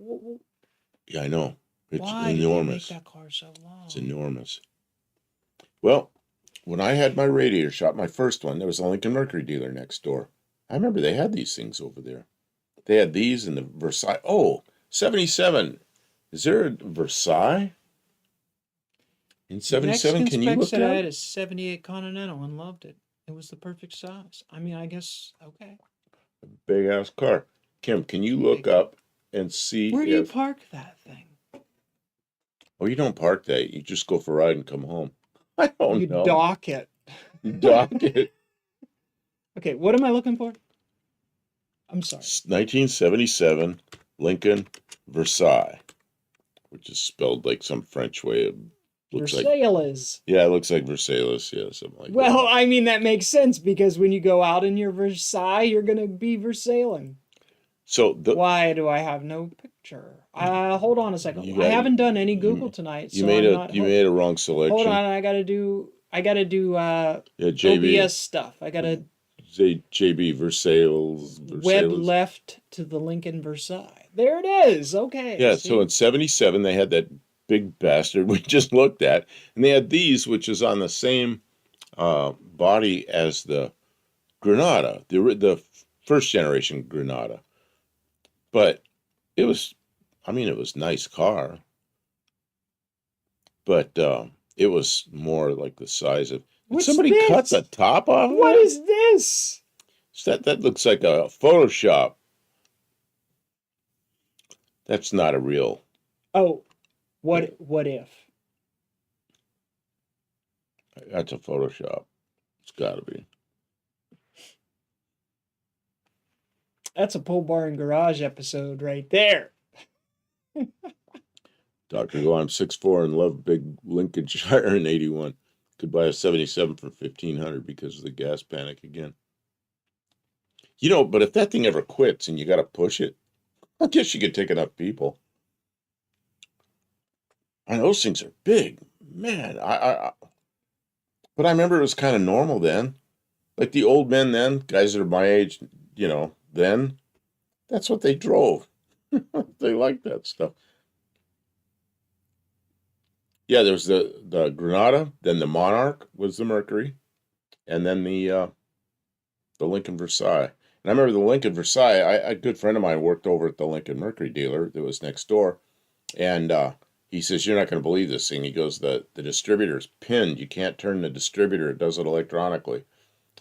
Yeah, I know. It's why did they make enormous. that car so long? It's enormous. Well, when I had my radiator shop, my first one, there was a Lincoln Mercury dealer next door. I remember they had these things over there. They had these in the Versailles. Oh, 77. Is there a Versailles in 77? Can you look said I at had it? a 78 Continental and loved it. It was the perfect size. I mean, I guess, okay. Big ass car. Kim, can you look up and see Where do you if... park that thing? Oh, you don't park that. You just go for a ride and come home. I don't You know. dock it. You dock it. Okay, what am I looking for? I'm sorry. 1977 Lincoln Versailles, which is spelled like some French way. It looks Versailles. Yeah, it looks like Versailles. Yeah, something like that. Well, I mean, that makes sense because when you go out in your Versailles, you're going to be Versailles. So why do I have no picture? Hold on a second. I haven't done any Google tonight. You made a wrong selection. Hold on, I gotta do JB. OBS stuff. I gotta JB Versailles. web left to the Lincoln Versailles. There it is. Okay. Yeah, see? so in 77 they had that big bastard we just looked at, and they had these, which is on the same body as the Granada, the first generation Granada. But it was, I mean, it was a nice car, but it was more like the size of... What's somebody this? cut the top off of What it? is this? That looks like a Photoshop. That's not a real... Oh, what if? That's a Photoshop. It's got to be. That's a pole barn garage episode right there. Dr. Go, I'm 6'4" and love big Lincolnshire in 81. Could buy a 77 for $1,500 because of the gas panic again. You know, but if that thing ever quits and you got to push it, I guess you could take enough people. And those things are big. Man, but I remember it was kind of normal then. Like the old men then, guys that are my age, you know, then, that's what they drove. They liked that stuff. Yeah, there was the Granada, then the Monarch was the Mercury, and then the Lincoln Versailles. And I remember the Lincoln Versailles, a good friend of mine worked over at the Lincoln Mercury dealer that was next door, and he says, "You're not going to believe this thing." He goes, the distributor's pinned. You can't turn the distributor. It does it electronically.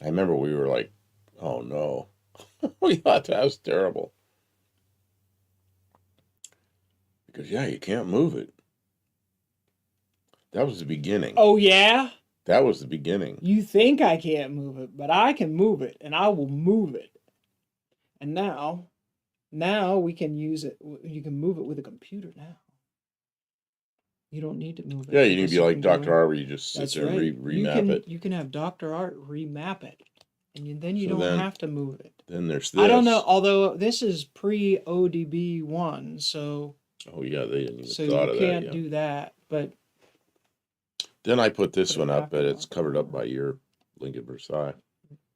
I remember we were like, oh no. We thought that was terrible. Because, yeah, you can't move it. That was the beginning. Oh, yeah? That was the beginning. You think I can't move it, but I can move it, and I will move it. And now we can use it. You can move it with a computer now. You don't need to move it. Yeah, you can be like Dr. Art, where you just sit there and remap it. You can have Dr. Art remap it, and then you don't have to move it. Then there's this. I don't know, although this is pre-ODB1, so... Oh, yeah, they didn't even so thought of that. So you can't do that, but... Then I put this one up, but it's covered up by your Lincoln Versailles.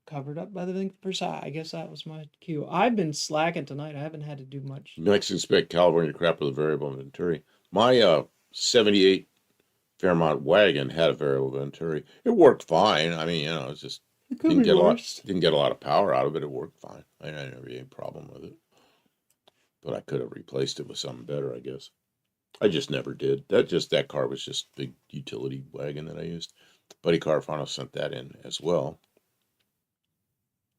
Covered up by the Lincoln Versailles. I guess that was my cue. I've been slacking tonight. I haven't had to do much. Mexican spec California crap with a variable Venturi. My 78 Fairmont wagon had a variable Venturi. It worked fine. I mean, you know, it's just didn't get a lot of power out of it. It worked fine. I didn't have any problem with it. But I could have replaced it with something better, I guess. I just never did. That car was just a big utility wagon that I used. Buddy Carfano sent that in as well.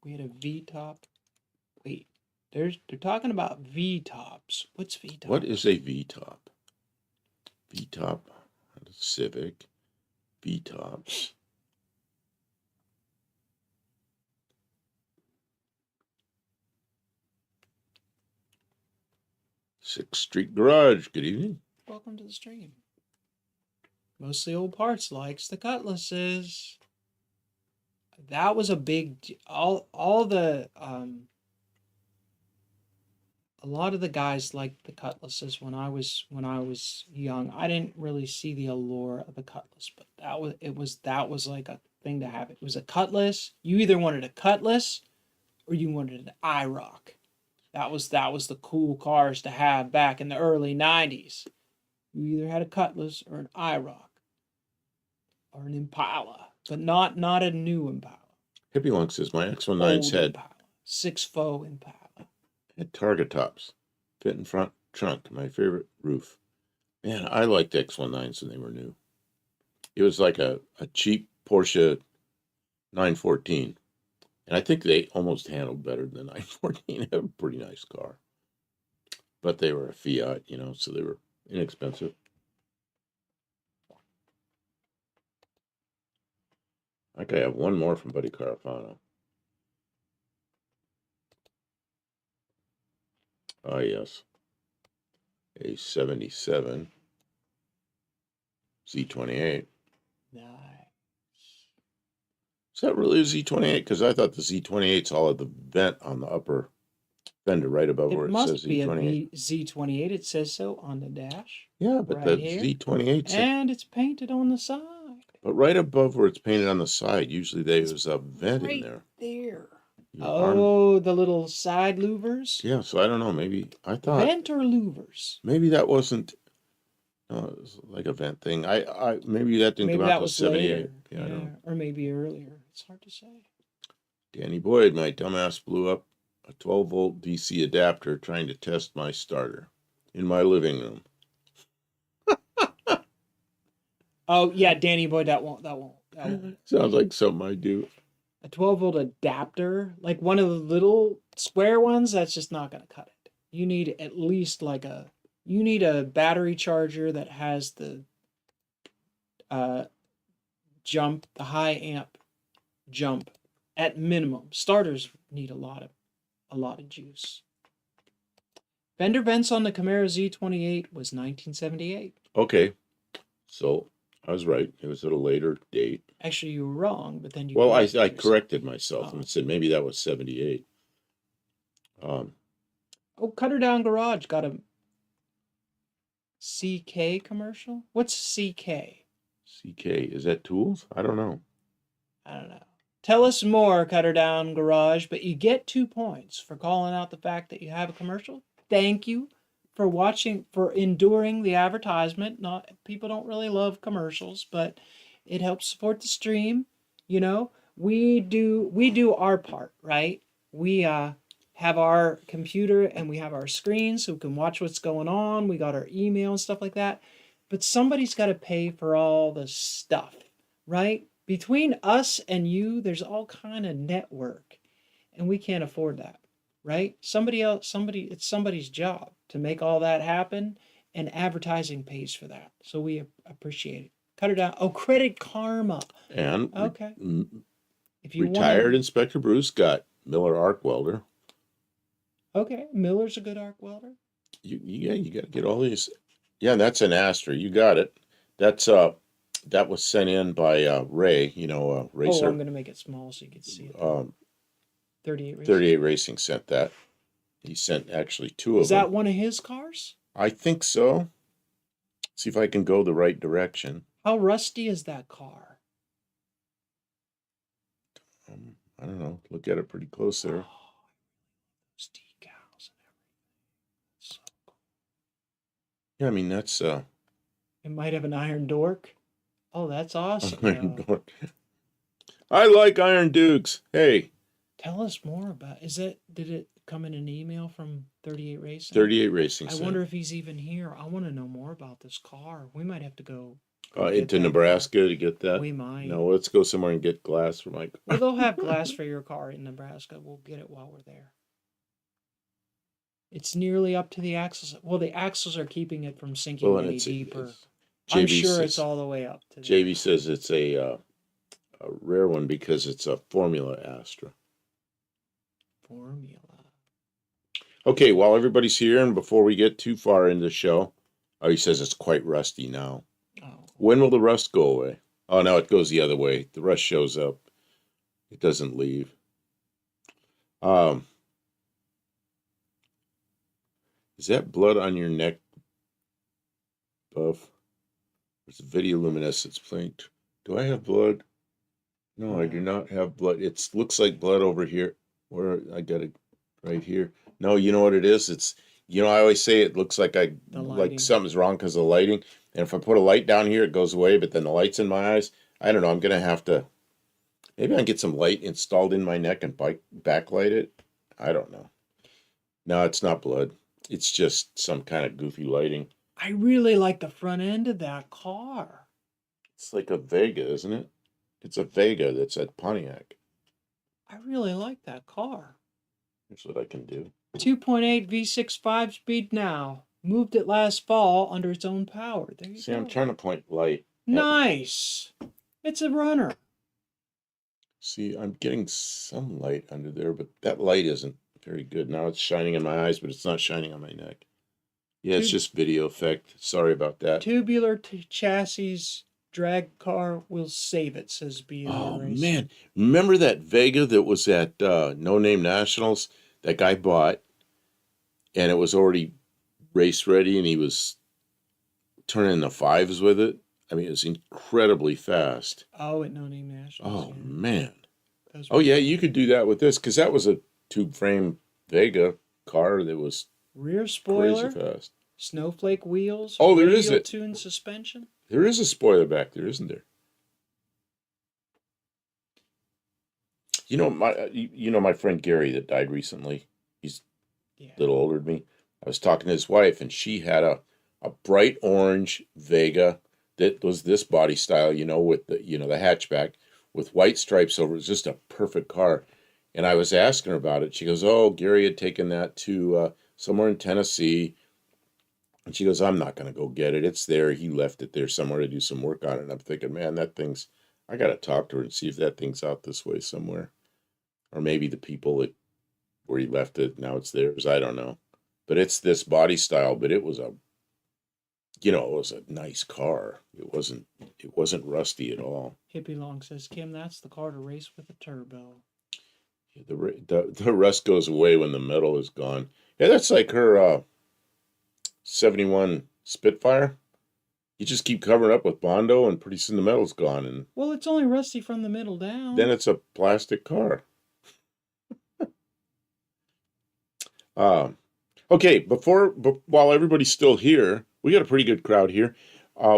We had a V-top. Wait, they're talking about V-tops. What's V-top? What is a V-top? V-top, Civic, V-tops. 6th Street Garage. Good evening. Welcome to the stream. Mostly old parts likes the Cutlasses. That was a big... All the a lot of the guys liked the Cutlasses when I was young. I didn't really see the allure of the Cutlass, but that was like a thing to have. It was a Cutlass. You either wanted a Cutlass or you wanted an IROC. That was the cool cars to have back in the early 90s. You either had a Cutlass or an IROC or an Impala, but not a new Impala. Hippie Lunk says my X19s Old had Impala. 6.4 Impala. target tops, fit in front trunk. My favorite roof. Man, I liked X19s when they were new. It was like a cheap Porsche 914. And I think they almost handled better than the 914. They have a pretty nice car. But they were a Fiat, you know, so they were inexpensive. I think I have one more from Buddy Carafano. Ah, yes. A 77 Z28. Nice. Is that really a Z28? Because I thought the Z28s all had the vent on the upper fender right above where It it says must be Z28. a Z28. It says so on the dash. Yeah, but right the here. Z28s. And it's painted on the side. But right above where it's painted on the side, usually there's a vent right in there. there. Your The little side louvers. Yeah, so I don't know. Maybe I thought Vent or louvers? maybe that wasn't. No, it was like a vent thing. I maybe that didn't Maybe come out that till was 78. later. Yeah, I don't know. Or maybe earlier. It's hard to say. Danny Boyd, my dumbass blew up a 12-volt DC adapter trying to test my starter in my living room. Oh yeah, Danny Boy, that won't. Sounds like something I do. A 12-volt adapter, like one of the little square ones, that's just not gonna cut it. You need at least you need a battery charger that has the jump, the high amp jump at minimum. Starters need a lot of juice. Fender vents on the Camaro Z28 was 1978. Okay, so I was right. It was at a later date. Actually, you were wrong, but then you. Well, I corrected myself and said maybe that was 78. Cutter Down Garage got a CK commercial. What's CK? CK, is that tools? I don't know. I don't know. Tell us more, Cutter Down Garage, but you get 2 points for calling out the fact that you have a commercial. Thank you for watching, for enduring the advertisement. Not people don't really love commercials, but it helps support the stream. You know, we do our part, right? We have our computer and we have our screen so we can watch what's going on. We got our email and stuff like that. But somebody's got to pay for all the stuff, right? Between us and you, there's all kind of network, and we can't afford that, right? It's somebody's job to make all that happen, and advertising pays for that. So we appreciate it. Cut it down. Oh, Credit Karma. And okay. If you retired Inspector Bruce got Miller arc welder. Okay, Miller's a good arc welder. You got to get all these. Yeah, that's an Astra. You got it. That's that was sent in by Ray. You know, Racer. Oh, I'm gonna make it small so you can see it. 38 Racing. 38 Racing sent that. He sent actually 2 of them. Is that one of his cars? I think so. See if I can go the right direction. How rusty is that car? I don't know. Look at it pretty close there. Oh, those decals and everything. So cool. Yeah, I mean that's It might have an iron dork. Oh, that's awesome. Iron Dork. I like Iron Dukes. Hey. Tell us more about did it come in an email from 38 Racing? 38 Racing. I wonder if he's even here. I want to know more about this car. We might have to go into Nebraska to get that. We might. No, let's go somewhere and get glass for my. Well, they'll have glass for your car in Nebraska. We'll get it while we're there. It's nearly up to the axles. Well, the axles are keeping it from sinking any deeper. I'm sure it's all the way up to. JV says it's a rare one because it's a Formula Astra. Formula. Okay, while everybody's here and before we get too far into the show, he says it's quite rusty now. Oh. When will the rust go away? Oh, no, it goes the other way. The rust shows up. It doesn't leave. Is that blood on your neck, Buff? There's a video luminescence playing. Do I have blood? No, I do not have blood. It looks like blood over here. Where I got it right here. No, you know what it is? It's, I always say it looks like something's wrong because of the lighting. And if I put a light down here, it goes away, but then the light's in my eyes. I don't know. I'm going to have to, maybe I can get some light installed in my neck and backlight it. I don't know. No, it's not blood. It's just some kind of goofy lighting. I really like the front end of that car. It's like a Vega, isn't it? It's a Vega that's at Pontiac. I really like that car. Here's what I can do. 2.8 V6 5-speed now. Moved it last fall under its own power. There you See, go. I'm trying to point light. Nice. It's a runner. See, I'm getting some light under there, but that light isn't very good. Now it's shining in my eyes, but it's not shining on my neck. Yeah, it's just video effect. Sorry about that. Tubular chassis drag car will save it, says BA Oh, Racing. man. Remember that Vega that was at No Name Nationals? That guy bought, and it was already race ready, and he was turning the fives with it. I mean, it was incredibly fast. Oh, at No Name Nationals. Oh, man. Those Oh, yeah, you could do that with this, because that was a tube frame Vega car that was rear spoiler, crazy fast. snowflake wheels. Oh, there is it. Tuned suspension. There is a spoiler back there, isn't there? My friend Gary that died recently. He's a little older than me. I was talking to his wife, and she had a bright orange Vega that was this body style, with the hatchback with white stripes over. It was just a perfect car. And I was asking her about it. She goes, "Oh, Gary had taken that to somewhere in Tennessee." And she goes, "I'm not going to go get it. It's there. He left it there somewhere to do some work on it." And I'm thinking, man, I got to talk to her and see if that thing's out this way somewhere. Or maybe the people where he left it, now it's theirs. I don't know. But it's this body style, but it was a nice car. It wasn't rusty at all. Hippie Long says, Kim, that's the car to race with a turbo. The rust goes away when the metal is gone. Yeah, that's like her 71 Spitfire. You just keep covering up with Bondo, and pretty soon the metal's gone. And well, it's only rusty from the middle down. Then it's a plastic car. Okay, while everybody's still here, we got a pretty good crowd here.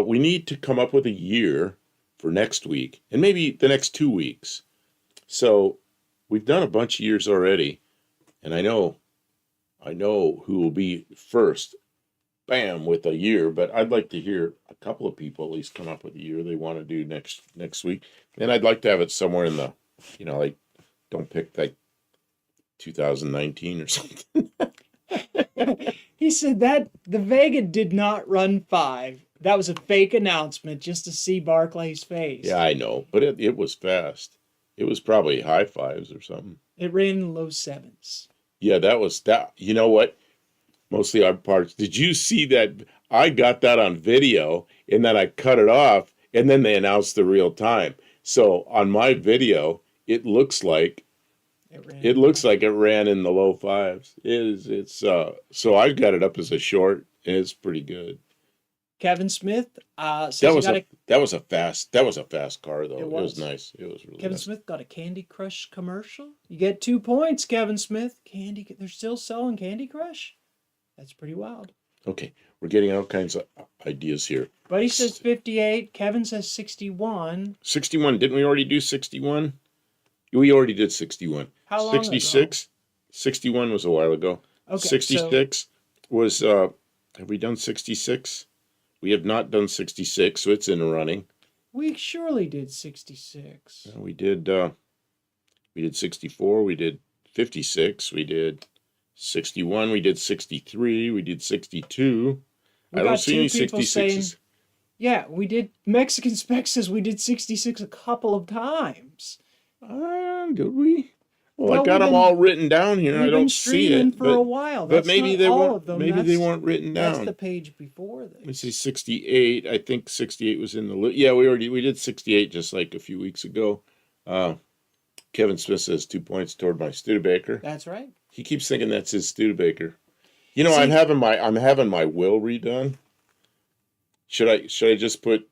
We need to come up with a year for next week, and maybe the next 2 weeks. So we've done a bunch of years already, and I know who will be first. Bam, with a year, but I'd like to hear a couple of people at least come up with a year they want to do next week, and I'd like to have it somewhere in the, like, don't pick like 2019 or something. He said that the Vega did not run 5. That was a fake announcement just to see Barclay's face. Yeah, I know, but it was fast. It was probably high 5s or something. It ran in low 7s. Yeah, that was that. You know what? Mostly our parts. Did you see that? I got that on video, and then I cut it off, and then they announced the real time. So on my video, it looks like it ran in the low 5s. So I got it up as a short, and it's pretty good. Kevin Smith says that was a fast car though. It was nice. It was really Kevin nice. Smith got a Candy Crush commercial. You get 2 points, Kevin Smith. They're still selling Candy Crush. That's pretty wild. Okay, we're getting all kinds of ideas here. Buddy says 58. Kevin says 61. 61. Didn't we already do 61? We already did 61. How long 66? Ago? 61 was a while ago. Okay, 66 was, have we done 66? We have not done 66, so it's in the running. We surely did 66. We did 64, we did 56, we did 61, we did 63, we did 62. I don't see any 66s. Yeah, we did. Mexican Spec says we did 66 a couple of times. Did we? Well, I got them all written down here. I don't see it. For a while. But maybe they weren't. Maybe they weren't written down. That's the page before this. Let me see, 68. I think 68 was in the list. Yeah, we did 68 just like a few weeks ago. Kevin Smith says 2 points toward my Studebaker. That's right. He keeps thinking that's his Studebaker. You know, See, I'm having my will redone. Should I just put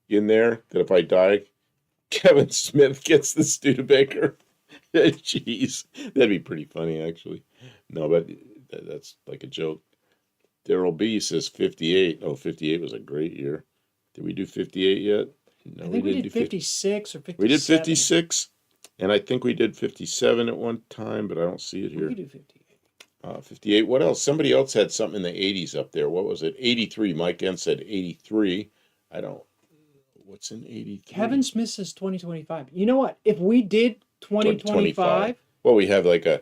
in there that if I die, Kevin Smith gets the Studebaker? Jeez, that'd be pretty funny, actually. No, but that's like a joke. Daryl B says 58. Oh, 58 was a great year. Did we do 58 yet? No, I we think we didn't did do 50. 56 or We did 57. 56, and I think we did 57 at one time, but I don't see it We here. could do 58. 58. What else? Somebody else had something in the 80s up there. What was it? 83. Mike N said 83. I don't. What's in 83? Kevin Smith says 2025. You know what? If we did 2025, Well, we have like a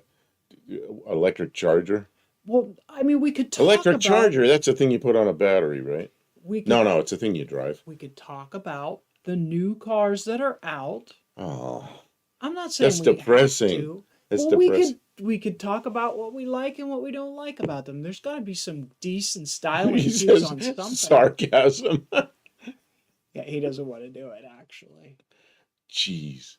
electric charger. well, I mean, we could talk Electric about. charger. That's a thing you put on a battery, right? We could, No, it's a thing you drive. We could talk about the new cars that are out. Oh, I'm not saying that's we have depressing. to. That's Well, depressing. we could talk about what we like and what we don't like about them. There's got to be some decent styling He cues says on something. sarcasm. Yeah, he doesn't want to do it actually. Jeez,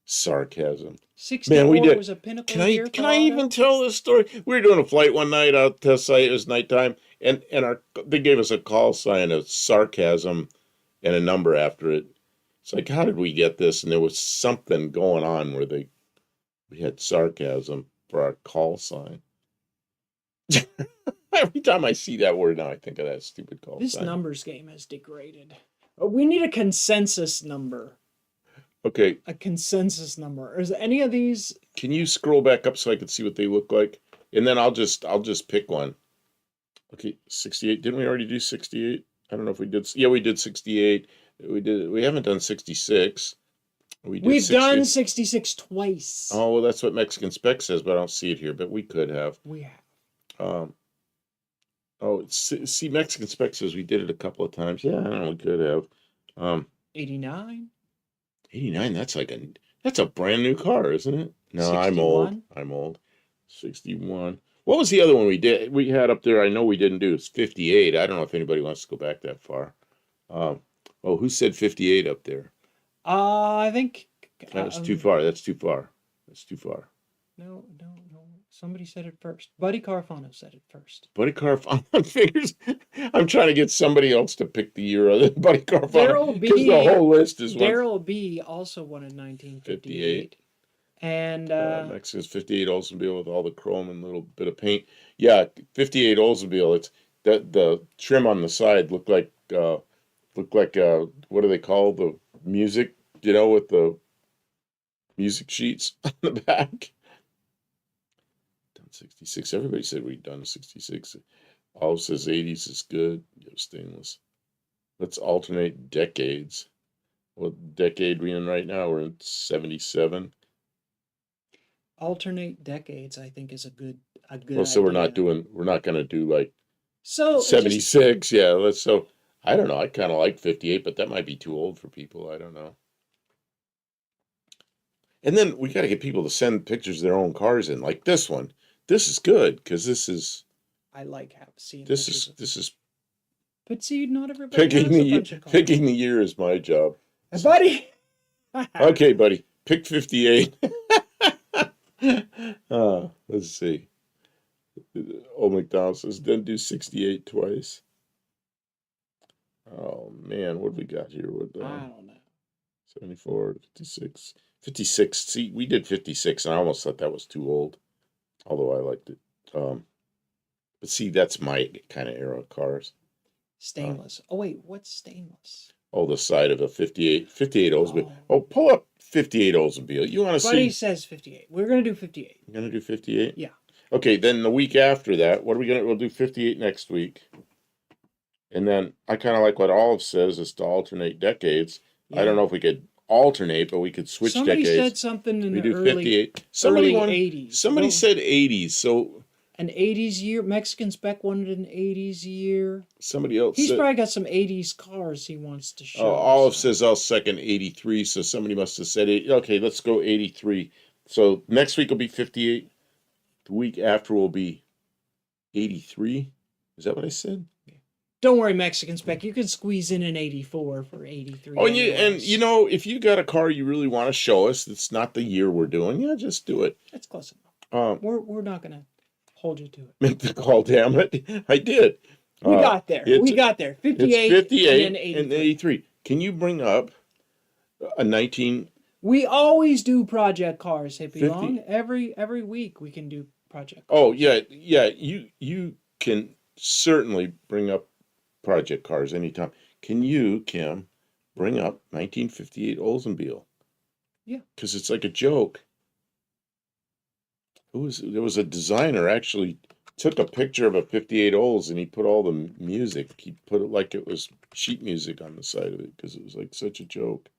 sarcasm. 64 Man, we did. was a pinnacle Can year. I even tell this story? We were doing a flight one night out test site. It was nighttime, and they gave us a call sign of sarcasm and a number after it. It's like, how did we get this? And there was something going on where we had sarcasm for our call sign. Every time I see that word now, I think of that stupid call This sign. numbers game has degraded. We need a consensus number. Okay, A consensus number. Is any of these? can you scroll back up so I can see what they look like? And then I'll just pick one. Okay, 68. Didn't we already do 68? I don't know if we did. Yeah, we did 68. We haven't done 66. We've done 66 twice. Oh, well, that's what Mexican Spec says, but I don't see it here. But we could have. We have. See, Mexican Spec says we did it a couple of times. Yeah, I don't know, we could have. 89. 89. That's a brand new car, isn't it? No, 61? I'm old. 61. What was the other one we had up there? I know we didn't do. It's 58. I don't know if anybody wants to go back that far. Who said 58 up there? I think That's too far. That's too far. No. Somebody said it first. Buddy Carfano said it first. Buddy Carfano figures. I'm trying to get somebody else to pick the year other than Buddy Carfano. Daryl B. Because the whole list is Daryl B. also won in 1958. And Mexico's 58 Oldsmobile with all the chrome and a little bit of paint. Yeah, 58 Oldsmobile. It's the trim on the side looked like what do they call the music? With the music sheets on the back. Done 66. Everybody said we'd done 66. All says 80s is good. Stainless. Let's alternate decades. What decade we in right now? We're in 77. Alternate decades, I think, is a good Well, so idea. we're not gonna do like So 76. Yeah, I don't know. I kind of like 58, but that might be too old for people. I don't know. And then we got to get people to send pictures of their own cars in, like this one. This is good because I like seeing this pictures is But see, not everybody picking has a bunch of cars. picking the year is my job. Buddy. Okay, buddy, pick 58. Let's see. Old McDonald says, then do 68 twice. Oh man, what have we got here? I don't know. 74, 56. 56. See, we did 56, and I almost thought that was too old, although I liked it. But see, that's my kind of era of cars. Stainless. Oh wait, what's stainless? Oh, the side of a 58 Oldsmobile. Oh, pull up 58 Oldsmobile. You want to see? Buddy says 58. We're gonna do 58. You're gonna do 58? Yeah. Okay, then the week after that, we'll do 58 next week. And then I kind of like what Olive says is to alternate decades. Yeah. I don't know if we could alternate, but we could switch Somebody decades. said something in We the do early 58. Somebody early 80s. Somebody Well, said 80s. So an 80s year. Mexican Spec wanted an 80s year. somebody else He's said, probably got some 80s cars he wants to show. Olive us. says I'll second 83. So somebody must have said 80. Okay, let's go 83. So next week will be 58. The week after will be 83. Is that what I said? Don't worry, Mexican Spec. You can squeeze in an 84 for 83. Oh, and you know, if you got a car you really want to show us, that's not the year we're doing. Yeah, just do it. That's close enough. Um, We're not gonna hold you to it. Make the call, damn it. I did. We got there. We got there. 58, it's 58 and then 83. and 83. Can you bring up a 19... We always do project cars, Hippie 50. Long. Every week we can do project cars. Oh, yeah. You can certainly bring up project cars anytime. Can you, Kim, bring up 1958 Oldsmobile? Yeah. Because it's like a joke. There was a designer actually took a picture of a 58 Olds and he put all the music. He put it like it was sheet music on the side of it because it was like such a joke.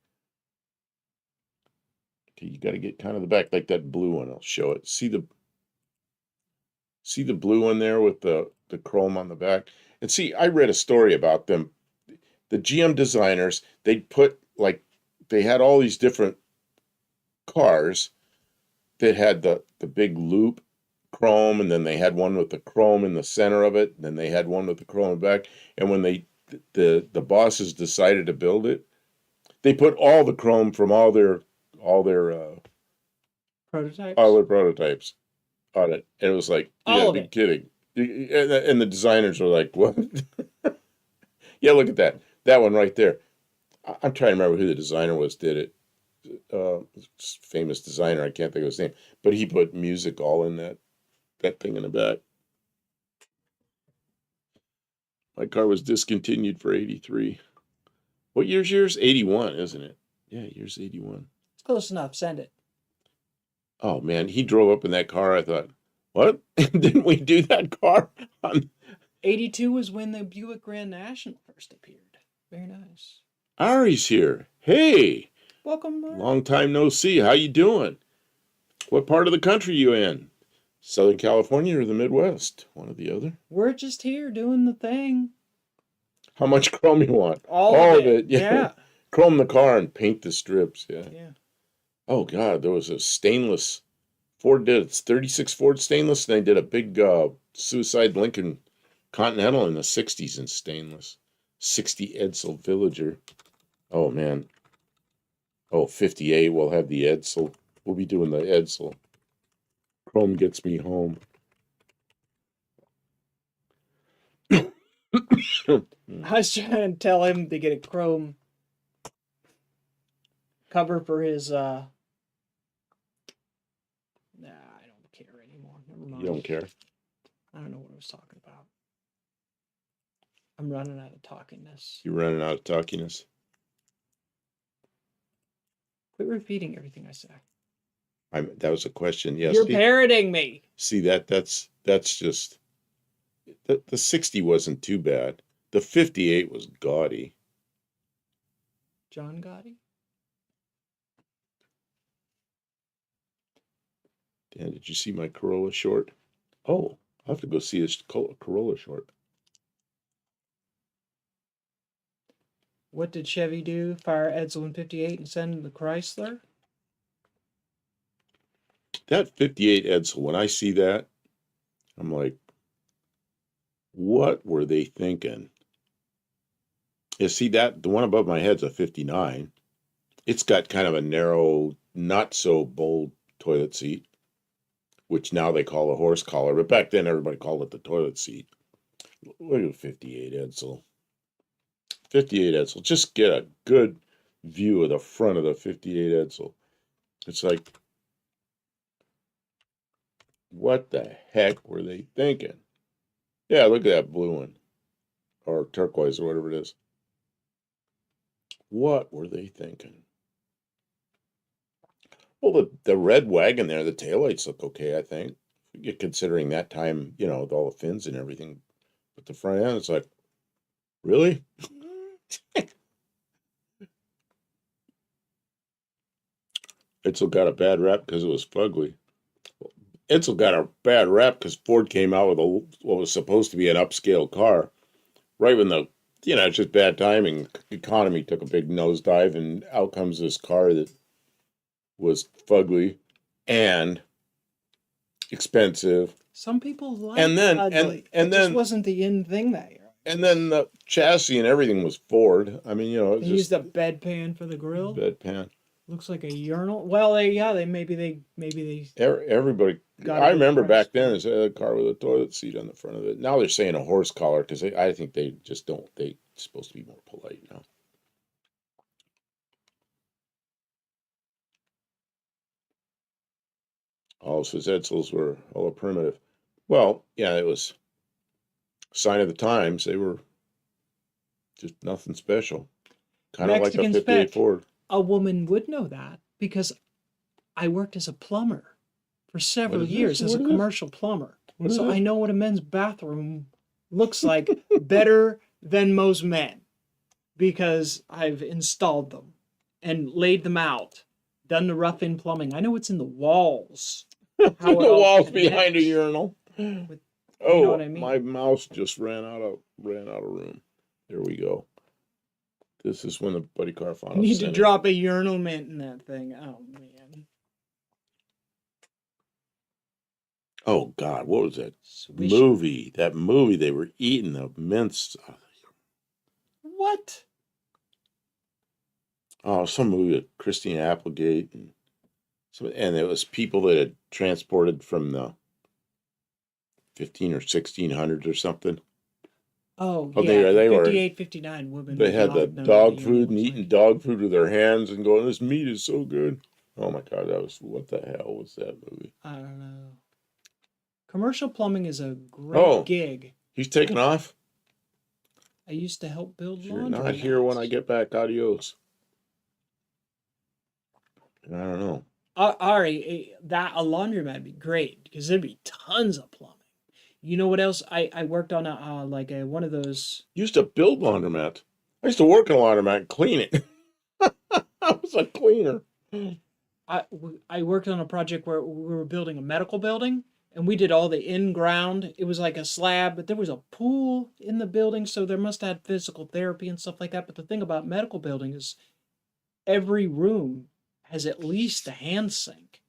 Okay, you got to get kind of the back, like that blue one. I'll show it. See the blue one there with the chrome on the back? And see, I read a story about them. The GM designers, they had all these different cars that had the big loop chrome, and then they had one with the chrome in the center of it, and then they had one with the chrome in the back. And when the bosses decided to build it, they put all the chrome from all their prototypes on it. And it was like, you gotta be kidding. And the designers were like, what? Yeah, look at that. That one right there. I'm trying to remember who the designer was, did it. Famous designer, I can't think of his name. But he put music all in that thing in the back. My car was discontinued for 83. What year's yours? 81, isn't it? Yeah, yours 81. It's close enough. Send it. Oh, man, he drove up in that car. I thought, what? Didn't we do that car? 82 was when the Buick Grand National first appeared. Very nice. Ari's here. Hey. Welcome. Long time no see. How you doing? What part of the country you in? Southern California or the Midwest? One or the other. We're just here doing the thing. How much chrome you want? All of it. Yeah. Chrome the car and paint the strips. Yeah. Yeah. Oh, God. There was a stainless. Ford did it. It's 36 Ford stainless. And they did a big suicide Lincoln Continental in the 60s in stainless. 60 Edsel Villager. Oh, man. Oh, 58. We'll have the Edsel. We'll be doing the Edsel. Chrome gets me home. I was trying to tell him to get a chrome cover for his Nah, I don't care anymore. Never mind. You don't care? I don't know what I was talking about. I'm running out of talkingness. You're running out of talkiness? Quit repeating everything I say. That was a question. Yes. You're parroting me. See, that's just... The 60 wasn't too bad. The 58 was gaudy. John Gotti? Dan, did you see my Corolla short? Oh, I'll have to go see this Corolla short. What did Chevy do? Fire Edsel in 58 and send the Chrysler? That 58 Edsel, when I see that, I'm like, what were they thinking? You see that, the one above my head's a 59. It's got kind of a narrow, not so bold toilet seat, which now they call a horse collar, but back then everybody called it the toilet seat. Look at 58 Edsel. 58 Edsel. Just get a good view of the front of the 58 Edsel. It's like, what the heck were they thinking? Yeah, look at that blue one. Or turquoise or whatever it is. What were they thinking? Well, the red wagon there, the taillights look okay, I think. Considering that time, you know, with all the fins and everything. But the front end, it's like, really? Edsel got a bad rap because it was fugly. Edsel got a bad rap because Ford came out with what was supposed to be an upscale car. Right when it's just bad timing. Economy took a big nosedive, and out comes this car that was fugly and expensive. Some people like and then ugly. and it then just wasn't the in thing that year. And then the chassis and everything was Ford. I mean, They used a bedpan for the grill. Bedpan. Looks like a urinal. Well, they maybe they Everybody, got a I good remember price back then, for it had a car with a toilet seat on the front of it. Now they're saying a horse collar because I think they just don't. They supposed to be more polite now. All says Edsels were all primitive. Well, yeah, it was sign of the times. They were just nothing special. Kind of like a Mexican 58 spec. Ford. A woman would know that because I worked as a plumber for several What is this? years as a What is this? commercial plumber. What is So I this? know what a men's bathroom looks like better than most men because I've installed them and laid them out, done the rough-in plumbing. I know what's in the walls, how it The all walls behind a connects urinal. with, you know what Oh, I my mean? mouse just ran out of room. There we go. This is when the Buddy You Carfano need to sent it. drop a urinal mint in that thing. Oh man. Oh God, what was that Swish. movie? That movie they were eating the mints. What? Oh, some movie with Christine Applegate and it was people that had transported from the 15 or 1600s or something. Oh Oh, yeah, they were 58, 59 women they would had the not know what a dog urinal food and looks eating like. dog food with their hands and going, "This meat is so good." Oh my God, that was what the hell was that movie? I don't know. Commercial plumbing is a great Oh, gig. he's taking off. I used to help build If you're not here when I laundromats. get back, adios. I don't know. Ari, that a laundromat would be great because there'd be tons of plumbing. You know what else? I worked on a like a one of those. Used to build laundromat. I used to work in a laundromat and clean it. I was a cleaner. I worked on a project where we were building a medical building and we did all the in-ground. It was like a slab, but there was a pool in the building, so there must have had physical therapy and stuff like that. But the thing about medical building is every room has at least a hand sink.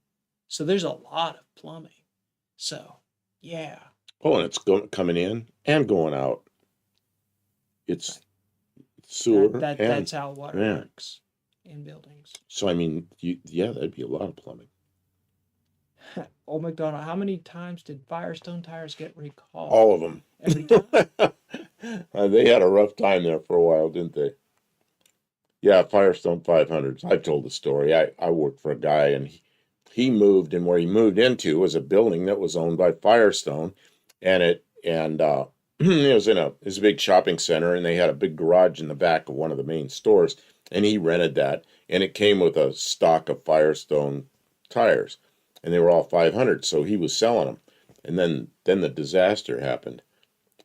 So there's a lot of plumbing. So, yeah. Oh, and it's coming in and going out. It's That sewer that and that's how water yeah. works in buildings. So I mean, yeah, that'd be a lot of plumbing. Old McDonald, how many times did Firestone tires get All recalled? of them. Every time? They had a rough time there for a while, didn't they? Yeah, Firestone 500s. I've told the story. I worked for a guy and he moved, and where he moved into was a building that was owned by Firestone, and it was it was a big shopping center, and they had a big garage in the back of one of the main stores, and he rented that, and it came with a stock of Firestone tires, and they were all 500, so he was selling them, and then the disaster happened,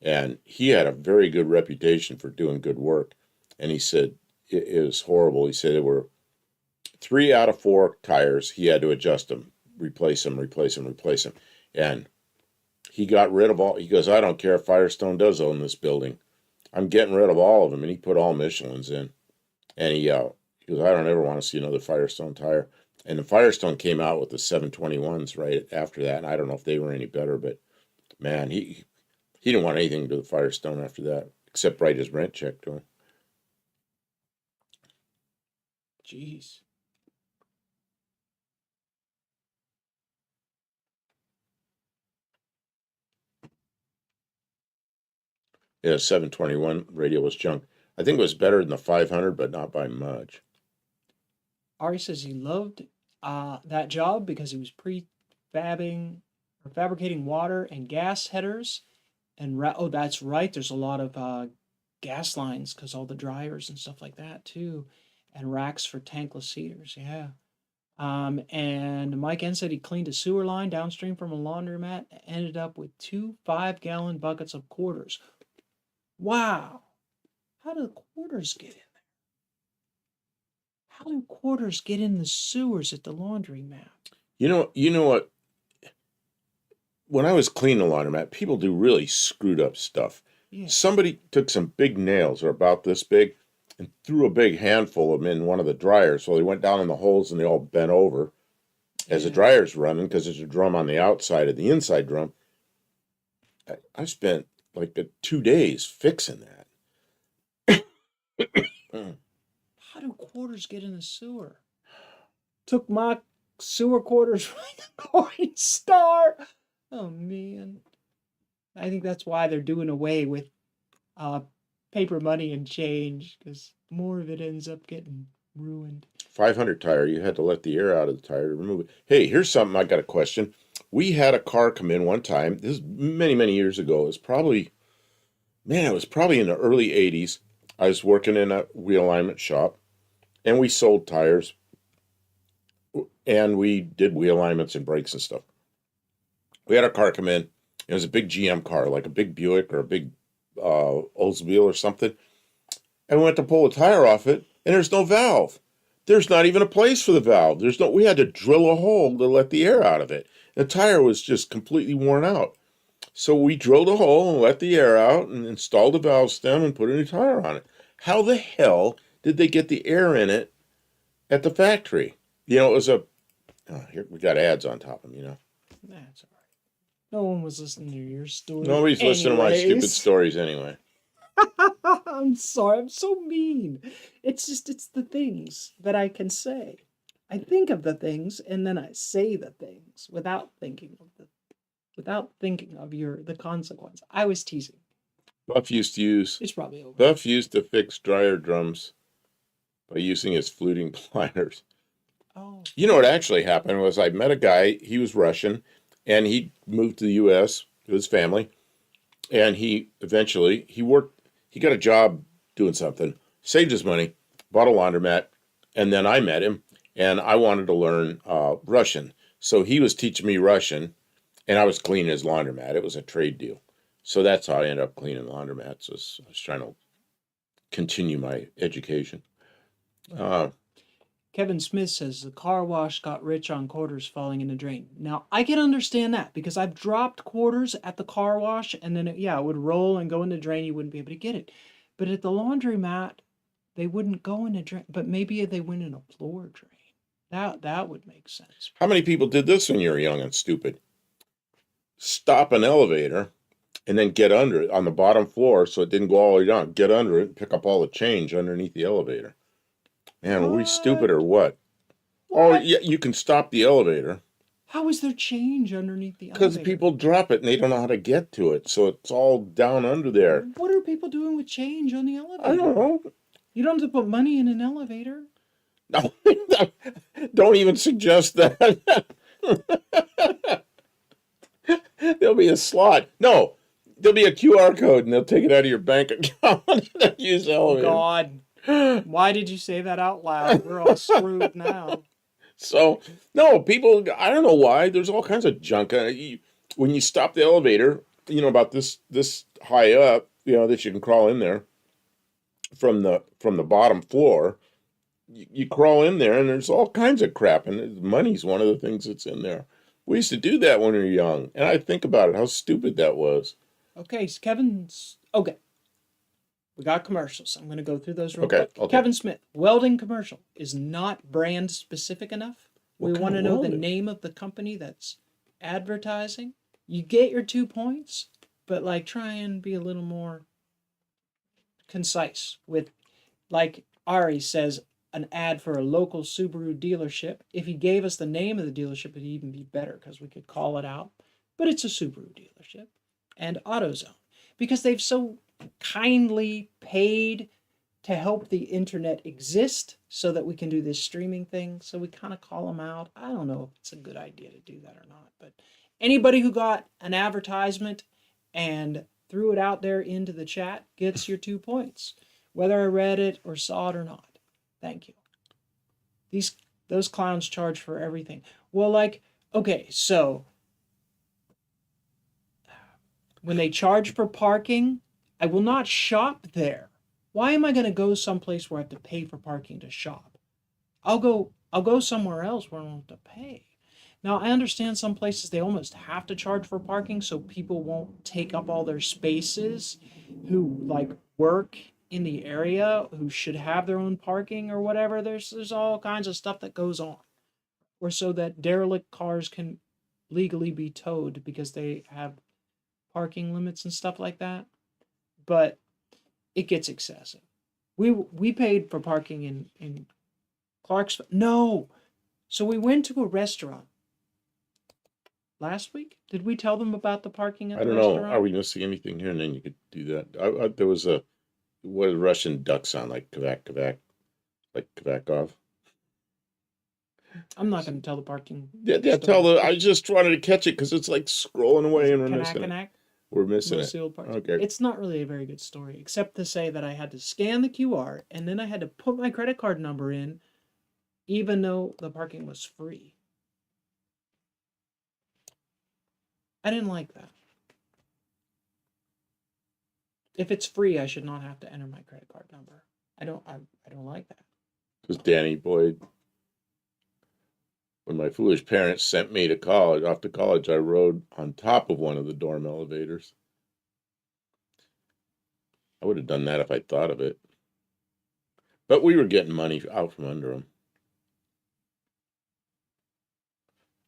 and he had a very good reputation for doing good work, and he said it was horrible. He said there were 3 out of 4 tires he had to adjust them, replace them, replace them, replace them, and he got rid of all. He goes, I don't care if Firestone does own this building, I'm getting rid of all of them, and he put all Michelin's in, and he goes, I don't ever want to see another Firestone tire. And the Firestone came out with the 721s right after that, and I don't know if they were any better, but man, he didn't want anything to do with Firestone after that, except write his rent check to him. Jeez. Yeah, 721 radio was junk. I think it was better than the 500, but not by much. Ari says he loved that job because he was prefabbing or fabricating water and gas headers. And oh, that's right. There's a lot of gas lines because all the dryers and stuff like that too, and racks for tankless heaters. Yeah. And Mike N said he cleaned a sewer line downstream from a laundromat, ended up with 2 5-gallon buckets of quarters. Wow. How do quarters get in there? How do quarters get in the sewers at the laundromat? You know what? When I was cleaning a laundromat, people do really screwed up stuff. Yeah. Somebody took some big nails, or about this big, and threw a big handful of them in one of the dryers. So they went down in the holes and they all bent over as the dryer's running because there's a drum on the outside of the inside drum. I spent like 2 days fixing that. How do quarters get in the sewer? took my sewer quarters from the Coinstar. Oh man. I think that's why they're doing away with paper money and change, because more of it ends up getting ruined. 500 tire, you had to let the air out of the tire to remove it. Hey, here's something I got a question. We had a car come in one time. This is many, many years ago. It was probably in the early 80s. I was working in a wheel alignment shop, and we sold tires, and we did wheel alignments and brakes and stuff. We had a car come in. It was a big GM car, like a big Buick or a big Oldsmobile or something. And we went to pull the tire off it, and there's no valve. There's not even a place for the valve. We had to drill a hole to let the air out of it. The tire was just completely worn out. So we drilled a hole and let the air out and installed a valve stem and put a new tire on it. How the hell did they get the air in it at the factory? It was here we got ads on top of them, That's all right. No one was listening to your story. Nobody's listening to my stupid stories anyway. I'm sorry, I'm so mean. It's the things that I can say. I think of the things and then I say the things without thinking of the consequence. I was teasing. Buff used It's probably over. Buff used to fix dryer drums by using his fluting pliers. Oh. You know what actually happened was I met a guy, he was Russian, and he moved to the U.S. with his family, and he got a job doing something, saved his money, bought a laundromat, and then I met him, and I wanted to learn Russian. So he was teaching me Russian, and I was cleaning his laundromat. It was a trade deal. So that's how I ended up cleaning laundromats. I was trying to continue my education. Kevin Smith says the car wash got rich on quarters falling in the drain. Now, I can understand that because I've dropped quarters at the car wash and then it would roll and go in the drain. You wouldn't be able to get it. But at the laundromat, they wouldn't go in a drain. But maybe they went in a floor drain. That would make sense. How many people did this when you were young and stupid? Stop an elevator and then get under it on the bottom floor so it didn't go all the way down. Get under it and pick up all the change underneath the elevator. Man, were we stupid or what? Oh, yeah, you can stop the elevator. How is there change underneath the elevator? Because people drop it and they don't know how to get to it, so it's all down under there. What are people doing with change on the elevator? I don't know. You don't have to put money in an elevator. No, don't even suggest that. There'll be a slot. No, there'll be a QR code and they'll take it out of your bank account and use the elevator. Oh, God. Why did you say that out loud? We're all screwed now. So, no, people, I don't know why. There's all kinds of junk. When you stop the elevator, about this high up, that you can crawl in there from the bottom floor, you crawl in there and there's all kinds of crap. And money's one of the things that's in there. We used to do that when we were young. And I think about it, how stupid that was. Okay, so okay. We got commercials. I'm going to go through those real quick. Okay. Kevin Smith, welding commercial is not brand specific enough. We want to know the name of the company that's advertising. You get your 2 points, but try and be a little more concise with, Ari says, an ad for a local Subaru dealership. If he gave us the name of the dealership, it'd even be better because we could call it out. But it's a Subaru dealership. And AutoZone. Because they've so kindly paid to help the internet exist so that we can do this streaming thing. So we kind of call them out. I don't know if it's a good idea to do that or not. But anybody who got an advertisement and threw it out there into the chat gets your 2 points. Whether I read it or saw it or not. Thank you. Those clowns charge for everything. Well, okay, so when they charge for parking, I will not shop there. Why am I going to go someplace where I have to pay for parking to shop? I'll go somewhere else where I don't have to pay. Now, I understand some places they almost have to charge for parking so people won't take up all their spaces who work in the area, who should have their own parking or whatever. There's all kinds of stuff that goes on. Or so that derelict cars can legally be towed because they have parking limits and stuff like that. But it gets excessive. We paid for parking in Clarksville. No, So we went to a restaurant last week. Did we tell them about the parking at I the don't know. restaurant? Are we missing anything here? And then you could do that. There was what did Russian duck sound like? Kavak, kavak, like Kavakov. I'm not going to tell the parking Yeah. story. I just wanted to catch it because it's like scrolling away and we're missing it. Kanak. We're missing Most it. old parts. Okay. It's not really a very good story, except to say that I had to scan the QR and then I had to put my credit card number in, even though the parking was free. I didn't like that. If it's free, I should not have to enter my credit card number. I don't like that. Because Danny Boyd, when my foolish parents sent me to college, off to college, I rode on top of one of the dorm elevators. I would have done that if I thought of it. But we were getting money out from under them.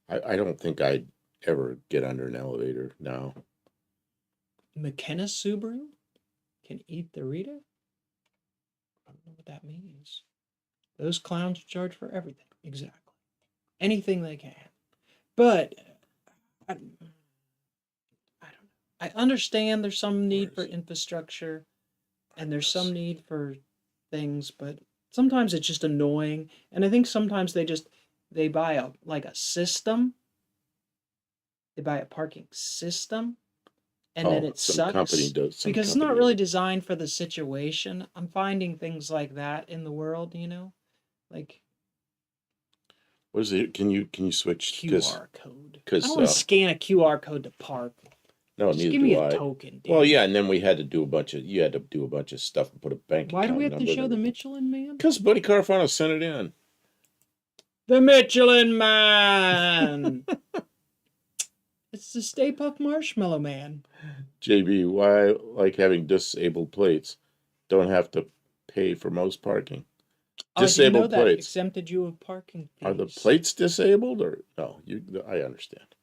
I don't think I'd ever get under an elevator now. McKenna Subaru can eat the Rita? I don't know what that means. Those clowns charge for everything. Exactly. Anything they can. But I don't know. I understand there's some need for infrastructure and there's some need for things, but sometimes it's just annoying. And I think sometimes they buy a system. They buy a parking system and then it sucks because it's not really designed for the situation. I'm finding things like that in the world, like what is it? Can you switch QR code? I don't want to scan a QR code to park. No, just give me a token. Well, yeah, and then you had to do a bunch of stuff and put a bank. Why do we have to show the Michelin Man? Because Buddy Carfano sent it in. The Michelin Man. It's the Stay Puft Marshmallow Man. JB, why like having disabled plates? Don't have to pay for most parking. Disabled plates exempted you of parking fees. Are the plates disabled or no? I understand.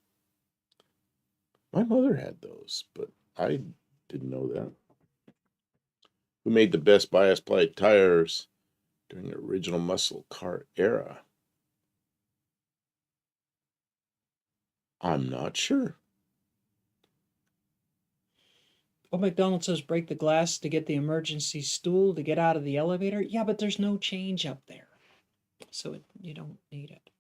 My mother had those, but I didn't know that. Who made the best bias ply tires during the original muscle car era? I'm not sure. Well, McDonald says break the glass to get the emergency stool to get out of the elevator. Yeah, but there's no change up there. So you don't need it.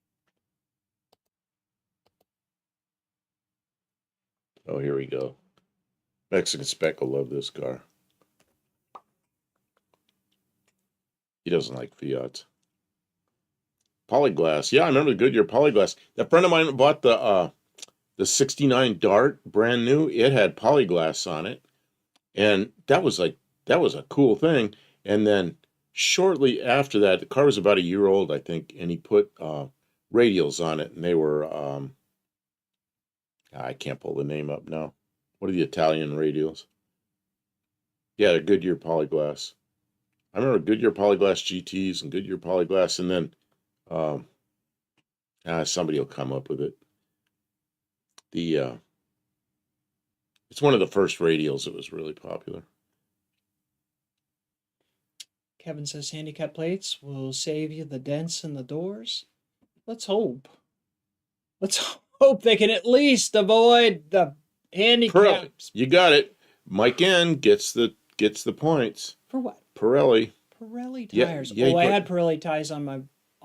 Oh, here we go. Mexican Spec will love this car. He doesn't like Fiat. Polyglass. Yeah, I remember the Goodyear Polyglass. That friend of mine bought the 69 Dart, brand new. It had Polyglass on it. And that was a cool thing. And then shortly after that, the car was about a year old, I think, and he put radials on it, and they were I can't pull the name up now. What are the Italian radials? Yeah, they're Goodyear Polyglass. I remember Goodyear Polyglass GTs and Goodyear Polyglass, and then somebody will come up with it. It's one of the first radials that was really popular. Kevin says handicap plates will save you the dents in the doors. Let's hope. Let's hope they can at least avoid the handicaps. You got it. Mike N gets the points. For what? Pirelli tires. Yeah, I had Pirelli tires on my.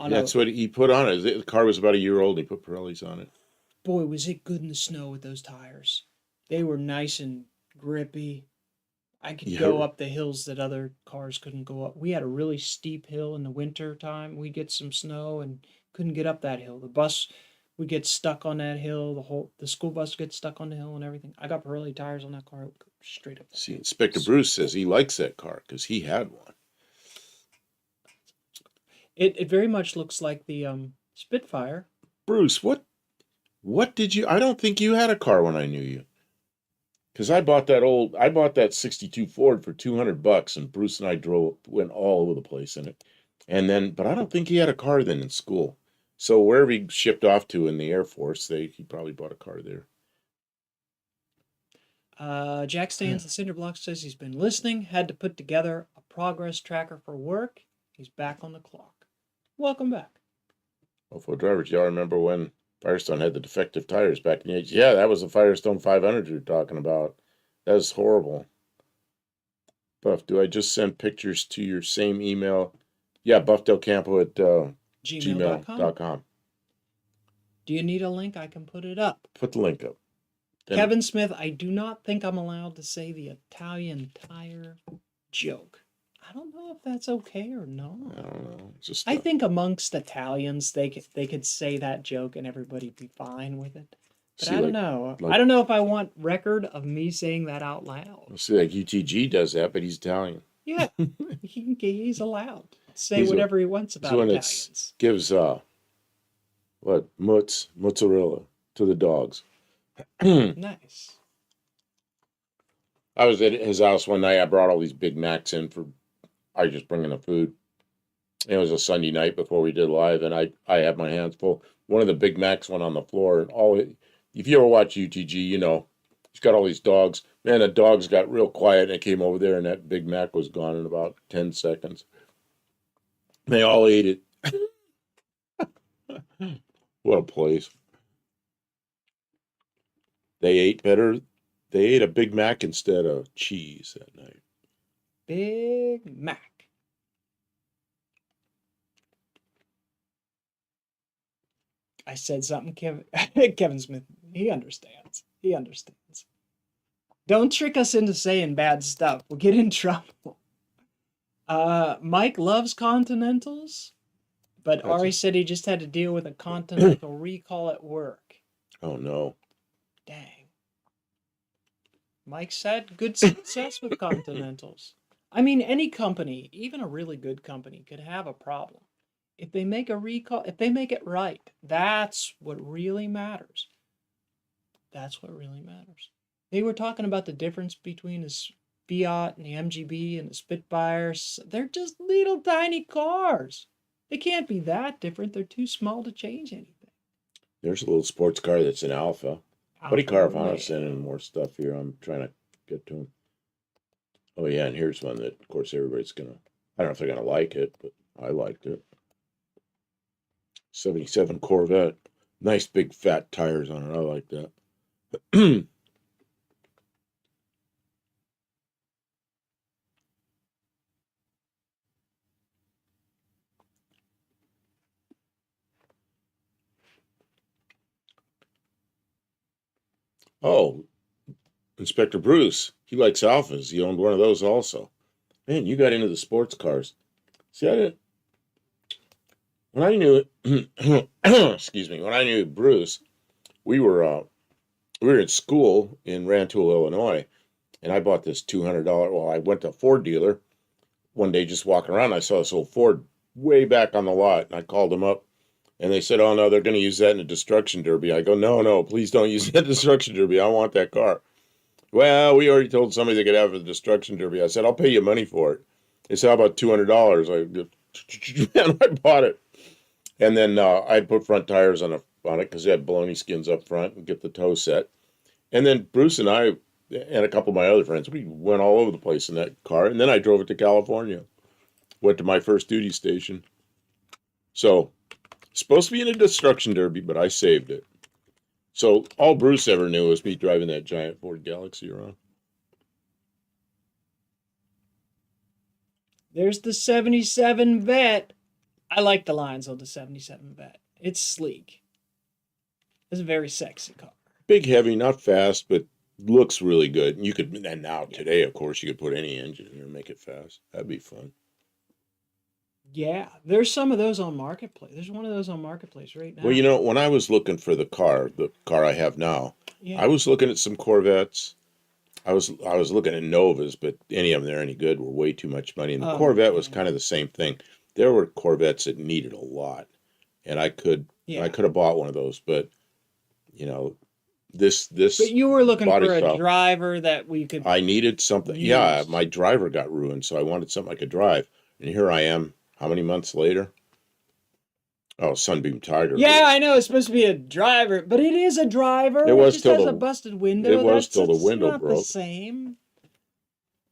That's what he put on it. The car was about a year old, and he put Pirellis on it. Boy, was it good in the snow with those tires. They were nice and grippy. I could go up the hills that other cars couldn't go up. We had a really steep hill in the winter time. We'd get some snow and couldn't get up that hill. The bus would get stuck on that hill. The school bus would get stuck on the hill and everything. I got Pirelli tires on that car straight up. See, Inspector Bruce says he likes that car because he had one. It very much looks like the Spitfire. Bruce, what did you? I don't think you had a car when I knew you. Because I bought that 62 Ford for $200, and Bruce and I went all over the place in it. But I don't think he had a car then in school. So wherever he shipped off to in the Air Force, he probably bought a car there. Jack Stands the Cinder Block says he's been listening, had to put together a progress tracker for work. He's back on the clock. Welcome back. Oh, for drivers, y'all remember when Firestone had the defective tires back in the 80s? Yeah, that was the Firestone 500 you're talking about. That was horrible. Buff, do I just send pictures to your same email? Yeah, buffdelcampo at Gmail.com. gmail.com. Do you need a link? I can put it up. Put the link up. Then, Kevin Smith, I do not think I'm allowed to say the Italian tire joke. I don't know if that's okay or not. I don't know. Just I think amongst Italians, they could say that joke and everybody'd be fine with it. But see, I don't know. I don't know if I want record of me saying that out loud. See, like UTG does that, but he's Italian. Yeah, he's allowed to say whatever he wants about Italians. Gives mozzarella to the dogs. Nice. I was at his house one night. I brought all these Big Macs in for. I was just bringing the food. It was a Sunday night before we did live, and I had my hands full. One of the Big Macs went on the floor, and if you ever watch UTG, you know he's got all these dogs. Man, the dogs got real quiet, and it came over there, and that Big Mac was gone in about 10 seconds. They all ate it. What a place. They ate better. They ate a Big Mac instead of cheese that night. Big Mac. I said something, Kevin Smith. He understands. He understands. Don't trick us into saying bad stuff. We'll get in trouble. Mike loves Continentals, but Ari said he just had to deal with a Continental recall at work. Oh, no. Dang. Mike said good success with Continentals. I mean, any company, even a really good company, could have a problem. If they make a recall, if they make it right, that's what really matters. That's what really matters. They were talking about the difference between a Fiat and the MGB and the Spitfire. They're just little tiny cars. They can't be that different. They're too small to change anything. There's a little sports car that's an Alpha. Buddy Caravana's sending more stuff here. I'm trying to get to him. Oh, yeah, and here's one that, of course, everybody's going to... I don't know if they're going to like it, but I liked it. 77 Corvette. Nice big fat tires on it. I like that. Oh, Inspector Bruce. He likes Alphas. He owned one of those also. Man, you got into the sports cars. See, I didn't... When I knew excuse me, when I knew Bruce, we were in school in Rantoul, Illinois, and I bought this $200. Well, I went to a Ford dealer one day, just walking around. I saw this old Ford way back on the lot, and I called them up, and they said, "Oh no, they're going to use that in a destruction derby." I go, "No, please don't use that destruction derby. I want that car." Well, we already told somebody they could have a destruction derby. I said, "I'll pay you money for it." They said, "How about $200?" I bought it. And then I'd put front tires on it because they had baloney skins up front and get the toe set. And then Bruce and I and a couple of my other friends, we went all over the place in that car. And then I drove it to California. Went to my first duty station. So, supposed to be in a destruction derby, but I saved it. So, all Bruce ever knew was me driving that giant Ford Galaxy around. There's the 77 Vet. I like the lines on the 77 Vet. It's sleek. It's a very sexy car. Big, heavy, not fast, but looks really good. And you could, and now today, of course, you could put any engine in there and make it fast. That'd be fun. Yeah, there's some of those on Marketplace. There's one of those on Marketplace right now. Well, you know, when I was looking for the car I have now, I was looking at some Corvettes. I was looking at Novas, but any of them that are any good were way too much money. And the Corvette was kind of the same thing. There were Corvettes that needed a lot, and I could have bought one of those, but you know, this. But you were looking for a driver that we could. I needed something. Use. Yeah, my driver got ruined, so I wanted something I could drive. And here I am. How many months later? Oh, Sunbeam Tiger. Yeah, I know it's supposed to be a driver, but it is a driver. It was till a busted window. It was till the window broke. The same.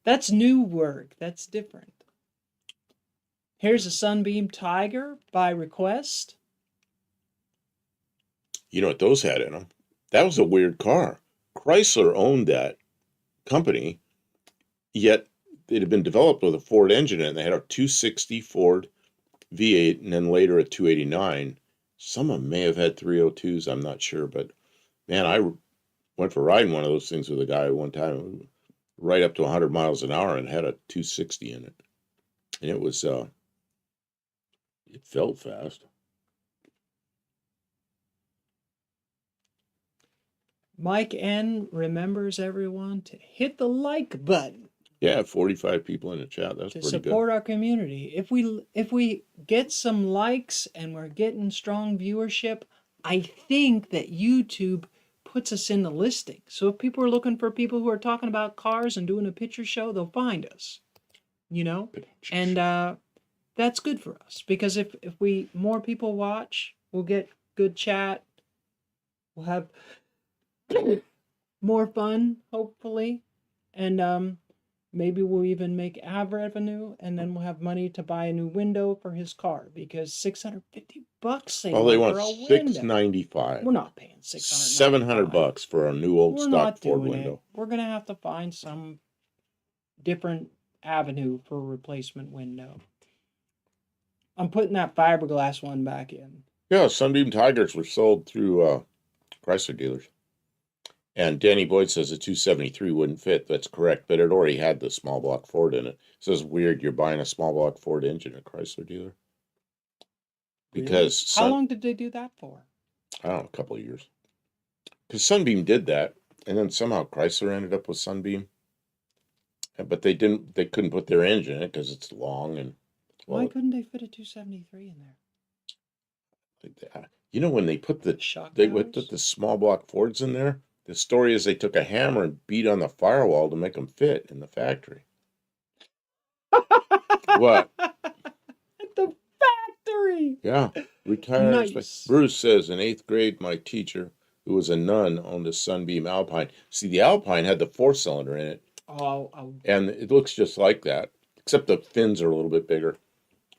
That's new work. That's different. Here's a Sunbeam Tiger by request. You know what those had in them? That was a weird car. Chrysler owned that company, yet it had been developed with a Ford engine, and they had a 260 Ford V8, and then later a 289. Some of them may have had 302s, I'm not sure, but man, I went for riding one of those things with a guy one time, right up to 100 miles an hour, and had a 260 in it. And it was, it felt fast. Mike N remembers everyone to hit the like button Yeah, 45 people in the chat. That's to pretty good. support our community. If we get some likes and we're getting strong viewership, I think that YouTube puts us in the listing. So if people are looking for people who are talking about cars and doing a picture show, they'll find us. You know? And that's good for us because if we more people watch, we'll get good chat. We'll have more fun, hopefully. And maybe we'll even make ad revenue, and then we'll have money to buy a new window for his car because $650 Oh, they want for a window. $695. We're not paying $600. $700 for a new old We're stock not Ford doing window. it. We're gonna have to find some different avenue for a replacement window. I'm putting that fiberglass one back in. Yeah, Sunbeam Tigers were sold through Chrysler dealers. And Danny Boyd says a 273 wouldn't fit. That's correct, but it already had the small block Ford in it. So it's weird you're buying a small block Ford engine at a Chrysler dealer. Because Really? How long did they do that for? I don't know, a couple of years. Because Sunbeam did that, and then somehow Chrysler ended up with Sunbeam. But they couldn't put their engine in it because it's long and. Why couldn't they fit a 273 in there? You know when they put the small block Fords in there, the story is they took a hammer and beat on the firewall to make them fit in the factory. What? At the factory. Yeah, retired. Nice. Bruce says in 8th grade, my teacher, who was a nun, owned a Sunbeam Alpine. See, the Alpine had the 4-cylinder in it, and it looks just like that, except the fins are a little bit bigger.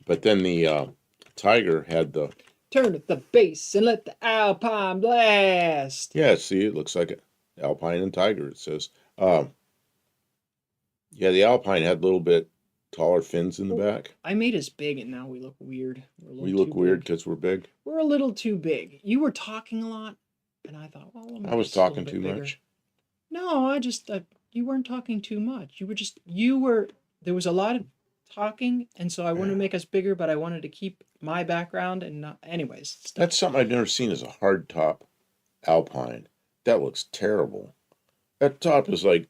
But then the Tiger had the. Turn up the bass and let the Alpine blast. Yeah, see, it looks like it. Alpine and Tiger, it says. Yeah, the Alpine had a little bit taller fins in the back. I made us big, and now we look weird. We look weird because we're big? We're a little too big. You were talking a lot, and I thought, well, I was talking too much. No, I just, you weren't talking too much. There was a lot of talking, and so I wanted to make us bigger, but I wanted to keep my background and not, anyways. That's something I've never seen is a hard top Alpine. That looks terrible. That top is like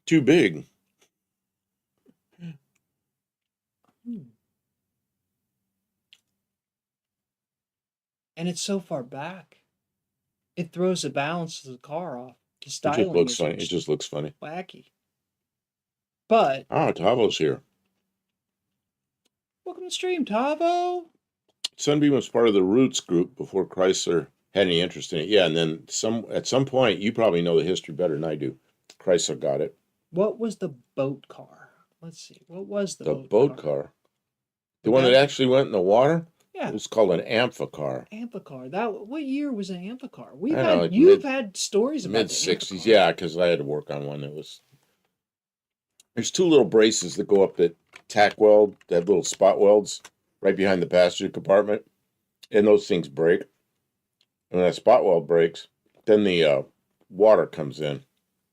too big. And it's so far back. It throws the balance of the car off. The It styling just looks funny. It just looks funny. Wacky. But Tavo's here. Welcome to the stream, Tavo. Sunbeam was part of the Roots group before Chrysler had any interest in it. Yeah, and then at some point, you probably know the history better than I do. Chrysler got it. What was the boat car? Let's see. What was the boat car? The one that actually went in the water? Yeah. It was called an Amphicar. Amphicar. What year was an Amphicar? You've had stories about mid-60s. Yeah, because I had to work on one that was. There's two little braces that go up that tack weld, that have little spot welds right behind the passenger compartment, and those things break. And when that spot weld breaks, then the water comes in.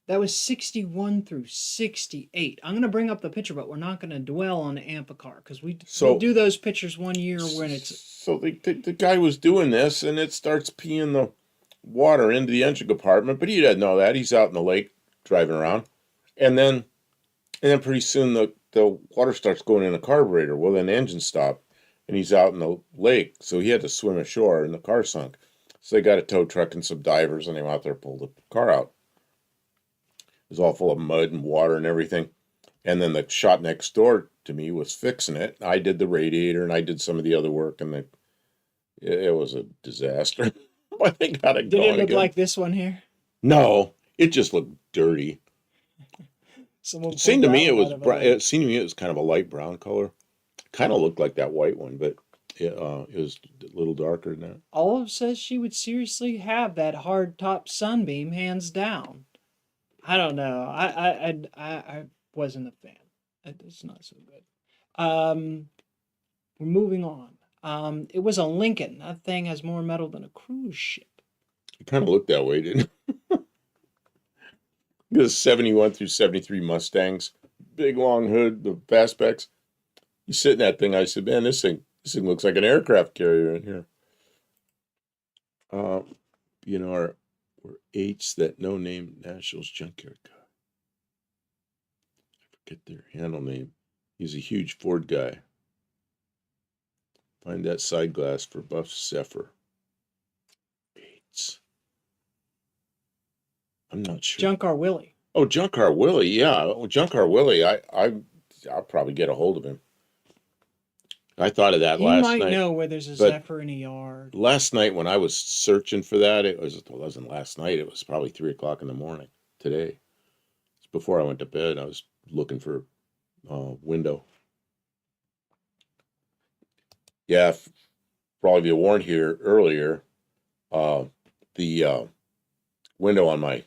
That was 61 through 68. I'm going to bring up the picture, but we're not going to dwell on the Amphicar because we do those pictures one year when it's. So the guy was doing this, and it starts peeing the water into the engine compartment, but he doesn't know that. He's out in the lake driving around, and then pretty soon the water starts going in the carburetor. Well, then the engine stopped, and he's out in the lake, so he had to swim ashore, and the car sunk. So they got a tow truck and some divers, and they went out there and pulled the car out. It was all full of mud and water and everything. And then the shop next door to me was fixing it. I did the radiator, and I did some of the other work, and it was a disaster. But they got it going. Did it look like this one here? No, it just looked dirty. It seemed to me it was kind of a light brown color. Kind of looked like that white one, but it was a little darker than that. Olive says she would seriously have that hard top sunbeam, hands down. I don't know. I wasn't a fan. It's not so good. We're moving on. It was a Lincoln. That thing has more metal than a cruise ship. It kind of looked that way, didn't it? Because 71 through 73 Mustangs, big long hood, the fastbacks. You sit in that thing, I said, man, this thing looks like an aircraft carrier in here. We're eights that no-name Nationals junkyard guy. I forget their handle name. He's a huge Ford guy. Find that side glass for Buff Zephyr. Eights. I'm not sure. Junk Car Willie. Oh, Junk Car Willie, yeah. Oh, Junk Car Willie, I'll probably get a hold of him. I thought of that last night. You might know where there's a Zephyr in a yard. Last night when I was searching for that, it wasn't last night. It was probably 3 o'clock in the morning today. It's before I went to bed. I was looking for a window. Yeah, for all of you who weren't here earlier, the window on my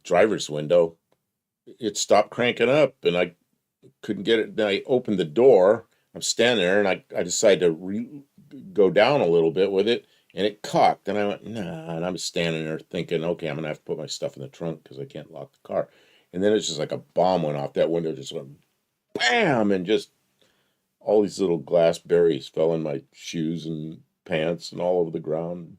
driver's window, it stopped cranking up, and I couldn't get it. Then I opened the door. I'm standing there, and I decided to go down a little bit with it, and it cocked. And I went, nah. And I'm standing there thinking, okay, I'm going to have to put my stuff in the trunk because I can't lock the car. And then it's just like a bomb went off. That window just went bam, and just all these little glass berries fell in my shoes and pants and all over the ground.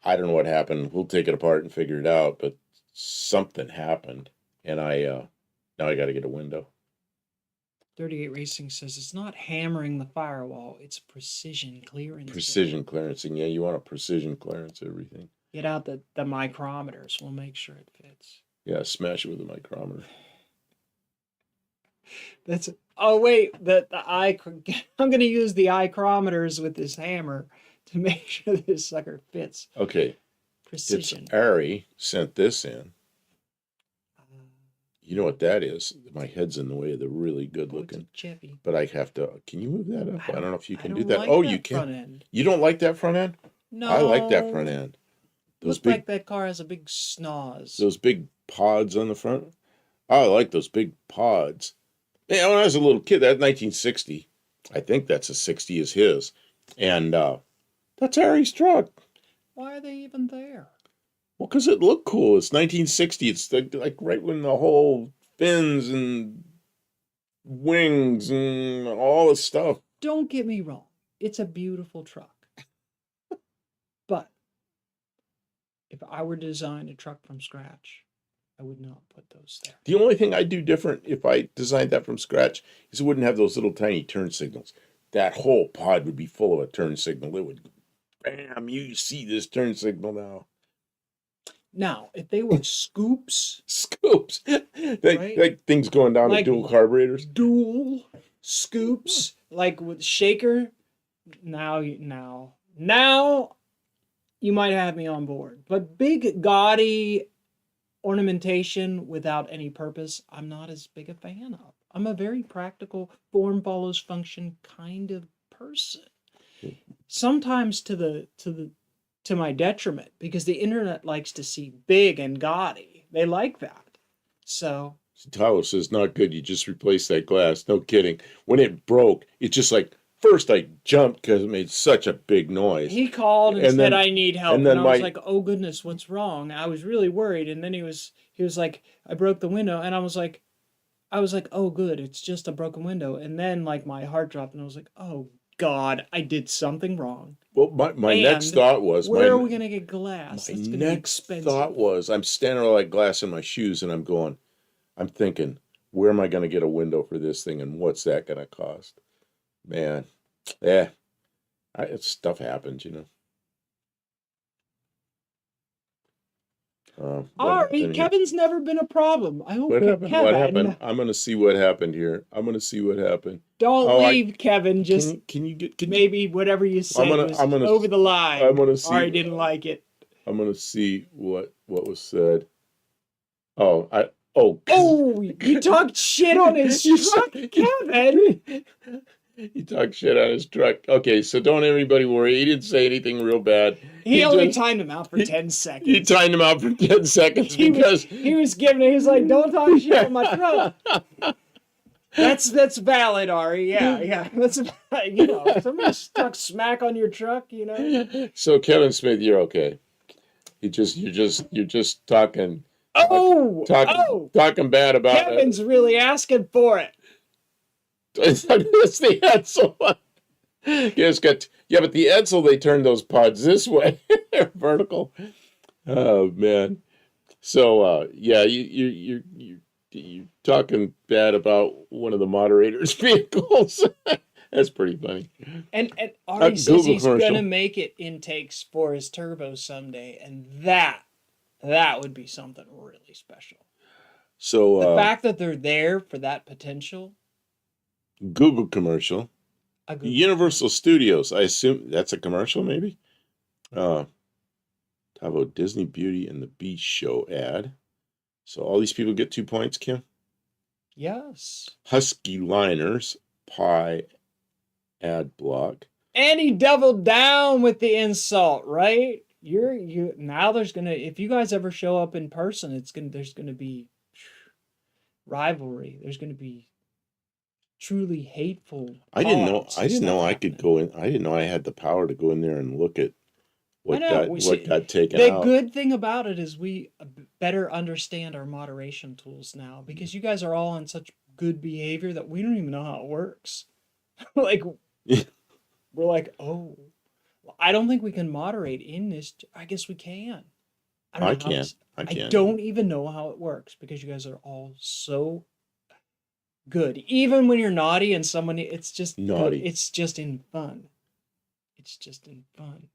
I don't know what happened. We'll take it apart and figure it out, but something happened, and now I got to get a window. 38 Racing says it's not hammering the firewall, it's precision clearance. Precision clearancing. Yeah, you want a precision clearance everything. Get out the micrometers. We'll make sure it fits. Yeah, smash it with a micrometer. Oh wait, I'm going to use the micrometers with this hammer to make sure this sucker fits. Okay. Precision. It's Ari sent this in. You know what that is? My head's in the way of the really good looking. Chevy. But I have to. Can you move that up? I don't know if you can do that. Like oh, that you can. Front end. You don't like that front end? No. I like that front end. Looks like that car has a big snoz. Those big pods on the front. I like those big pods. Yeah, when I was a little kid, that 1960. I think that's a 60 is his, and that's Ari's truck. Why are they even there? Well, because it looked cool. It's 1960. It's like right when the whole fins and wings and all the stuff. Don't get me wrong. It's a beautiful truck. But if I were to design a truck from scratch, I would not put those there. The only thing I'd do different if I designed that from scratch is it wouldn't have those little tiny turn signals. That whole pod would be full of a turn signal. It would, bam, you see this turn signal now. Now, if they were scoops. Scoops. Like things going down like to dual carburetors. Dual scoops. Like with shaker. Now you might have me on board. But big, gaudy ornamentation without any purpose, I'm not as big a fan of. I'm a very practical, form follows function kind of person. Sometimes to my detriment, because the internet likes to see big and gaudy. They like that. So Tyler says, not good. You just replaced that glass. No kidding. When it broke, it just like, first I jumped because it made such a big noise. He called and said, I need help. And I was like, oh goodness, what's wrong? I was really worried. And then he was like, I broke the window. And I was like, oh good, it's just a broken window. And then like my heart dropped and I was like, oh God, I did something wrong. Well, my next thought was, where are we going to get glass? My next thought was, I'm standing with like glass in my shoes and I'm thinking, where am I going to get a window for this thing and what's that going to cost? Man, yeah, stuff happens, you know. Kevin's never been a problem. I hope what happened? I'm going to see what happened here. Don't leave, Kevin. Just can you get maybe whatever you said was over the line. I'm gonna see. Ari didn't like it. I'm going to see what was said. Oh, you talked shit on his truck, Kevin. He talked shit on his truck. Okay, so don't everybody worry. He didn't say anything real bad. He only just timed him out for 10 he seconds. timed him out for 10 seconds because he was giving it. He's like, "Don't talk shit on my truck." That's valid, Ari. Yeah. That's somebody stuck smack on your truck. So Kevin Smith, you're okay. You're just talking talking bad about Kevin's really asking for it. It's the Edsel one. Yeah, but the Edsel, they turned those pods this way, vertical. Oh man. So yeah, you're talking bad about one of the moderator's vehicles. That's pretty funny. And Ari says Google he's commercial. gonna make it intakes for his turbo someday, and that would be something really special. So The fact that they're there for that potential. Google commercial. Universal Studios. I assume that's a commercial, maybe. Talk about Disney Beauty and the Beast show ad. So all these people get 2 points, Kim. Yes. Husky Liners pie ad block. And he doubled down with the insult, right? Now there's gonna, if you guys ever show up in person, there's gonna be rivalry. There's gonna be truly hateful. I didn't know I could go in. I didn't know I had the power to go in there and look at what got taken out. The good thing about it is we better understand our moderation tools now, because you guys are all on such good behavior that we don't even know how it works. Like we're like, oh, I don't think we can moderate in this. I guess we can. I can. I don't even know how it works, because you guys are all so good. Even when you're naughty and somebody, it's just naughty. It's just in fun. It's just in fun.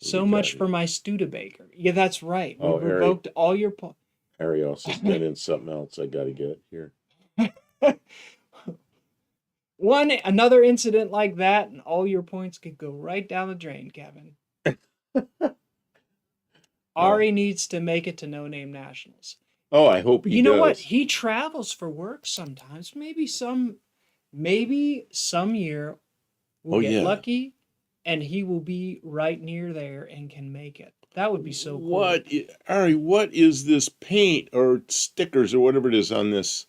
So much for my Studebaker. Yeah, that's right. We revoked all your points. Harry also sent in something else I got to get here. Another incident like that, and all your points could go right down the drain, Kevin. Ari needs to make it to No Name Nationals. Oh, I hope he does. You know what? He travels for work sometimes. Maybe some year we'll get lucky, and he will be right near there and can make it. That would be so cool. Ari, what is this paint or stickers or whatever it is on this?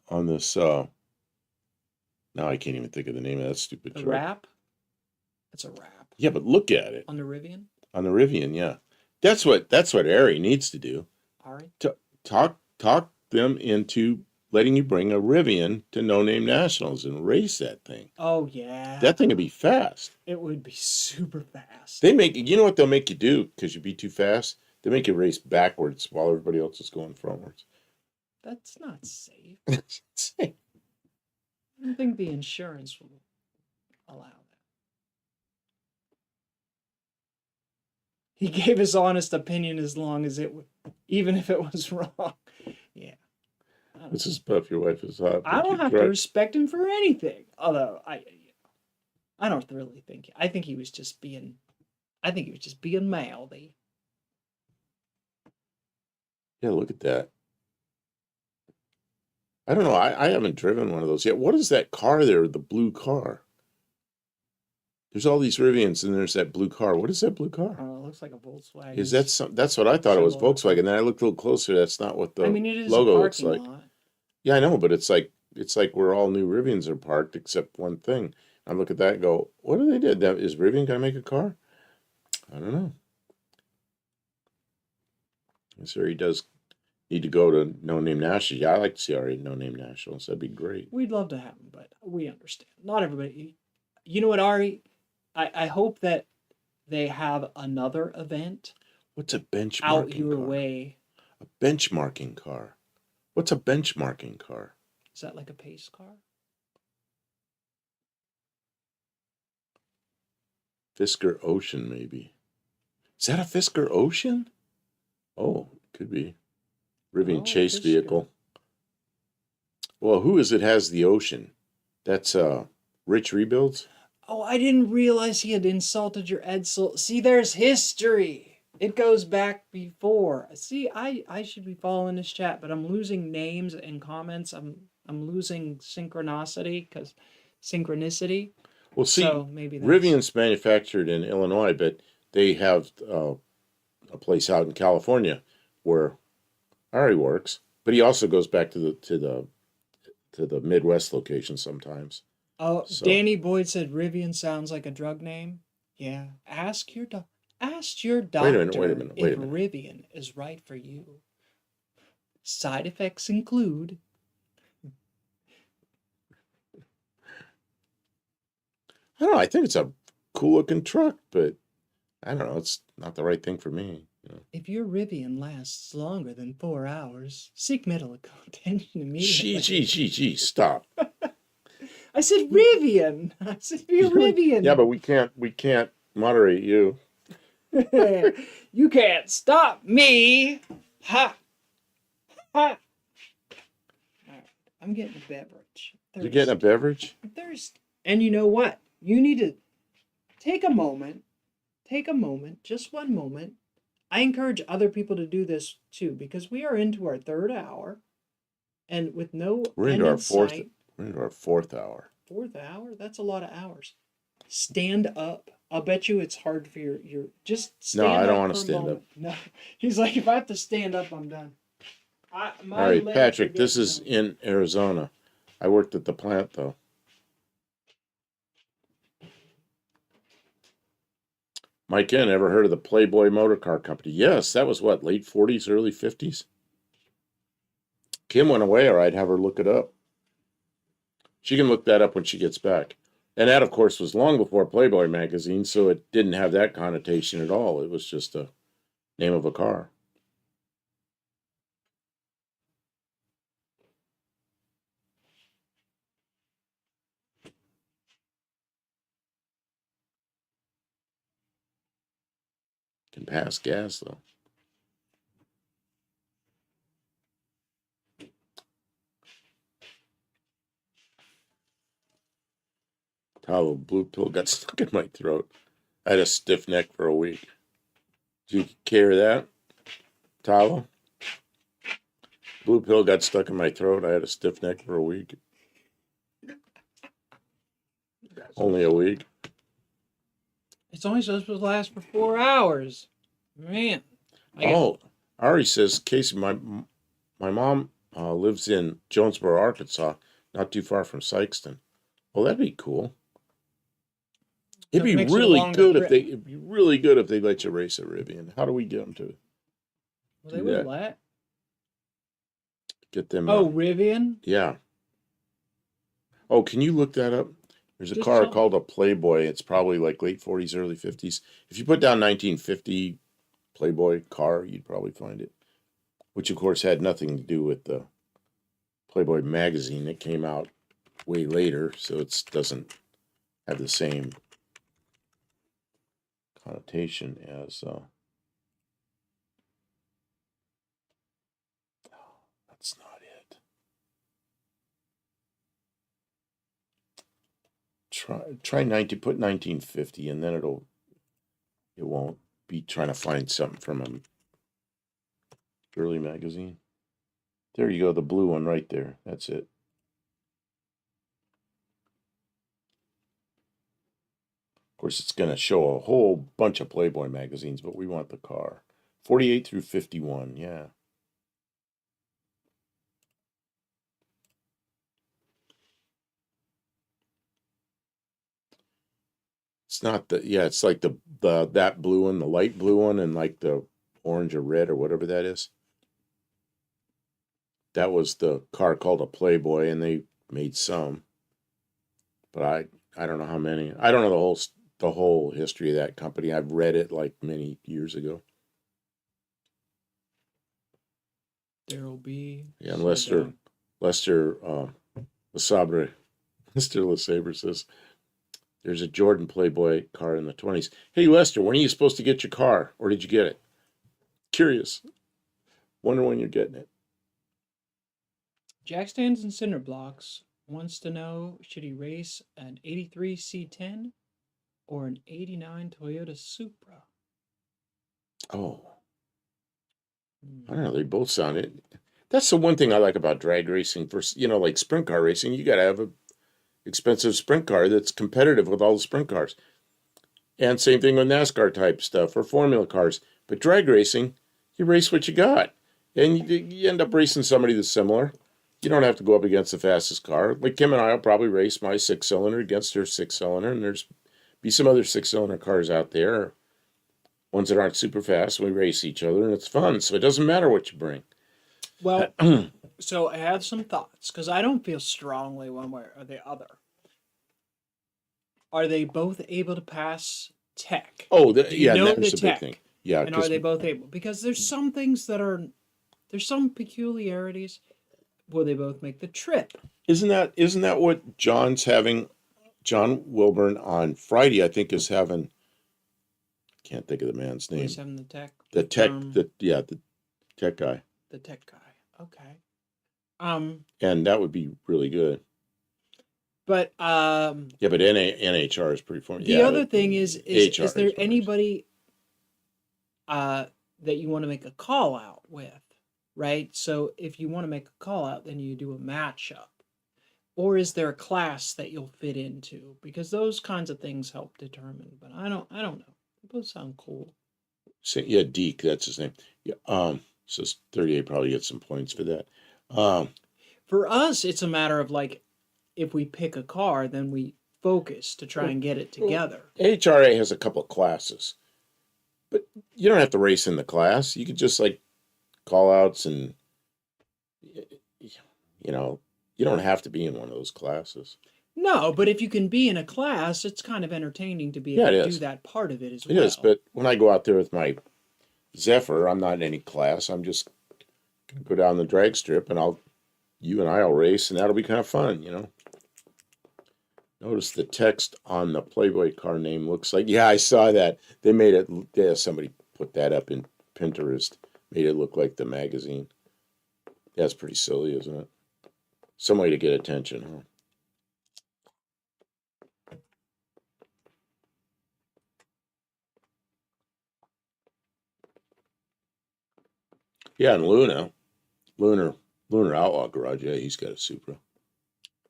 Now I can't even think of the name of that stupid truck. Wrap? It's a wrap. Yeah, but look at it. On the Rivian? On the Rivian, yeah. That's what Ari needs to do. Ari? Talk them into letting you bring a Rivian to No Name Nationals and race that thing. Oh yeah. That thing would be fast. It would be super fast. You know what they'll make you do because you'd be too fast? They make you race backwards while everybody else is going frontwards. That's not safe. That's safe. I don't think the insurance will allow that. He gave his honest opinion as long as even if it was wrong. Yeah. This is Puff, your wife is hot. I don't have to respect him for anything. Although I don't really think. I think he was just being mouthy. Yeah, look at that. I don't know. I haven't driven one of those yet. What is that car there? The blue car. There's all these Rivians, and there's that blue car. What is that blue car? It looks like a Volkswagen. Is that that's what I thought it was, Volkswagen. Then I looked a little closer. That's not what the logo looks like. Lot. Yeah, I know, but it's like where all new Rivians are parked, except one thing. I look at that and go, what do they do? Is Rivian going to make a car? I don't know. And so he does need to go to No Name Nationals. Yeah, I like to see our No Name Nationals. That'd be great. We'd love to have them, but we understand. Not everybody. You know what, Ari? I hope that they have another event. What's a benchmarking out your car? Way? A benchmarking car. What's a benchmarking car? Is that like a pace car? Fisker Ocean, maybe. Is that a Fisker Ocean? Oh, could be. Rivian chase vehicle. Well, who is it has the Ocean? That's Rich Rebuilds? Oh, I didn't realize he had insulted your Edsel. See, there's history. It goes back before. See, I should be following this chat, but I'm losing names and comments. I'm I'm losing synchronicity. Well, see, So maybe that's Rivian's manufactured in Illinois, but they have a place out in California where Ari works. But he also goes back to the Midwest location sometimes. Oh, So Danny Boyd said Rivian sounds like a drug name. Yeah. Ask your wait a minute, wait a doctor minute, if wait a minute. Rivian is right for you. Side effects include I don't know. I think it's a cool looking truck, but I don't know. It's not the right thing for me. if your Rivian lasts longer than 4 hours, seek medical attention Gee, immediately. gee, stop. I said Rivian. I said your Yeah, Rivian. but we can't moderate you. You can't stop me. Ha ha. Alright, I'm getting a beverage. You're getting a beverage? I'm thirsty. And you know what? You need to take a moment. Take a moment, just one moment. I encourage other people to do this too, because we are into our third hour, and with no We're end into our in fourth. sight. We're into our fourth hour. Fourth hour? That's a lot of hours. Stand up. I'll bet you it's hard for your just stand No, I don't up want to for a stand up. moment. No. He's like, if I have to stand up, I'm done. My All right, legs are Patrick, this getting is numb. in Arizona. I worked at the plant, though. Mike N, ever heard of the Playboy Motor Car Company? Yes, that was what, late 40s, early 50s? Kim went away, or I'd have her look it up. She can look that up when she gets back. And that, of course, was long before Playboy magazine, so it didn't have that connotation at all. It was just a name of a car. Can pass gas, though. Talo, blue pill got stuck in my throat. I had a stiff neck for a week. Do you care that, Talo? Blue pill got stuck in my throat. I had a stiff neck for a week. Only a week. It's only supposed to last for 4 hours. Man. Oh, Ari says, Casey, my mom lives in Jonesboro, Arkansas, not too far from Sykeston. Well, that'd be cool. It'd be Makes it a really longer good trip. it'd be really good if they let you race at Rivian. How do we get them to Well, do they would that? let. Get them? Oh, Rivian? Yeah. Oh, can you look that up? There's a Just car tell me. called a Playboy. It's probably like late 40s, early 50s. If you put down 1950 Playboy car, you'd probably find it. Which, of course, had nothing to do with the Playboy magazine that came out way later, so it doesn't have the same connotation as. That's not it. Try 1950, and then it won't be trying to find something from a early magazine. There you go, the blue one right there. That's it. Of course, it's going to show a whole bunch of Playboy magazines, but we want the car. 48 through 51, yeah. It's not it's like the that blue one, the light blue one, and like the orange or red or whatever that is. That was the car called a Playboy, and they made some, but I don't know how many. I don't know the whole history of that company. I've read it like many years ago. There'll be. Yeah, and Lester Lasabre, Mr. LeSabre says there's a Jordan Playboy car in the 20s. Hey Lester, when are you supposed to get your car, or did you get it? Curious. Wonder when you're getting it. Jack stands in Cinder Blocks wants to know, should he race an 83 C10 or an 89 Toyota Supra? Oh, I don't know. They both sound it. That's the one thing I like about drag racing. For like sprint car racing, you got to have a expensive sprint car that's competitive with all the sprint cars. And same thing with NASCAR type stuff or Formula cars. But drag racing, you race what you got, and you end up racing somebody that's similar. You don't have to go up against the fastest car. Like Kim and I will probably race my 6-cylinder against her 6-cylinder, and there's be some other 6-cylinder cars out there, ones that aren't super fast. We race each other, and it's fun. So it doesn't matter what you bring. Well, so I have some thoughts because I don't feel strongly one way or the other. Are they both able to pass tech? Oh, Do you yeah, know that's the a big tech? thing. Yeah, And are they both able? Because there's some things that are, there's some peculiarities. Will they both make the trip? isn't that what John's having? John Wilburn on Friday, I think, is having. Can't think of the man's name. He's having the tech. The tech, the tech guy, The tech guy. Okay. and that would be really good. But Yeah, but NHR is pretty formal. the Yeah, other thing is HR is there is anybody that you want to make a call out with, right? So if you want to make a call out, then you do a matchup. Or is there a class that you'll fit into? Because those kinds of things help determine. But I don't know. They both sound cool. Yeah, Deke, that's his name. Yeah, so 38 probably gets some points for that. For us, it's a matter of like, if we pick a car, then we focus to try and get it together. HRA has a couple of classes, but you don't have to race in the class. You could just like call outs and you don't have to be in one of those classes. No, but if you can be in a class, it's kind of entertaining to be Yeah, able it to is. do that part of it as It well. is, but when I go out there with my Zephyr, I'm not in any class. I'm just gonna go down the drag strip and you and I'll race, and that'll be kind of fun. Notice the text on the Playboy car name looks like, yeah, I saw that. They made it, yeah, somebody put that up in Pinterest, made it look like the magazine. That's pretty silly, isn't it? Some way to get attention, huh? Yeah, and Lunar Outlaw Garage, yeah, he's got a Supra.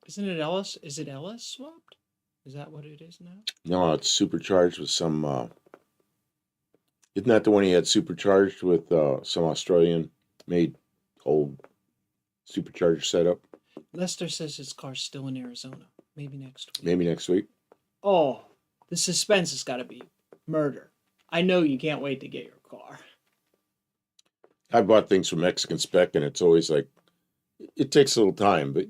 Isn't it Ellis? Is it Ellis swapped? Is that what it is now? No, it's supercharged with some, isn't that the one he had supercharged with some Australian made old supercharger setup? Lester says his car's still in Arizona. Maybe next week. Maybe next week. Oh, the suspense has got to be murder. I know you can't wait to get your car. I bought things from Mexican Spec, and it's always like, it takes a little time, but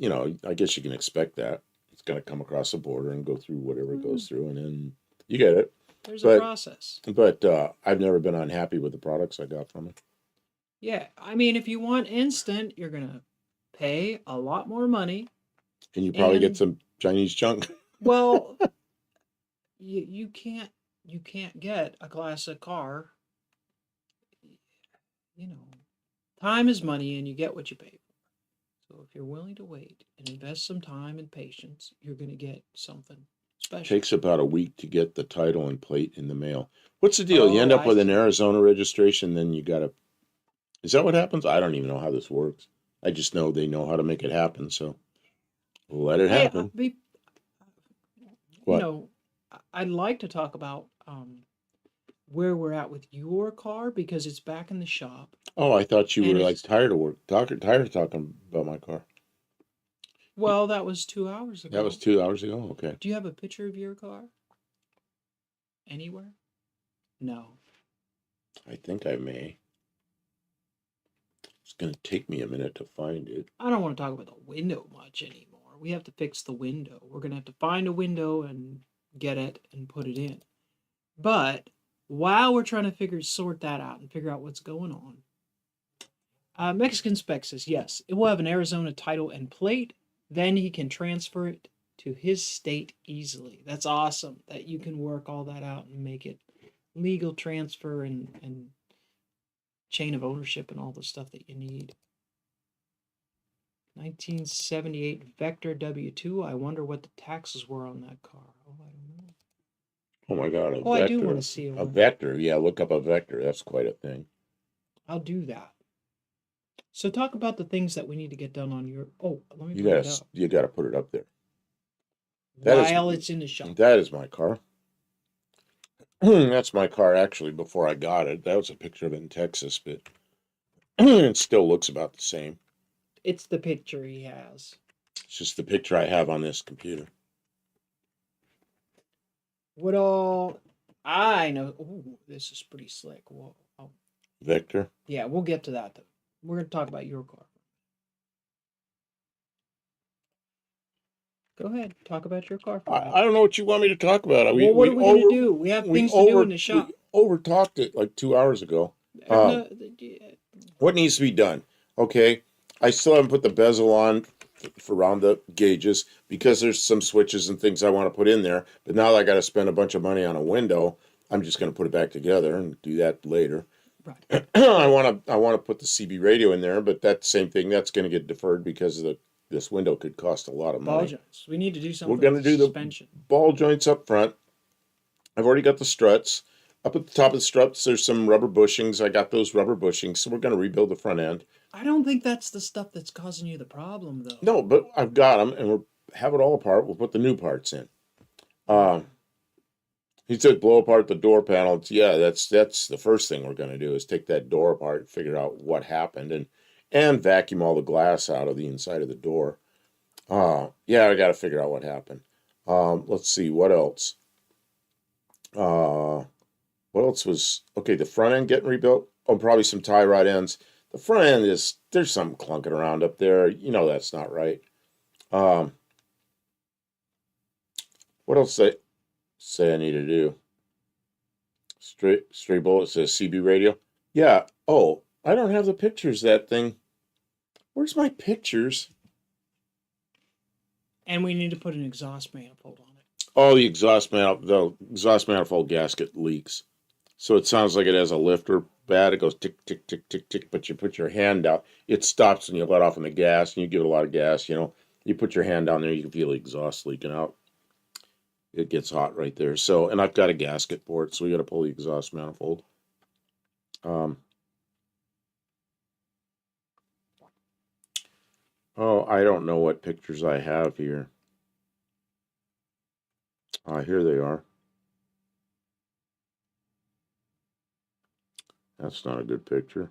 I guess you can expect that. It's going to come across the border and go through whatever it goes through, and then you get it. There's a process. But I've never been unhappy with the products I got from it. Yeah, I mean, if you want instant, you're going to pay a lot more money. And you probably get some Chinese junk. Well, you can't get a classic car. Time is money, and you get what you pay for. So if you're willing to wait and invest some time and patience, you're going to get something special. Takes about a week to get the title and plate in the mail. What's the deal? You end up with an Arizona registration, then you got to... Is that what happens? I don't even know how this works. I just know they know how to make it happen, so let it happen. I'd like to talk about where we're at with your car because it's back in the shop. Oh, I thought you were like tired of work, tired of talking about my car. Well, that was 2 hours ago. That was 2 hours ago? Okay. Do you have a picture of your car? Anywhere? No. I think I may. It's going to take me a minute to find it. I don't want to talk about the window much anymore. We have to fix the window. We're going to have to find a window and get it and put it in. But while we're trying to sort that out and figure out what's going on, Mexican Spec says, yes, it will have an Arizona title and plate. Then he can transfer it to his state easily. That's awesome that you can work all that out and make it legal transfer and chain of ownership and all the stuff that you need. 1978 Vector W2. I wonder what the taxes were on that car. Oh, I don't know. Oh my God, a Vector. I do want to see a Vector. Yeah, look up a Vector. That's quite a thing. I'll do that. So talk about the things that we need to get done on your. Oh, let me bring it up You gotta put it up there. That while is it's in the shop. that is my car. That's my car actually before I got it. That was a picture of it in Texas, but it still looks about the same. It's the picture he has. It's just the picture I have on this computer. What all? I know. Ooh, this is pretty slick. Whoa. Oh, Victor? yeah, we'll get to that though. We're gonna talk about your car. Go ahead, talk about your car for a minute. I don't know what you want me to talk about. Well, what are we gonna do? We have things to do in the We shop. over talked it like 2 hours ago. No, What needs to be done? Okay, I still haven't put the bezel on for around the gauges because there's some switches and things I want to put in there. But now that I got to spend a bunch of money on a window, I'm just going to put it back together and do that later. right. I want to put the CB radio in there, but that same thing that's going to get deferred because of this window could cost a lot of Ball money. joints. We need to do something. We're going to do suspension. the ball joints up front. I've already got the struts. Up at the top of the struts, there's some rubber bushings. I got those rubber bushings, so we're going to rebuild the front end. I don't think that's the stuff that's causing you the problem, though. No, but I've got them, and we'll have it all apart. We'll put the new parts in. He said blow apart the door panel. Yeah, that's the first thing we're going to do is take that door apart, figure out what happened, and vacuum all the glass out of the inside of the door. Yeah, I got to figure out what happened. Let's see, what else? What else was okay? The front end getting rebuilt. Oh, probably some tie rod ends. The front end there's something clunking around up there. You know that's not right. What else say I need to do? Stray bullet says CB radio. Yeah. Oh, I don't have the pictures of that thing. Where's my pictures? And we need to put an exhaust manifold on it. Oh, the exhaust manifold gasket leaks. So it sounds like it has a lifter bad. It goes tick, tick, tick, tick, tick, but you put your hand out. It stops when you let off on the gas, and you give it a lot of gas, You put your hand down there, you can feel the exhaust leaking out. It gets hot right there. So, and I've got a gasket for it, so we got to pull the exhaust manifold. Oh, I don't know what pictures I have here. Here they are. That's not a good picture.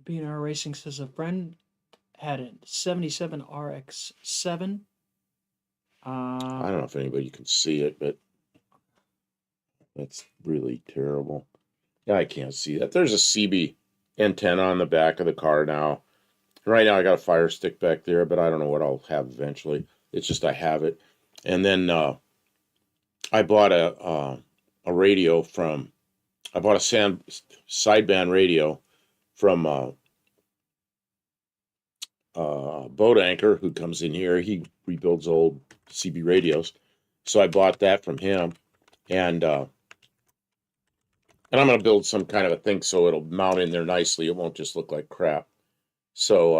BNR Racing says a friend had a 77 RX-7. I don't know if anybody can see it, but that's really terrible. Yeah, I can't see that. There's a CB antenna on the back of the car now. Right now I got a fire stick back there, but I don't know what I'll have eventually. It's just I have it. And then I bought a radio from... I bought a sideband radio from Boat Anchor, who comes in here. He rebuilds old CB radios. So I bought that from him. And I'm going to build some kind of a thing so it'll mount in there nicely. It won't just look like crap. So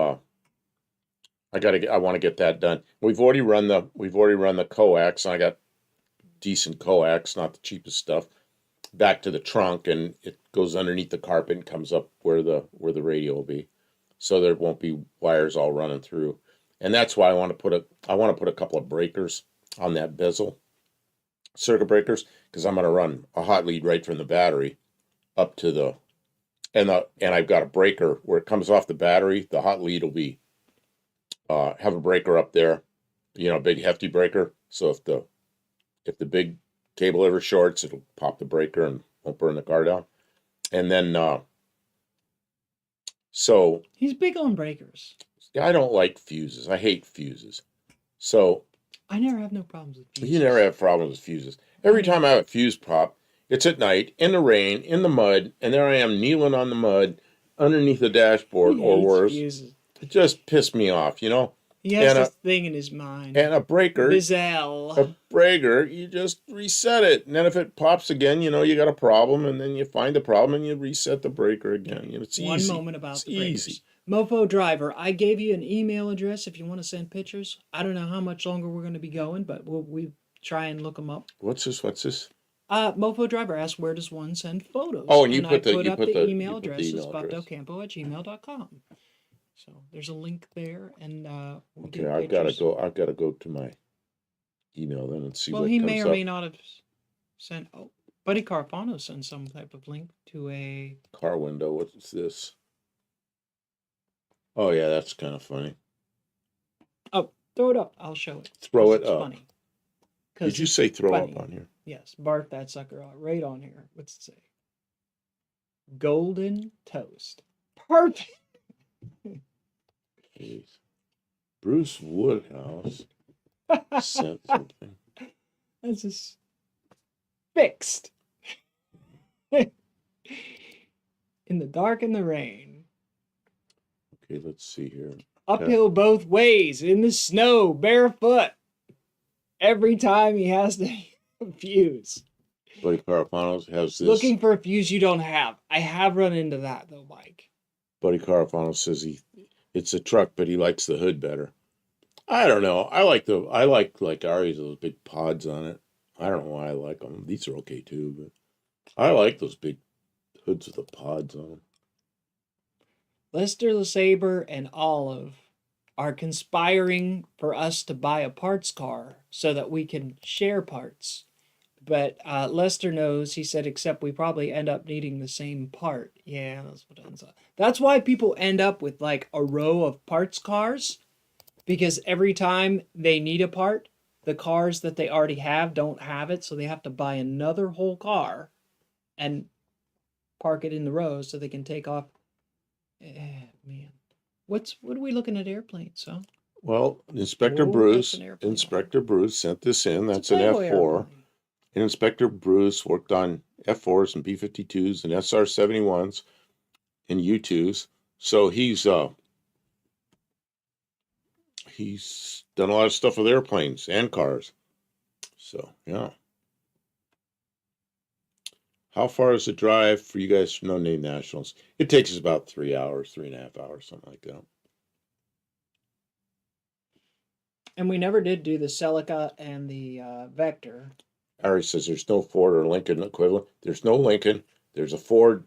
I want to get that done. We've already run the coax, and I got decent coax, not the cheapest stuff, back to the trunk, and it goes underneath the carpet and comes up where the radio will be, so there won't be wires all running through. And that's why I want to put a couple of breakers on that bezel, circuit breakers, because I'm going to run a hot lead right from the battery up to the and I've got a breaker where it comes off the battery. The hot lead will be have a breaker up there, a big hefty breaker. So if the big cable ever shorts, it'll pop the breaker and won't burn the car down. And then so he's big on breakers. I don't like fuses. I hate fuses. So I never have no problems with fuses. You never have problems with fuses. Every time I have a fuse pop, it's at night, in the rain, in the mud, and there I am kneeling on the mud underneath the dashboard or worse. Fuses. It just pissed me off, He has this thing in his mind. And a breaker, Bizzell. you just reset it. And then if it pops again, you got a problem, and then you find the problem and you reset the breaker again. It's easy. One moment about the breakers. Easy. Mofo Driver, I gave you an email address if you want to send pictures. I don't know how much longer we're going to be going, but we try and look them up. What's this? Mofo Driver asked, where does one send photos? Oh, and you put the email address is buttocampo@gmail.com. So there's a link there, and we Okay, did I've got to pictures. go. I've got to go to my email then and see Well, what he may comes or up. may not have sent. Oh, Buddy Carfano sent some type of link to a. Car window. What's this? Oh yeah, that's kind of funny. Oh, throw it up. I'll show it. Throw 'Cause it it's up. funny. Did you It's say throw funny. up on here? Yes, bark that sucker out right on here. What's it say? Golden toast. Perfect. Jeez. Bruce Woodhouse sent something. That's just fixed. In the dark and the rain. Okay, let's see here. Uphill both ways, in the snow, barefoot. Every time he has to fuse. Buddy Carafano has this. Looking for a fuse you don't have. I have run into that though, Mike. Buddy Carafano says it's a truck, but he likes the hood better. I don't know. I like Ari's those big pods on it. I don't know why I like them. These are okay too, but I like those big hoods with the pods on them. Lester LeSabre and Olive are conspiring for us to buy a parts car so that we can share parts. But Lester knows, he said, except we probably end up needing the same part. Yeah, that's what ends up. That's why people end up with like a row of parts cars, because every time they need a part, the cars that they already have don't have it, so they have to buy another whole car and park it in the row so they can take off. Man, what are we looking at airplanes, huh? Well, Inspector Whoa, that's Bruce, an airplane. Inspector Bruce sent this in. It's That's a an Playboy F4. airplane. And Inspector Bruce worked on F4s and B-52s and SR-71s and U-2s. So he's done a lot of stuff with airplanes and cars. So, yeah. How far is the drive for you guys from No Name Nationals? It takes us about 3 hours, 3.5 hours, something like that. And we never did do the Celica and the Vector. Ari says there's no Ford or Lincoln equivalent. There's no Lincoln. There's a Ford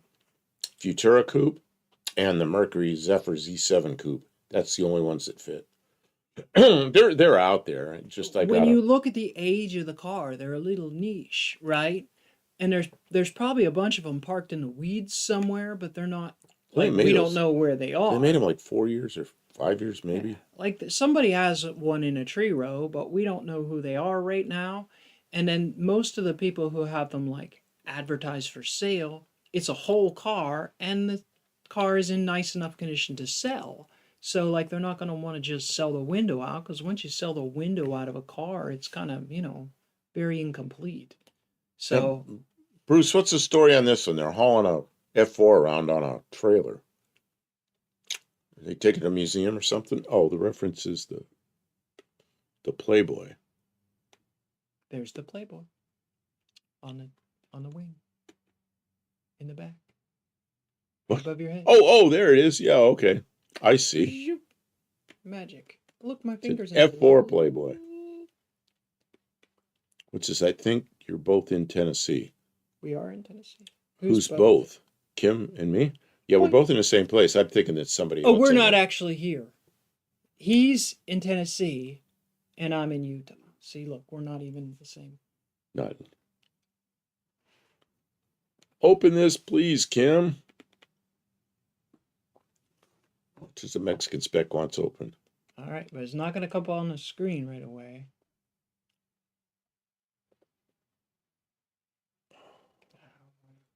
Futura coupe and the Mercury Zephyr Z7 coupe. That's the only ones that fit. they're out there. Just when you look at the age of the car, they're a little niche, right? And there's probably a bunch of them parked in the weeds somewhere, but they're not. Like we don't know where they are. They made them like 4 years or 5 years, maybe. Yeah. Like somebody has one in a tree row, but we don't know who they are right now. And then most of the people who have them like advertised for sale, it's a whole car, and the car is in nice enough condition to sell. So like they're not going to want to just sell the window out, because once you sell the window out of a car, it's kind of, very incomplete. So, and Bruce, what's the story on this one? They're hauling a F4 around on a trailer. Are they taking to a museum or something? Oh, the reference is the Playboy. There's the Playboy on the wing, in the back, What? above your head. Oh, there it is. Yeah, okay, I see. Magic. Look, my fingers. F4 Playboy. Which is, I think you're both in Tennessee. We are in Tennessee. Who's both? Kim and me? Yeah, we're both in the same place. I'm thinking that somebody else. Oh, we're not actually here. He's in Tennessee, and I'm in Utah. See, look, we're not even the same. Not. Open this, please, Kim. Just the Mexican spec wants open. All right, but it's not going to come on the screen right away.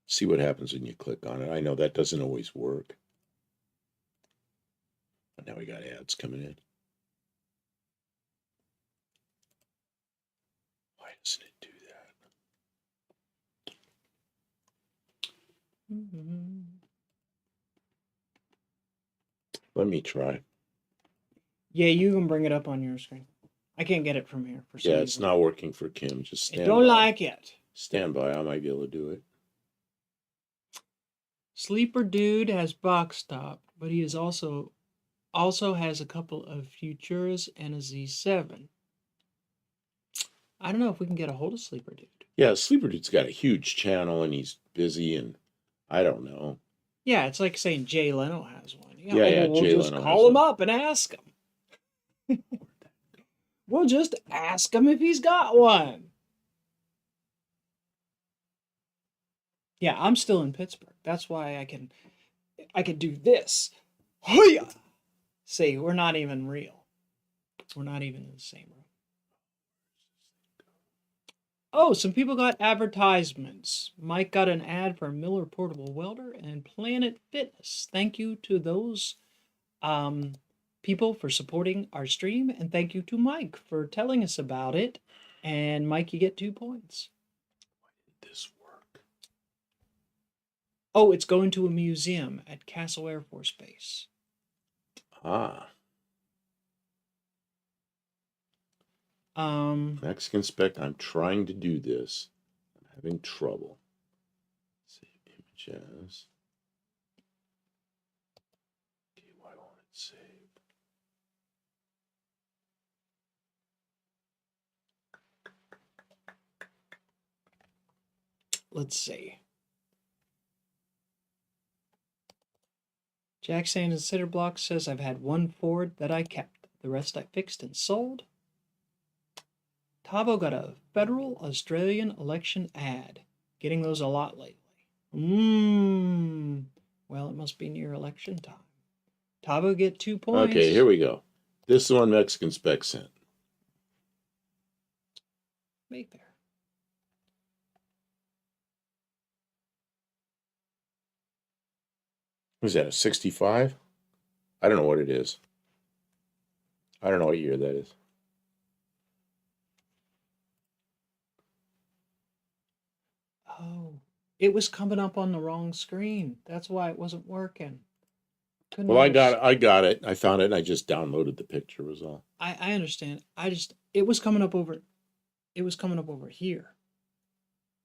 See what happens when you click on it. I know that doesn't always work. But now we got ads coming in. Why doesn't it do that? Mm-hmm. Let me try. Yeah, you can bring it up on your screen. I can't get it from here. For some Yeah, it's reason. not working for Kim. Just stand I don't by. like it. Stand by. I might be able to do it. Sleeper Dude has box top, but he is also has a couple of Futuras and a Z7. I don't know if we can get a hold of Sleeper Dude. Yeah, Sleeper Dude's got a huge channel and he's busy, and I don't know. Yeah, it's like saying Jay Leno has one. Yeah, yeah, Well, we'll Jay just Leno call has him one. up and ask him. We'll just ask him if he's got one. Yeah, I'm still in Pittsburgh. That's why I can do this. Hiya! See, we're not even real. We're not even in the same room. Oh, some people got advertisements. Mike got an ad for Miller Portable Welder and Planet Fitness. Thank you to those people for supporting our stream, and thank you to Mike for telling us about it. And Mike, you get 2 points. Why did this work? Oh, it's going to a museum at Castle Air Force Base. Ah. Mexican spec. I'm trying to do this. I'm having trouble. Save images. Okay, why won't it save? Let's see. Jack Sand and Cinder Block says I've had one Ford that I kept. The rest I fixed and sold. Tavo got a federal Australian election ad. Getting those a lot lately. Well, it must be near election time. Tavo get 2 points. Okay, here we go. This is the one Mexican spec sent. Right there. Was that a 65? I don't know what it is. I don't know what year that is. Oh, it was coming up on the wrong screen. That's why it wasn't working. Well, I got it. I found it. And I just downloaded the picture. Was all. I understand. It was coming up over. It was coming up over here.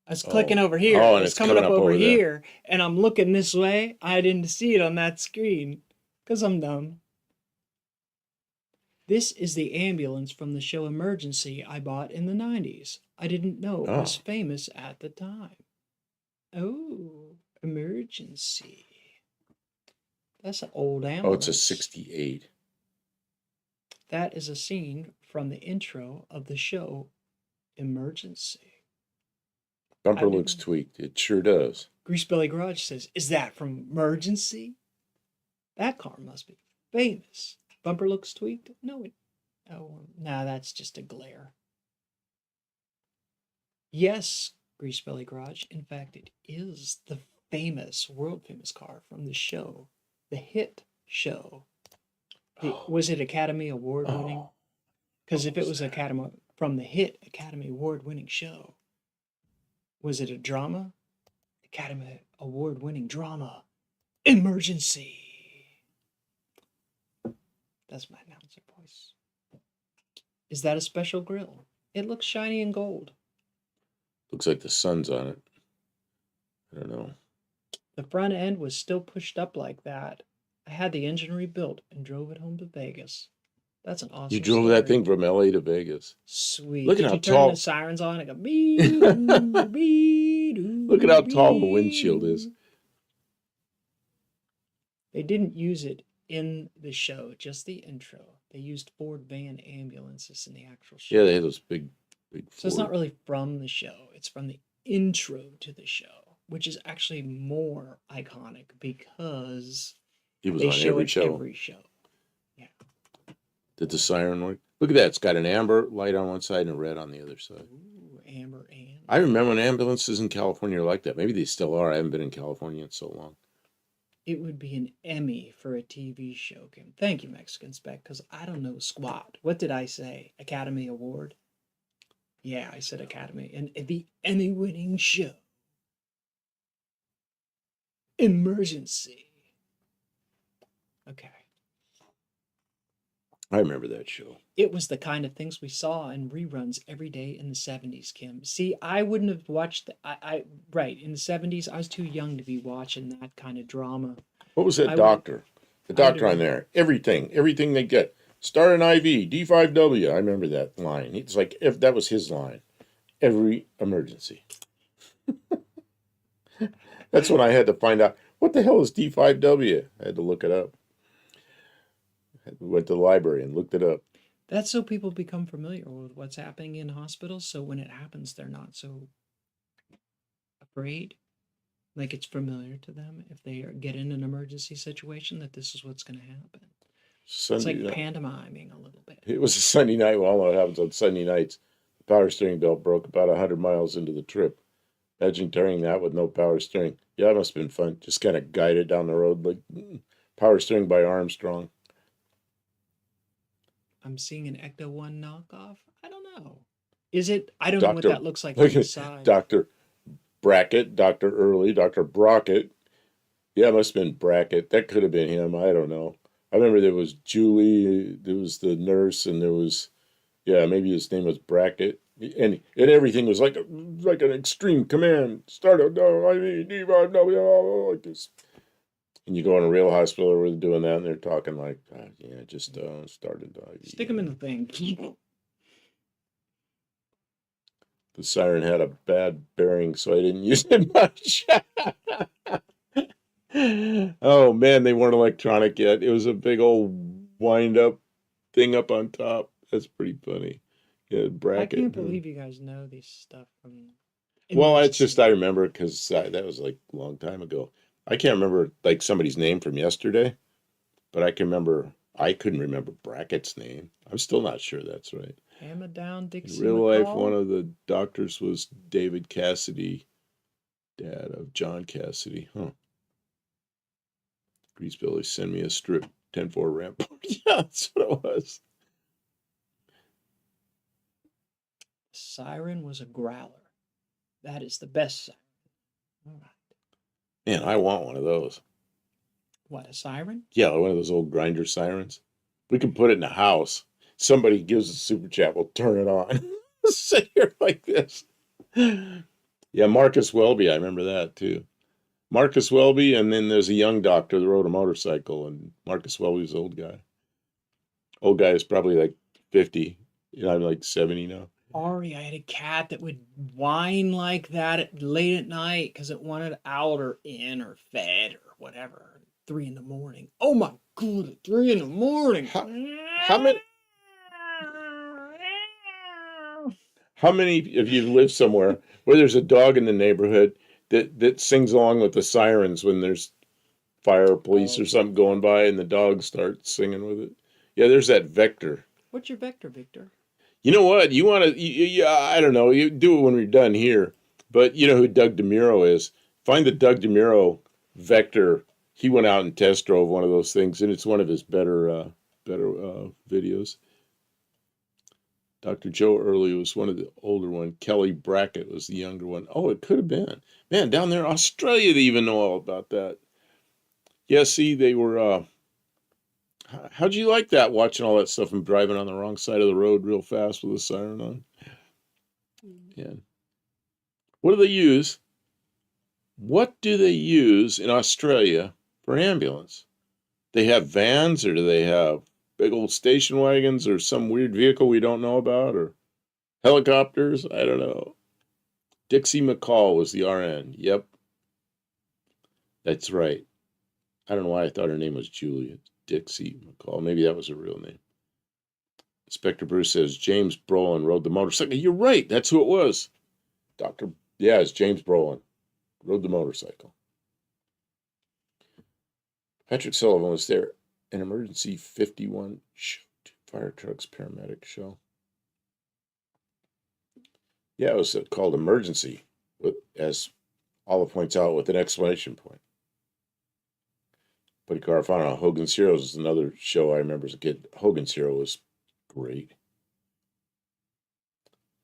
I was clicking over here. Oh, and it's coming up over here, and I'm looking this way. I didn't see it on that screen because I'm dumb. This is the ambulance from the show Emergency I bought in the 90s. I didn't know it was famous at the time. Oh, Emergency. That's an old ambulance. Oh, it's a 68. That is a scene from the intro of the show Emergency. Bumper looks tweaked. It sure does. Greasebelly Garage says, is that from Emergency? That car must be famous. Bumper looks tweaked? No, that's just a glare. Yes, Greasebelly Garage. In fact, it is the famous, world famous car from the show, the hit show. Was it Academy Award winning? Because if it was from the hit Academy Award winning show, was it a drama? Academy Award winning drama. Emergency. That's my announcer voice. Is that a special grill? It looks shiny and gold. Looks like the sun's on it. I don't know. The front end was still pushed up like that. I had the engine rebuilt and drove it home to Vegas. That's an awesome You drove story. that thing from LA to Vegas. Sweet. Look at Did how you turn tall the sirens on and go bee-doo, bee-doo, Look at how tall the windshield is. They didn't use it in the show, just the intro. They used Ford van ambulances in the actual show. Yeah, they had those big Ford. So it's not really from the show. It's from the intro to the show, which is actually more iconic because it was they on show every it show. every show. Yeah. Did the siren work? Look at that. It's got an amber light on one side and a red on the other side. Ooh, amber and. I remember when ambulances in California were like that. Maybe they still are. I haven't been in California in so long. It would be an Emmy for a TV show, Kim. Thank you, Mexican Spec, because I don't know squat. What did I say? Academy Award? Yeah, I said Academy. And the Emmy-winning show. Emergency. Okay. I remember that show. It was the kind of things we saw in reruns every day in the 70s, Kim. See, I wouldn't have watched... right, in the 70s, I was too young to be watching that kind of drama. What was that doctor? The doctor on there. Everything they get. Start an IV, D5W. I remember that line. It's like, if that was his line. Every emergency. That's when I had to find out, what the hell is D5W? I had to look it up. Went to the library and looked it up. That's so people become familiar with what's happening in hospitals. So when it happens, they're not so afraid. Like it's familiar to them if they get in an emergency situation that this is what's going to happen. It's Sunday like night. pantomiming a little bit. It was a Sunday night. Well, I don't know what happens on Sunday nights. The power steering belt broke about 100 miles into the trip. Imagine turning that with no power steering. Yeah, it must have been fun. Just kind of guide it down the road like power steering by Armstrong. I'm seeing an Ecto 1 knockoff. I don't know. Is it? I don't know what Doctor, that looks like on the side. Doctor Brackett, Doctor Early, Doctor Brockett. Yeah, it must have been Brackett. That could have been him. I don't know. I remember there was Julie. There was the nurse, and there was, yeah, maybe his name was Brackett. And everything was like an extreme command. Start a no, I mean, no, like this. And you go in a real hospital where they're doing that, and they're talking like, yeah, just start a dog. Stick them in the thing. The siren had a bad bearing, so I didn't use it much. Oh man, they weren't electronic yet. It was a big old wind-up thing up on top. That's pretty funny. Yeah, I bracket. can't believe you guys know this stuff from. Well, it's just I remember because that was like a long time ago. I can't remember like somebody's name from yesterday, but I can remember. I couldn't remember Brackett's name. I'm still not sure that's right. Hammer down, Dixie. In real life, McCall? one of the doctors was David Cassidy, dad of John Cassidy. Huh. Grease Billy, send me a strip 10-4 ramp. Yeah, that's what it was. Siren was a growler. That is the best siren. All right. Man, I want one of those. What, a siren? Yeah, one of those old grinder sirens. We can put it in the house. Somebody gives a super chat, we'll turn it on. Sit here like this. Yeah, Marcus Welby, I remember that too. Marcus Welby, and then there's a young doctor that rode a motorcycle, and Marcus Welby's an old guy. Old guy is probably like 50. You know, I'm like 70 now. Ari, I had a cat that would whine like that late at night because it wanted out or in or fed or whatever. 3 in the morning. Oh my god, at 3 in the morning. How many of you live somewhere where there's a dog in the neighborhood that sings along with the sirens when there's fire or police or something going by and the dog starts singing with it? Yeah, there's that Vector. What's your Vector, Victor? You know what? You want to, I don't know. You do it when we're done here. But you know who Doug DeMuro is? Find the Doug DeMuro Vector. He went out and test drove one of those things, and it's one of his better videos. Dr. Joe Early was one of the older one. Kelly Brackett was the younger one. Oh, it could have been. Man, down there in Australia, they even know all about that. Yeah, see, they were... how'd you like that, watching all that stuff and driving on the wrong side of the road real fast with a siren on? Yeah. What do they use? What do they use in Australia for ambulance? They have vans, or do they have big old station wagons, or some weird vehicle we don't know about, or helicopters? I don't know. Dixie McCall was the RN. Yep. That's right. I don't know why I thought her name was Julia. Dixie McCall. Maybe that was her real name. Inspector Bruce says James Brolin rode the motorcycle. You're right. That's who it was. Yeah, it's James Brolin. Rode the motorcycle. Patrick Sullivan was there. An emergency 51 show. Fire trucks, paramedic show. Yeah, it was called Emergency, as Olive points out, with an exclamation point. Buddy Carafano, Hogan's Heroes is another show I remember as a kid. Hogan's Hero was great.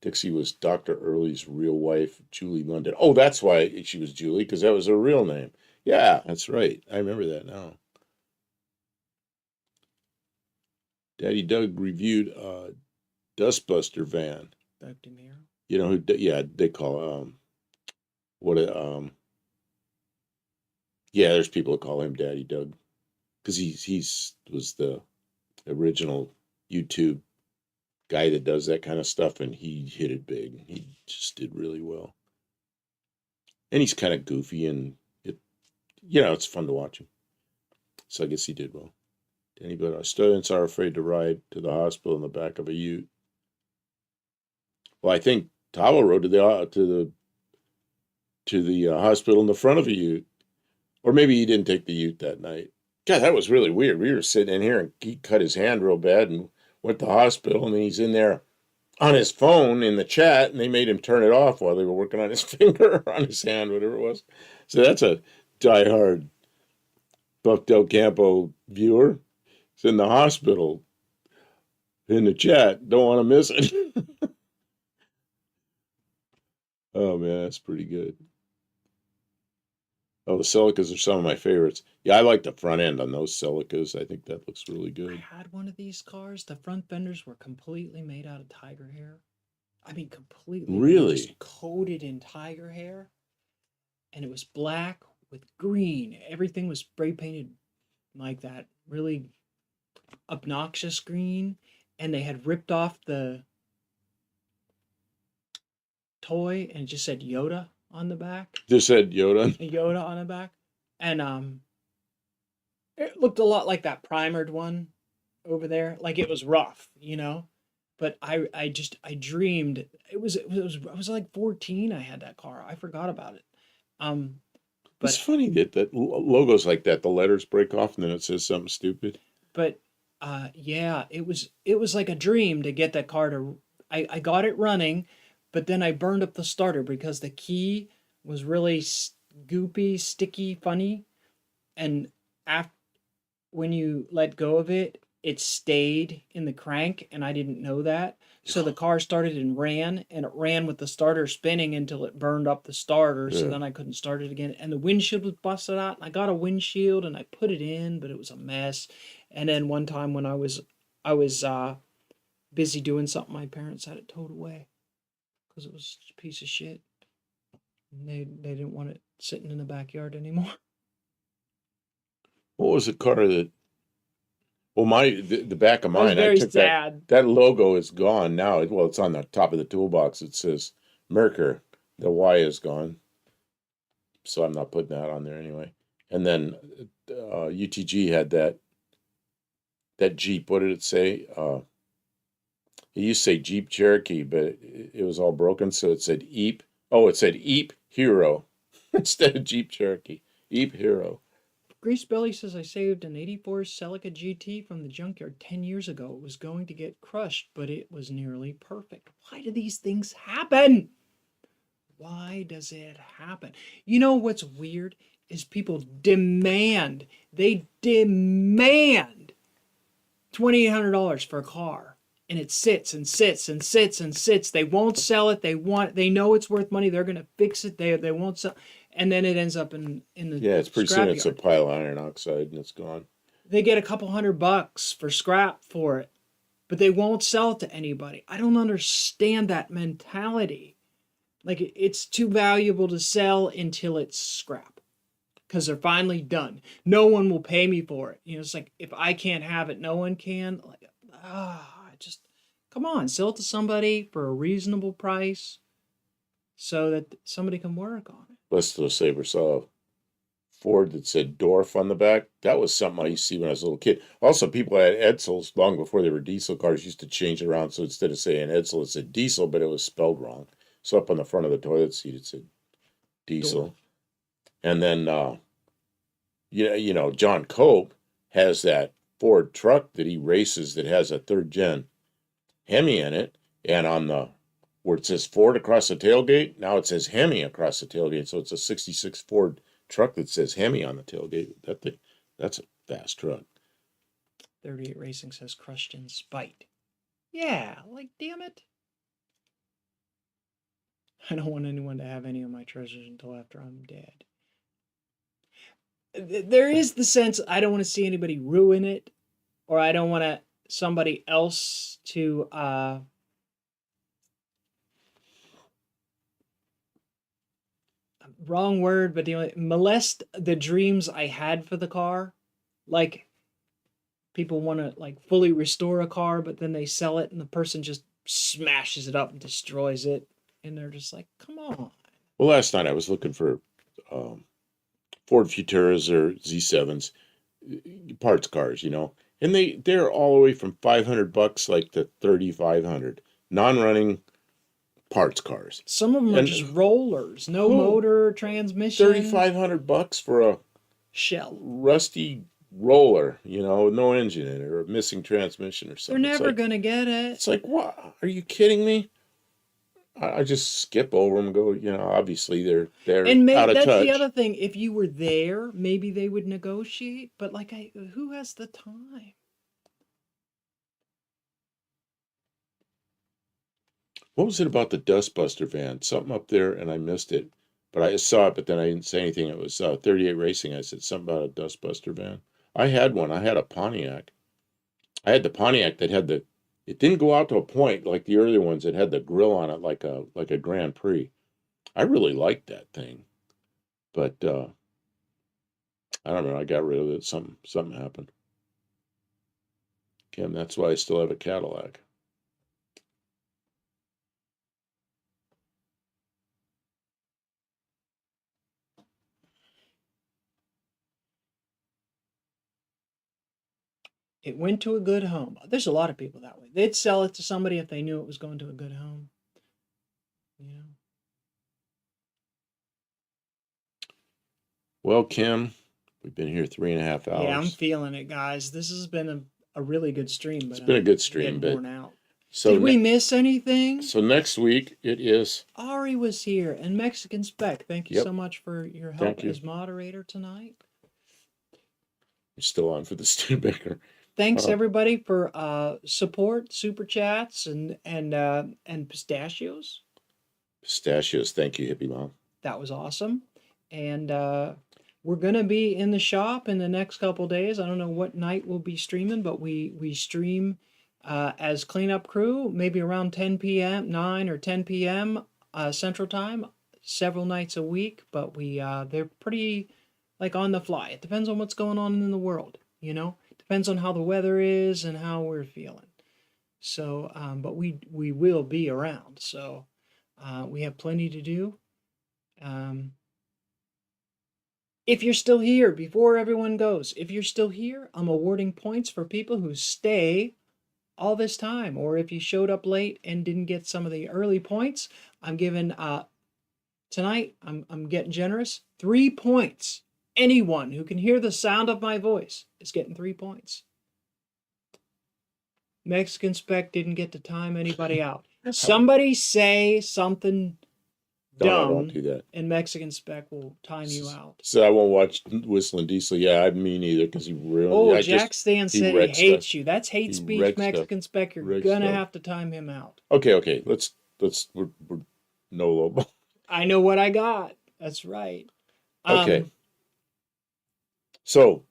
Dixie was Dr. Early's real wife, Julie London. Oh, that's why she was Julie, because that was her real name. Yeah, that's right. I remember that now. Daddy Doug reviewed Dustbuster van. Doug DeMuro. You know who? Yeah, they call yeah, there's people that call him Daddy Doug, because he's was the original YouTube guy that does that kind of stuff, and he hit it big. He just did really well, and he's kind of goofy, and it's fun to watch him. So I guess he did well. Anybody? Students are afraid to ride to the hospital in the back of a ute. Well, I think Tavo rode to the hospital in the front of a ute, or maybe he didn't take the ute that night. God, that was really weird. We were sitting in here and he cut his hand real bad and went to the hospital, and he's in there on his phone in the chat, and they made him turn it off while they were working on his finger or on his hand, whatever it was. So that's a diehard Buff Del Campo viewer. He's in the hospital in the chat. Don't want to miss it. Oh, man, that's pretty good. Oh, the Celicas are some of my favorites. Yeah, I like the front end on those Celicas. I think that looks really I good. had one of these cars. The front fenders were completely made out of tiger hair. I mean, completely. They were Really? just coated in tiger hair. And it was black with green. Everything was spray painted like that really obnoxious green. And they had ripped off the toy and it just said Yoda on the back. Just said Yoda. Yoda on the back. And it looked a lot like that primered one over there. Like it was rough, you know. But I dreamed I was like 14. I had that car. I forgot about it. It's funny that logos like that, the letters break off and then it says something stupid. But yeah, it was like a dream to get that car to. I got it running, but then I burned up the starter because the key was really goopy, sticky, funny, and after when you let go of it, it stayed in the crank, and I didn't know that. So the car started and it ran with the starter spinning until it burned up the starter. So then I couldn't start it again. And the windshield was busted out. And I got a windshield and I put it in, but it was a mess. And then one time when I was busy doing something, my parents had it towed away because it was a piece of shit. And they didn't want it sitting in the backyard anymore. What was the car that? Well, the back of mine, very I took sad. That logo is gone now. Well, it's on the top of the toolbox. It says Merker. The Y is gone, so I'm not putting that on there anyway. And then UTG had that Jeep. What did it say? It used to say Jeep Cherokee, but it was all broken, so it said Eep. Oh, it said Eep Hero instead of Jeep Cherokee. Eep Hero. Grease Belly says, I saved an 84 Celica GT from the junkyard 10 years ago. It was going to get crushed, but it was nearly perfect. Why do these things happen? Why does it happen? You know what's weird is people demand $2,800 for a car. And it sits and sits and sits and sits. They won't sell it. They know it's worth money. They're going to fix it. They won't sell. And then it ends up in the it's pretty scrap soon it's yard. a pile of iron oxide and it's gone. They get a couple $100 for scrap for it, but they won't sell it to anybody. I don't understand that mentality. Like it's too valuable to sell until it's scrap because they're finally done. No one will pay me for it. You know, it's like if I can't have it, no one can. Like, just come on, sell it to somebody for a reasonable price so that somebody can work on it. Let's do a Sabre saw a Ford that said Dorf on the back. That was something I used to see when I was a little kid. Also, people had Edsels long before they were diesel cars used to change it around. So instead of saying Edsel, it said diesel, but it was spelled wrong. So up on the front of the toilet seat, it said diesel. Dorf. And then, John Cope has that Ford truck that he races that has a third gen Hemi in it. And on the where it says Ford across the tailgate, now it says Hemi across the tailgate. So it's a 66 Ford truck that says Hemi on the tailgate. That's a fast truck. 38 Racing says crushed in spite. Yeah, like damn it. I don't want anyone to have any of my treasures until after I'm dead. There is the sense I don't want to see anybody ruin it, or I don't want somebody else to wrong word, but molest the dreams I had for the car. Like people want to like fully restore a car, but then they sell it and the person just smashes it up and destroys it. And they're just like, come on. Well, last night I was looking for Ford Futuras or Z7s, parts cars, And they're all the way from $500 like to $3,500. Non-running parts cars. Some of them are And just rollers, no who- motor, transmission, $3,500 for a shell. rusty roller, no engine in it or a missing transmission or They're something. never gonna get it. It's like, what? Are you kidding me? I just skip over them and go, obviously they're And out of that's touch. the other thing. If you were there, maybe they would negotiate. But like, who has the time? What was it about the Dustbuster van? Something up there, and I missed it. But I saw it, but then I didn't say anything. It was 38 Racing. I said something about a Dustbuster van. I had one. I had a Pontiac. I had the Pontiac that had it didn't go out to a point like the earlier ones that had the grill on it like a Grand Prix. I really liked that thing. But I don't know. I got rid of it. Something happened. Kim, that's why I still have a Cadillac. It went to a good home. There's a lot of people that way. They'd sell it to somebody if they knew it was going to a good home. Well, Kim, we've been here 3.5 hours. Yeah, I'm feeling it, guys. This has been a really good stream. But It's been a good stream, but worn out. so Did we miss anything? So next week it is. Ari was here, and Mexican Spec. Thank you Yep. so much for your help Thank you. as moderator tonight. You're still on for the Studebaker. Thanks everybody for support, super chats, and pistachios. Pistachios. Thank you, hippie mom. That was awesome. And we're gonna be in the shop in the next couple days. I don't know what night we'll be streaming, but we stream as Cleanup Crew, maybe around 10 p.m., 9 or 10 p.m. Central Time, several nights a week. But they're pretty like on the fly. It depends on what's going on in the world, Depends on how the weather is and how we're feeling. So, but we will be around. So, we have plenty to do. If you're still here, before everyone goes, if you're still here, I'm awarding points for people who stay all this time. Or if you showed up late and didn't get some of the early points, I'm giving tonight. I'm getting generous. 3 points. Anyone who can hear the sound of my voice is getting 3 points. Mexican Spec didn't get to time anybody out. Somebody say something No, I dumb, won't do that. and Mexican Spec will time you out. So I won't watch Whistling Diesel. Yeah, I mean neither because he really. Oh, Jack Stan said he hates you. That's hate He speech, wrecks Mexican Spec. You're Wrecks gonna stuff. have to time him out. Okay. Let's we're no lobo. I know what I got. That's right. Okay. So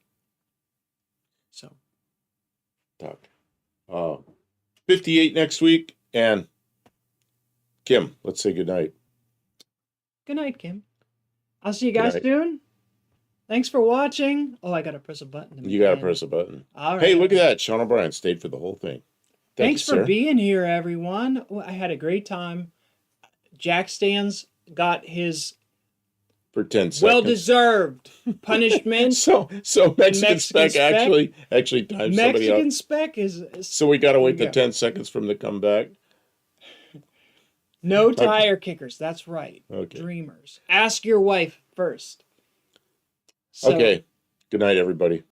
talk. 58 next week, and Kim, let's say goodnight. Good night, Kim. I'll see you guys night. soon. Thanks for watching. Oh, I gotta press a button. You got to press a button. All right. Hey, look at that. Sean O'Brien stayed for the whole thing. Thanks you, for sir. being here, everyone. Well, I had a great time. Jack Stan's got his For 10 seconds. well-deserved punishment. So Mexican Mexican Spec Spec? actually timed somebody Mexican up. Spec is So we got to wait the Yeah. 10 seconds from the comeback. no tire kickers. That's right. Okay. Dreamers. Ask your wife first. So, Okay. Good night, everybody.